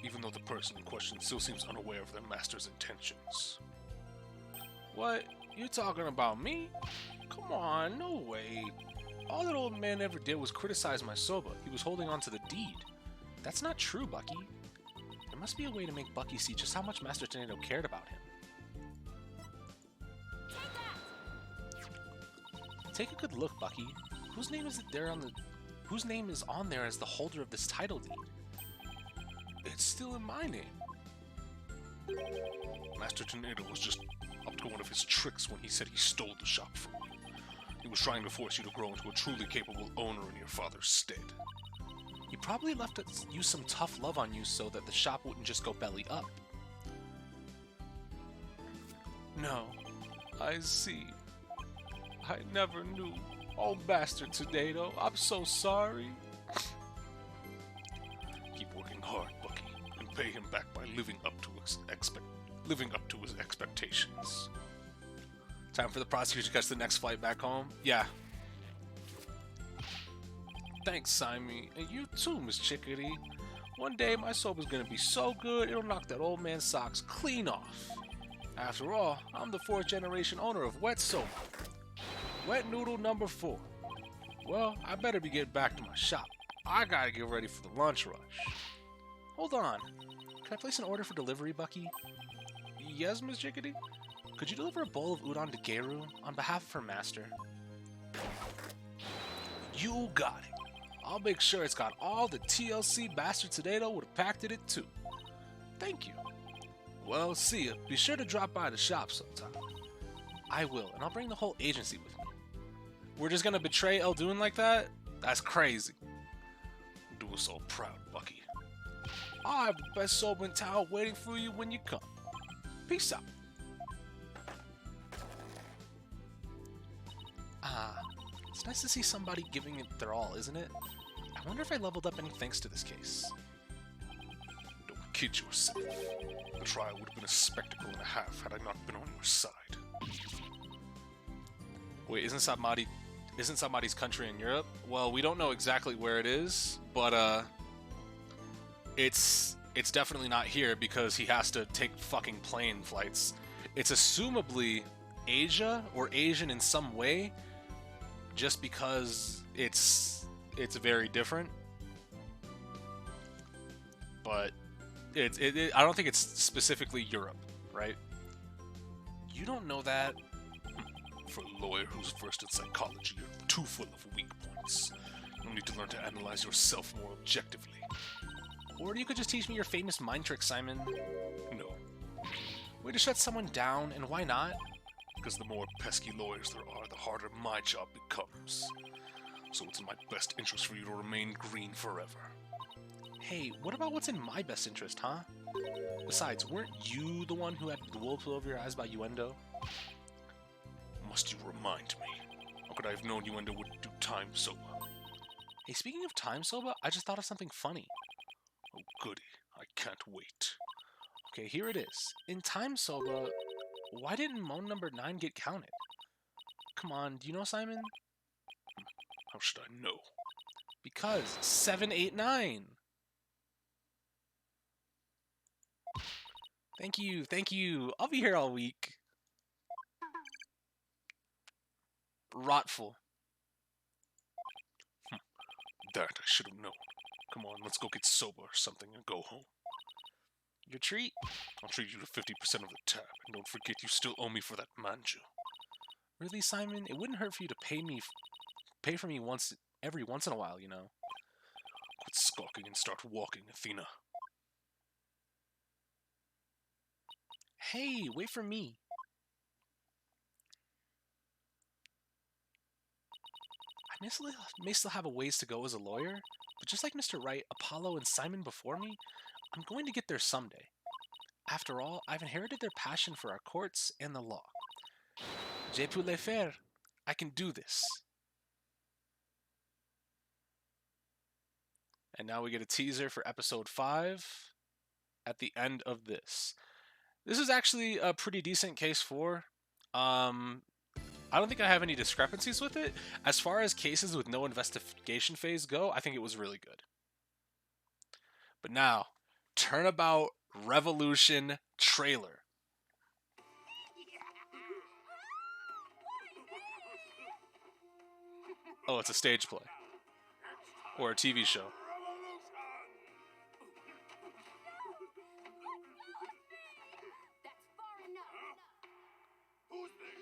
[SPEAKER 2] Even though the person in question still seems unaware of their master's intentions.
[SPEAKER 5] What? You talking about me? Come on, no way. All that old man ever did was criticize my Soba. He was holding on to the deed. That's not true, Bucky. There must be a way to make Bucky see just how much Master Tornado cared about him. Take a good look, Bucky. Whose name is on there as the holder of this title deed?
[SPEAKER 2] It's still in my name. Master Tornado was just up to one of his tricks when he said he stole the shop from you. He was trying to force you to grow into a truly capable owner in your father's stead.
[SPEAKER 5] He probably left you some tough love on you so that the shop wouldn't just go belly up.
[SPEAKER 2] No, I see. I never knew. Oh, Bastard Tornado, I'm so sorry. Keep working hard, Bucky, and pay him back by living up to his expectations.
[SPEAKER 5] Time for the prosecutor to catch the next flight back home? Yeah. Thanks, Simon. And you too, Miss Chickadee. One day my soba's gonna be so good, it'll knock that old man's socks clean off. After all, I'm the 4th generation owner of Wet Soba. Wet Noodle number 4. Well, I better be getting back to my shop. I gotta get ready for the lunch rush. Hold on. Can I place an order for delivery, Bucky? Yes, Miss Chickadee? Could you deliver a bowl of udon to Geru on behalf of her master? You got it. I'll make sure it's got all the TLC bastard tomato would have packed it too. Thank you. Well, see ya. Be sure to drop by the shop sometime. I will, and I'll bring the whole agency with me. We're just gonna betray Eldoon like that? That's crazy.
[SPEAKER 2] Do us all proud, Bucky.
[SPEAKER 5] I'll have the best soap and towel waiting for you when you come. Peace out. It's nice to see somebody giving it their all, isn't it? I wonder if I leveled up any thanks to this case.
[SPEAKER 2] Don't kid yourself. The trial would have been a spectacle and a half had I not been on your side.
[SPEAKER 5] Wait, isn't Samadi's country in Europe? Well, we don't know exactly where it is, but it's definitely not here because he has to take fucking plane flights. It's assumably Asia or Asian in some way, just because it's very different. But I don't think it's specifically Europe, right? You don't know that.
[SPEAKER 2] For a lawyer who's versed in psychology, you're too full of weak points. You need to learn to analyze yourself more objectively.
[SPEAKER 5] Or you could just teach me your famous mind trick, Simon.
[SPEAKER 2] No,
[SPEAKER 5] Way to shut someone down, and why not?
[SPEAKER 2] because the more pesky lawyers there are, the harder my job becomes. So it's in my best interest for you to remain green forever.
[SPEAKER 5] Hey, what about what's in my best interest, huh? Besides, weren't you the one who had the wool pulled over your eyes by Uendo?
[SPEAKER 2] Must you remind me? How could I have known Uendo would do time soba?
[SPEAKER 5] Hey, speaking of time soba, I just thought of something funny.
[SPEAKER 2] Oh goody, I can't wait.
[SPEAKER 5] Okay, here it is. In time soba, why didn't Moan number 9 get counted? Come on, do you know, Simon?
[SPEAKER 2] How should I know?
[SPEAKER 5] Because 7, 8, 9. Thank you, thank you. I'll be here all week. Rotful.
[SPEAKER 2] That I should have known. Come on, let's go get soba or something and go home.
[SPEAKER 5] Your treat?
[SPEAKER 2] I'll treat you to 50% of the tab, and don't forget you still owe me for that manju.
[SPEAKER 5] Really, Simon? It wouldn't hurt for you to pay for me every once in a while, you know.
[SPEAKER 2] Quit skulking and start walking, Athena.
[SPEAKER 5] Hey, wait for me. I may still have a ways to go as a lawyer, but just like Mr. Wright, Apollo, and Simon before me, I'm going to get there someday. After all, I've inherited their passion for our courts and the law. Je peux le faire. I can do this. And now we get a teaser for episode 5 at the end of this. This is actually a pretty decent case 4. I don't think I have any discrepancies with it. As far as cases with no investigation phase go, I think it was really good. But now, Turnabout Revolution trailer. Oh, it's a stage play. Or a TV show.
[SPEAKER 6] That's far enough. Who's there?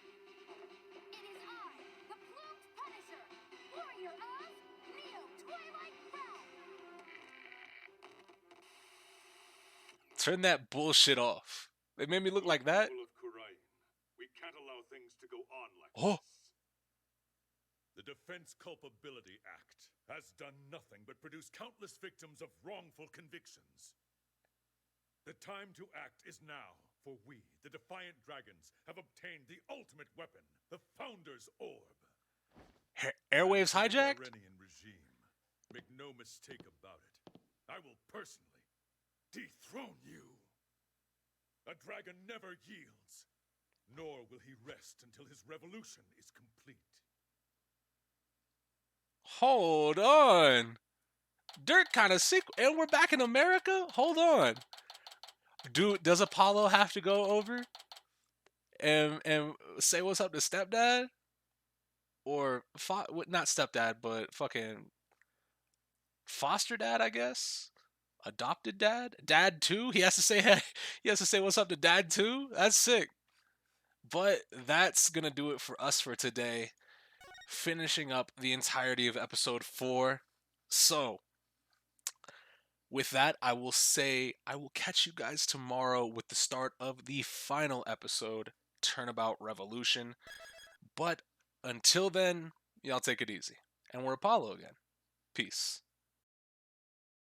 [SPEAKER 6] It is I, the Plumed Punisher, warrior of Neo Twilight Realm.
[SPEAKER 5] Turn that bullshit off. They made me look like that.
[SPEAKER 7] People of Kurain, we can't allow things to go on like
[SPEAKER 5] Oh.
[SPEAKER 7] this. The Defense Culpability Act has done nothing but produce countless victims of wrongful convictions. The time to act is now, for we, the Defiant Dragons, have obtained the ultimate weapon, the Founder's Orb.
[SPEAKER 5] Airwaves
[SPEAKER 7] The
[SPEAKER 5] hijacked?
[SPEAKER 7] Iranian regime. Make no mistake about it. I will personally dethrone you. A dragon never yields, nor will he rest until his revolution is complete.
[SPEAKER 5] Hold on. Dirt kind of sick. And we're back in America? Hold on. Dude, does Apollo have to go over and say what's up to stepdad? Or, not stepdad, but fucking foster dad, I guess? adopted dad, dad too. He has to say hey, he has to say what's up to dad too. That's sick. But that's gonna do it for us for today. Finishing up the entirety of episode 4. So with that, I will say I will catch you guys tomorrow with the start of the final episode, Turnabout Revolution. But until then, y'all take it easy. And we're Apollo again. Peace.